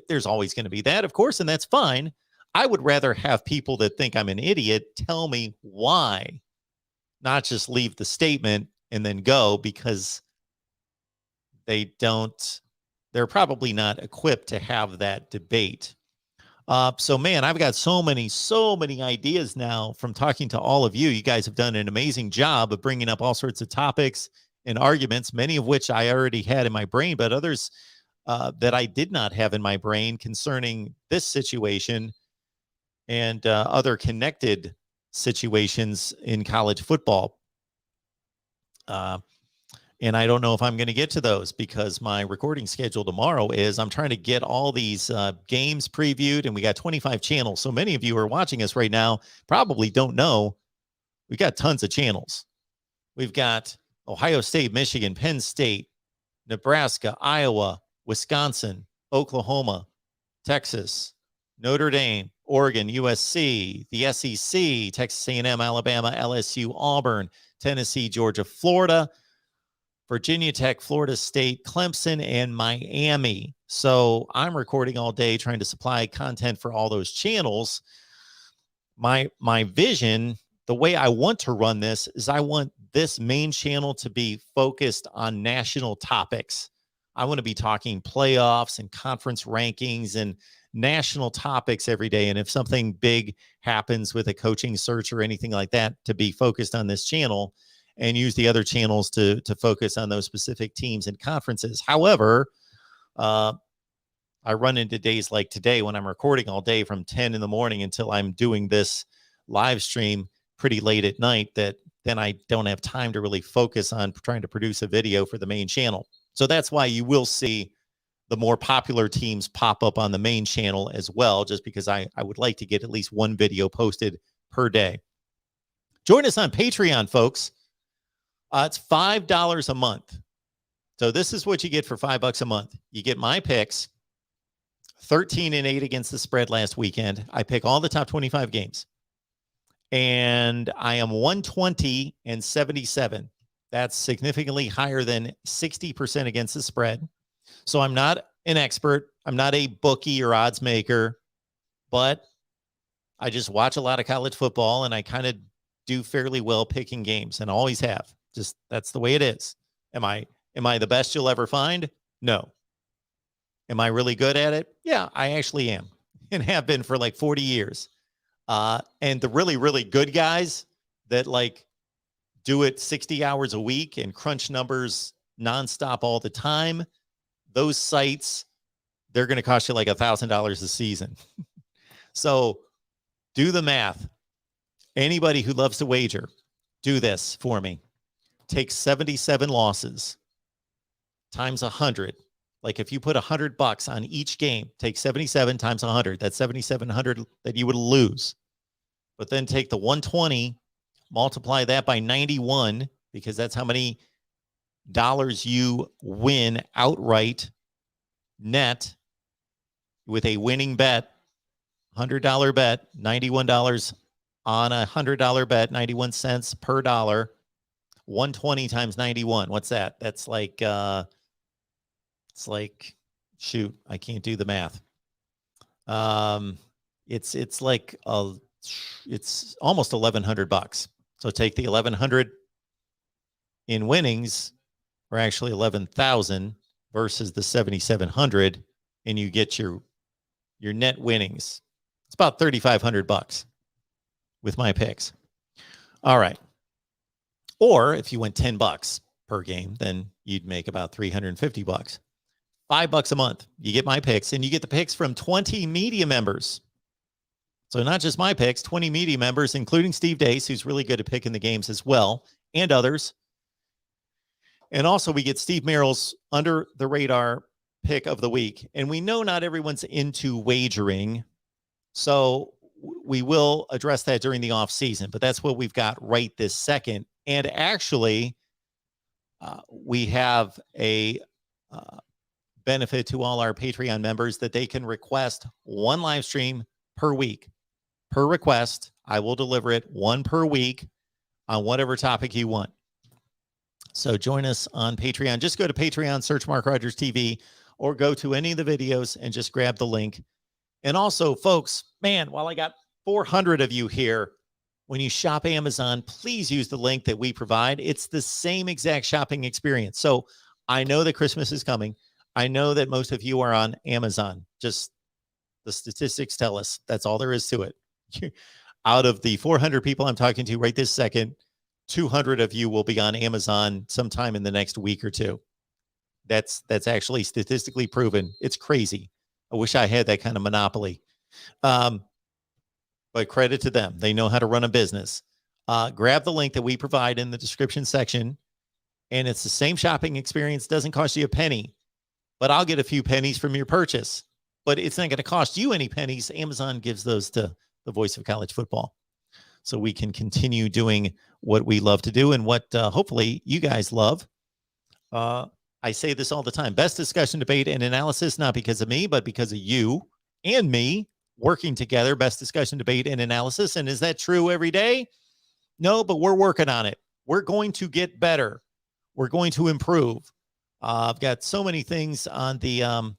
there's always going to be that, of course, and that's fine. I would rather have people that think I'm an idiot tell me why, not just leave the statement and then go, because they're probably not equipped to have that debate. So man, I've got so many ideas now from talking to all of you. You guys have done an amazing job of bringing up all sorts of topics and arguments, many of which I already had in my brain, but others that I did not have in my brain concerning this situation and other connected situations in college football. And I don't know if I'm going to get to those, because my recording schedule tomorrow is I'm trying to get all these games previewed, and we got 25 channels. So many of you who are watching us right now probably don't know we got tons of channels. We've got Ohio State, Michigan, Penn State, Nebraska, Iowa, Wisconsin, Oklahoma, Texas, Notre Dame, Oregon, USC, the SEC, Texas A&M, Alabama, LSU, Auburn, Tennessee, Georgia, Florida, Virginia Tech, Florida State, Clemson, and Miami. So I'm recording all day trying to supply content for all those channels. My vision, the way I want to run this, is I want this main channel to be focused on national topics. I want to be talking playoffs and conference rankings and national topics every day. And if something big happens with a coaching search or anything like that, to be focused on this channel, and use the other channels to focus on those specific teams and conferences. However, I run into days like today when I'm recording all day from 10 in the morning until I'm doing this live stream pretty late at night, that then I don't have time to really focus on trying to produce a video for the main channel. So that's why you will see the more popular teams pop up on the main channel as well, just because I would like to get at least one video posted per day. Join us on Patreon, folks. It's $5 a month. So this is what you get for $5 a month. You get my picks, 13-8 against the spread last weekend. I pick all the top 25 games. And I am 120-77. That's significantly higher than 60% against the spread. So I'm not an expert. I'm not a bookie or odds maker, but I just watch a lot of college football, and I kind of do fairly well picking games, and always have. Just that's the way it is. Am I the best you'll ever find? No. Am I really good at it? Yeah, I actually am, and have been for like 40 years. And the really, really good guys that like do it 60 hours a week and crunch numbers nonstop all the time, those sites, they're going to cost you like $1,000 a season. So do the math. Anybody who loves to wager, do this for me. Take 77 losses times 100. Like if you put $100 on each game, take 77 times 100. That's 7,700 that you would lose. But then take the 120, multiply that by 91, because that's how many dollars you win outright net with a winning bet. $100 bet, $91 on a $100 bet, 91 cents per dollar. 120 times 91. What's that? That's like, it's like, shoot, I can't do the math. It's like, it's almost $1,100. So take the 1,100 in winnings, or actually 11,000 versus the 7,700, and you get your net winnings. It's about $3,500 with my picks. All right. Or if you went $10 per game, then you'd make about $350. $5 a month. You get my picks, and you get the picks from 20 media members. So not just my picks, 20 media members, including Steve Dace, who's really good at picking the games as well, and others. And also we get Steve Merrill's under the radar pick of the week. And we know not everyone's into wagering, so we will address that during the off season, but that's what we've got right this second. And actually, we have a benefit to all our Patreon members that they can request one live stream per week. Per request, I will deliver it, one per week, on whatever topic you want. So join us on Patreon. Just go to Patreon, search Mark Rogers TV, or go to any of the videos and just grab the link. And also, folks, man, while I got 400 of you here, when you shop Amazon, please use the link that we provide. It's the same exact shopping experience. So I know that Christmas is coming. I know that most of you are on Amazon. Just the statistics tell us that's all there is to it. Out of the 400 people I'm talking to right this second, 200 of you will be on Amazon sometime in the next week or two. That's actually statistically proven. It's crazy. I wish I had that kind of monopoly. But credit to them. They know how to run a business. Grab the link that we provide in the description section, and it's the same shopping experience. Doesn't cost you a penny, but I'll get a few pennies from your purchase. But it's not going to cost you any pennies. Amazon gives those to the voice of college football, so we can continue doing what we love to do and what hopefully you guys love. I say this all the time. Best discussion, debate, and analysis, not because of me, but because of you and me working together. Best discussion, debate, and analysis. And is that true every day? No, but we're working on it. We're going to get better. We're going to improve. I've got so many things on the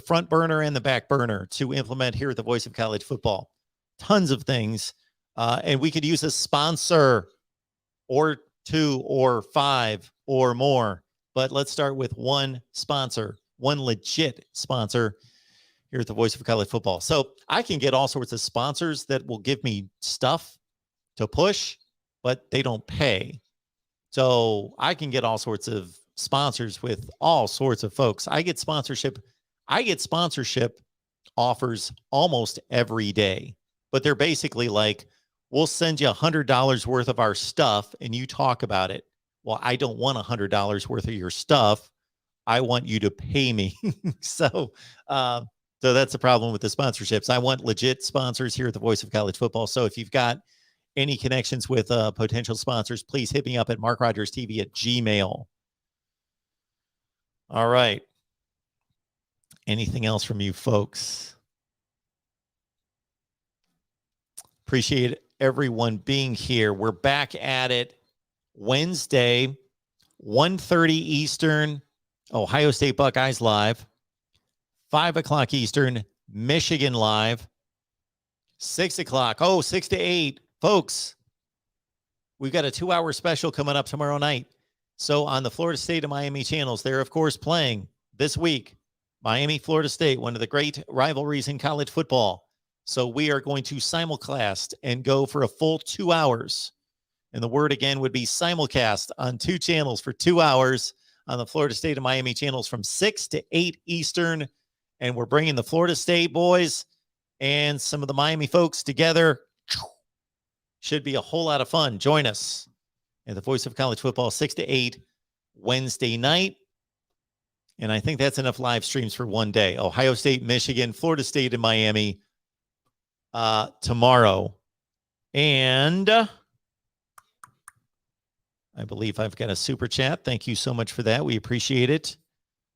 front burner and the back burner to implement here at the Voice of College Football. Tons of things. And we could use a sponsor or 2 or 5 or more. But let's start with one sponsor, one legit sponsor here at the Voice of College Football. So I can get all sorts of sponsors that will give me stuff to push, but they don't pay. So I can get all sorts of sponsors with all sorts of folks. I get sponsorship offers almost every day, but they're basically like, we'll send you $100 worth of our stuff and you talk about it. Well, I don't want $100 worth of your stuff. I want you to pay me. So that's the problem with the sponsorships. I want legit sponsors here at the Voice of College Football. So if you've got any connections with potential sponsors, please hit me up at MarkRogersTV@gmail.com. All right. Anything else from you folks? Appreciate everyone being here. We're back at it Wednesday, 1:30 Eastern, Ohio State Buckeyes live. 5 o'clock Eastern, Michigan live. 6 o'clock. 6 to 8. Folks, we've got a 2-hour special coming up tomorrow night. So on the Florida State and Miami channels, they're, of course, playing this week. Miami, Florida State, one of the great rivalries in college football. So we are going to simulcast and go for a full 2 hours. And the word again would be simulcast on 2 channels for 2 hours on the Florida State and Miami channels from 6 to 8 Eastern. And we're bringing the Florida State boys and some of the Miami folks together. Should be a whole lot of fun. Join us at the Voice of College Football, 6 to 8 Wednesday night. And I think that's enough live streams for one day. Ohio State, Michigan, Florida State, and Miami tomorrow. And I believe I've got a super chat. Thank you so much for that. We appreciate it.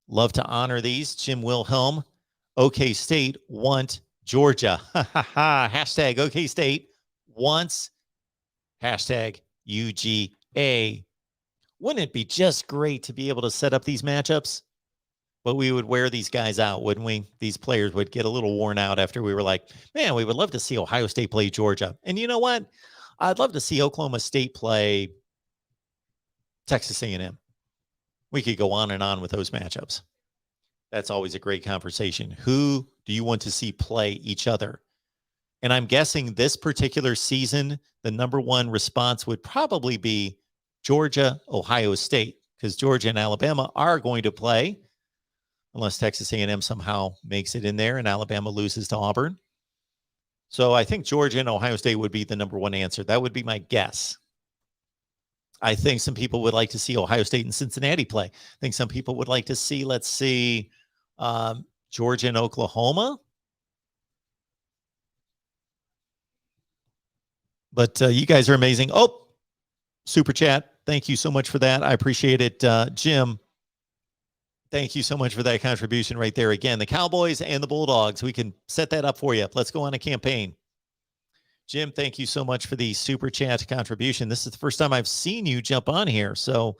Love to honor these. Jim Wilhelm, OK State want Georgia. Hashtag OK State wants hashtag UGA. Wouldn't it be just great to be able to set up these matchups? But we would wear these guys out, wouldn't we? These players would get a little worn out after we were like, man, we would love to see Ohio State play Georgia. And you know what? I'd love to see Oklahoma State play Texas A&M. We could go on and on with those matchups. That's always a great conversation. Who do you want to see play each other? And I'm guessing this particular season, the number one response would probably be Georgia, Ohio State, because Georgia and Alabama are going to play unless Texas A&M somehow makes it in there and Alabama loses to Auburn. So I think Georgia and Ohio State would be the number one answer. That would be my guess. I think some people would like to see Ohio State and Cincinnati play. I think some people would like to see, Georgia and Oklahoma. But you guys are amazing. Oh, super chat. Thank you so much for that. I appreciate it. Jim, thank you so much for that contribution right there. Again, the Cowboys and the Bulldogs. We can set that up for you. Let's go on a campaign. Jim, thank you so much for the super chat contribution. This is the first time I've seen you jump on here. So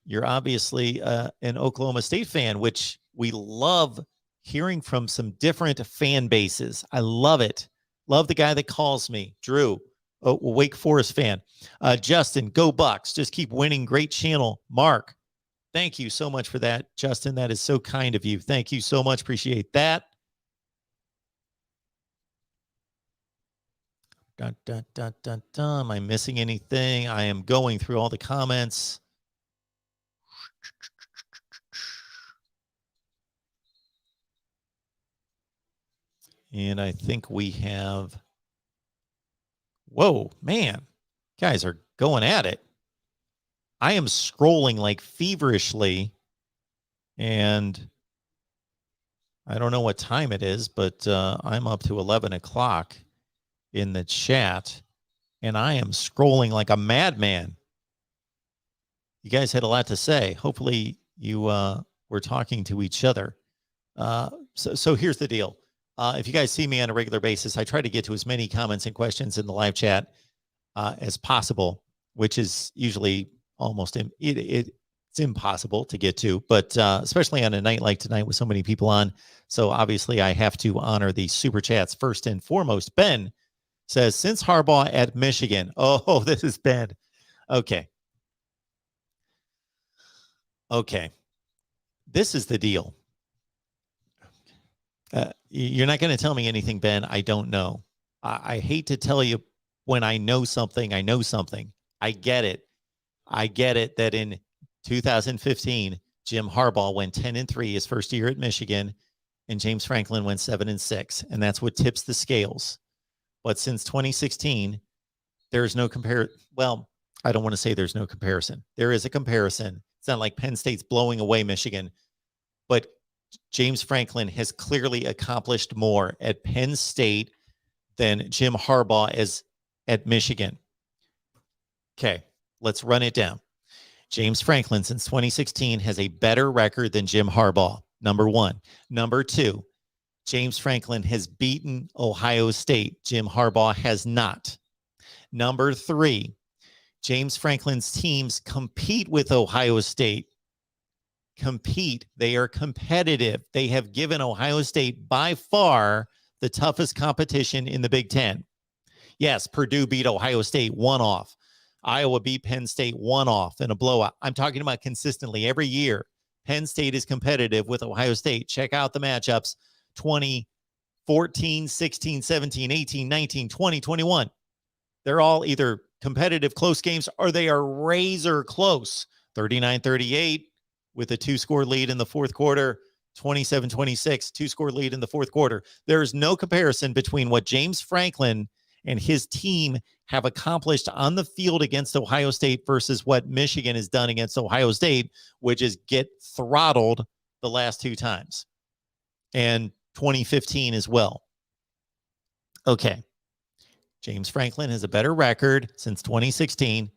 you're obviously an Oklahoma State fan, which we love hearing from some different fan bases. I love it. Love the guy that calls me, Drew, Wake Forest fan. Justin, go Bucks. Just keep winning. Great channel. Mark, thank you so much for that, Justin. That is so kind of you. Thank you so much. Appreciate that. Dun, dun, dun, dun, dun. Am I missing anything? I am going through all the comments. And I think we have, whoa, man, guys are going at it. I am scrolling like feverishly, and I don't know what time it is, but I'm up to 11 o'clock in the chat, and I am scrolling like a madman. You guys had a lot to say. Hopefully you were talking to each other. So here's the deal. If you guys see me on a regular basis, I try to get to as many comments and questions in the live chat as possible, which is usually almost it's impossible to get to, but especially on a night like tonight with so many people on. So obviously I have to honor the super chats first and foremost. Ben says, since Harbaugh at Michigan. Oh, this is Ben. Okay. This is the deal. You're not going to tell me anything, Ben. I don't know. I hate to tell you when I know something, I know something. I get it. I get it that in 2015, Jim Harbaugh went 10-3 his first year at Michigan, and James Franklin went 7-6, and that's what tips the scales. But since 2016, there's no well, I don't want to say there's no comparison. There is a comparison. It's not like Penn State's blowing away Michigan, but James Franklin has clearly accomplished more at Penn State than Jim Harbaugh is at Michigan. Okay, let's run it down. James Franklin, since 2016, has a better record than Jim Harbaugh, number one. Number two, James Franklin has beaten Ohio State. Jim Harbaugh has not. Number three, James Franklin's teams compete with Ohio State. They are competitive. They have given Ohio State by far the toughest competition in the Big Ten. Yes, Purdue beat Ohio State one-off. Iowa beat Penn State one-off in a blowout. I'm talking about consistently every year. Penn State is competitive with Ohio State. Check out the matchups. 2014, 16, 17, 18, 19, 20, 21. They're all either competitive close games or they are razor close. 39-38 with a 2-score lead in the fourth quarter. 27-26, 2-score lead in the fourth quarter. There is no comparison between what James Franklin and his team have accomplished on the field against Ohio State versus what Michigan has done against Ohio State, which is get throttled the last two times. And 2015 as well. Okay. James Franklin has a better record since 2016.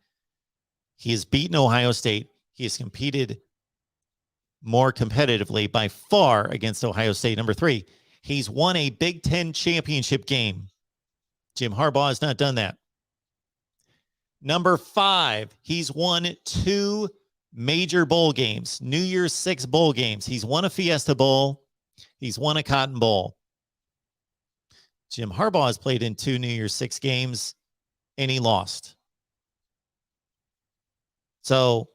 He has beaten Ohio State. He has competed more competitively by far against Ohio State. Number three, he's won a Big Ten championship game. Jim Harbaugh has not done that. Number five, he's won 2 major bowl games, New Year's 6 bowl games. He's won a Fiesta Bowl. He's won a Cotton Bowl. Jim Harbaugh has played in 2 New Year's 6 games, and he lost. So,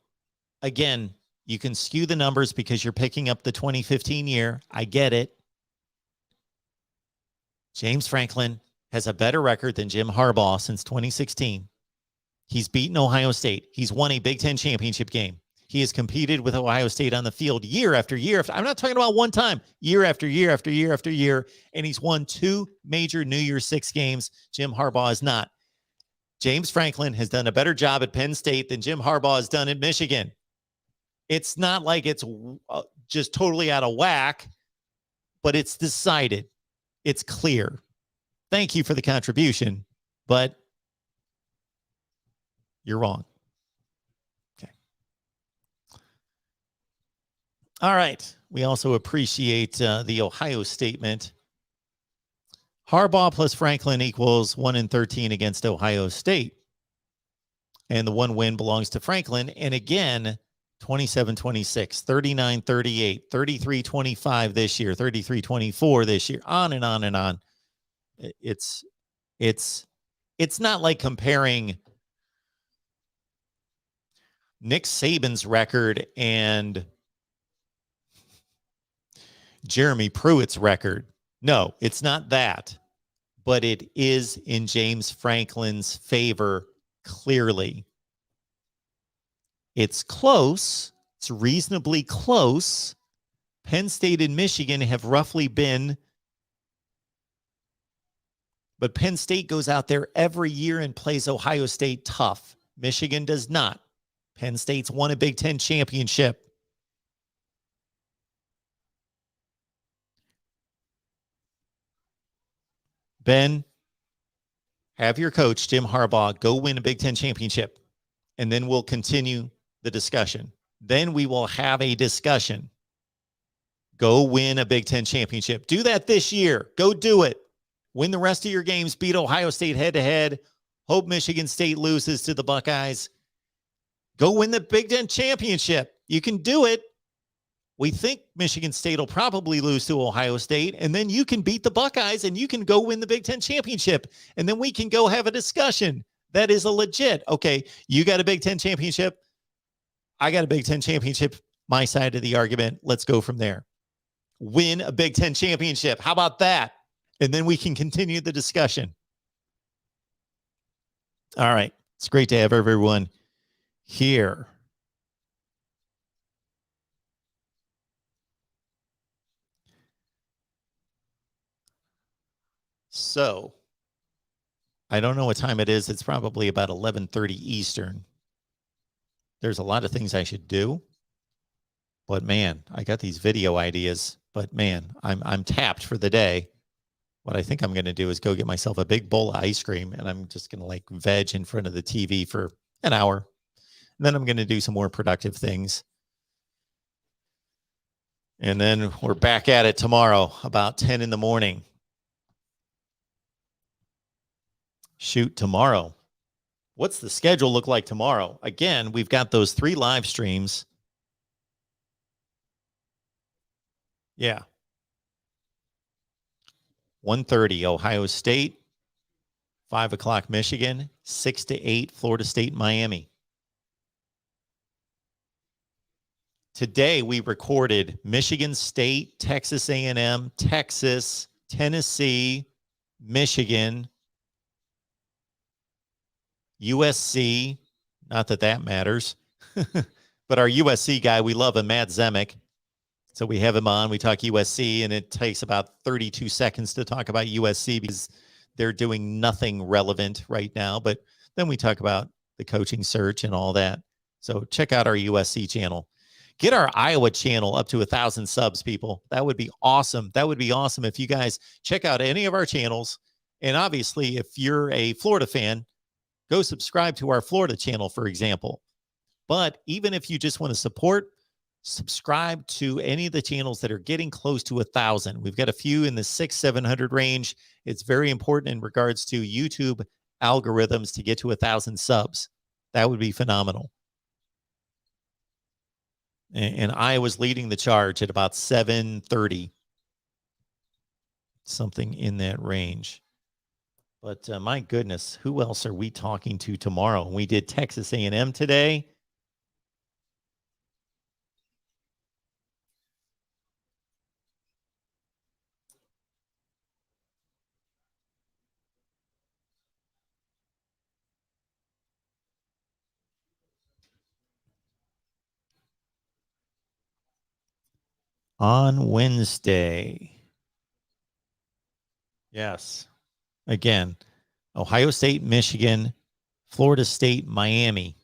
again, you can skew the numbers because you're picking up the 2015 year. I get it. James Franklin has a better record than Jim Harbaugh since 2016. He's beaten Ohio State. He's won a Big Ten championship game. He has competed with Ohio State on the field year after year. I'm not talking about one time, year after year after year after year. And he's won 2 major New Year's 6 games. Jim Harbaugh is not. James Franklin has done a better job at Penn State than Jim Harbaugh has done at Michigan. It's not like it's just totally out of whack, but it's decided. It's clear. Thank you for the contribution, but you're wrong. Okay. All right. We also appreciate the Ohio statement. Harbaugh plus Franklin equals 1-13 against Ohio State. And the one win belongs to Franklin. And again, 27-26, 39-38, 33-25 this year, 33-24 this year, on and on and on. It's not like comparing Nick Saban's record and Jeremy Pruitt's record. No, it's not that, but it is in James Franklin's favor, clearly. It's close. It's reasonably close. Penn State and Michigan have roughly been, but Penn State goes out there every year and plays Ohio State tough. Michigan does not. Penn State's won a Big Ten championship. Ben, have your coach, Jim Harbaugh, go win a Big Ten championship, and then we'll continue the discussion. Then we will have a discussion. Go win a Big Ten championship. Do that this year. Go do it. Win the rest of your games. Beat Ohio State head-to-head. Hope Michigan State loses to the Buckeyes. Go win the Big Ten championship. You can do it. We think Michigan State will probably lose to Ohio State, and then you can beat the Buckeyes, and you can go win the Big Ten championship, and then we can go have a discussion. That is a legit, okay, you got a Big Ten championship. I got a Big Ten championship. My side of the argument. Let's go from there. Win a Big Ten championship. How about that? And then we can continue the discussion. All right. It's great to have everyone here. So, I don't know what time it is. It's probably about 11:30 Eastern. There's a lot of things I should do. But man, I got these video ideas. But man, I'm tapped for the day. What I think I'm going to do is go get myself a big bowl of ice cream, and I'm just going to like veg in front of the TV for an hour. And then I'm going to do some more productive things. And then we're back at it tomorrow about 10 in the morning. Shoot, tomorrow. What's the schedule look like tomorrow? Again, we've got those 3 live streams. Yeah. 1:30 Ohio State, 5 o'clock Michigan, 6 to 8 Florida State, Miami. Today we recorded Michigan State, Texas A&M, Texas, Tennessee, Michigan, USC. Not that that matters, but our USC guy, we love him, Matt Zemek. So we have him on. We talk USC, and it takes about 32 seconds to talk about USC because they're doing nothing relevant right now. But then we talk about the coaching search and all that. So check out our USC channel. Get our Iowa channel up to 1,000 subs, people. That would be awesome. That would be awesome if you guys check out any of our channels. And obviously, if you're a Florida fan, go subscribe to our Florida channel, for example. But even if you just want to support, subscribe to any of the channels that are getting close to 1,000. We've got a few in the 600-700 range. It's very important in regards to YouTube algorithms to get to 1,000 subs. That would be phenomenal. And Iowa's leading the charge at about 730, something in that range. But my goodness, who else are we talking to tomorrow? We did Texas A&M today. On Wednesday. Yes. Again, Ohio State, Michigan, Florida State, Miami.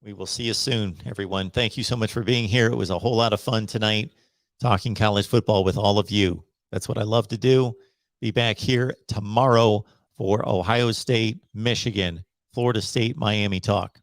We will see you soon, everyone. Thank you so much for being here. It was a whole lot of fun tonight talking college football with all of you. That's what I love to do. Be back here tomorrow for Ohio State, Michigan, Florida State, Miami talk.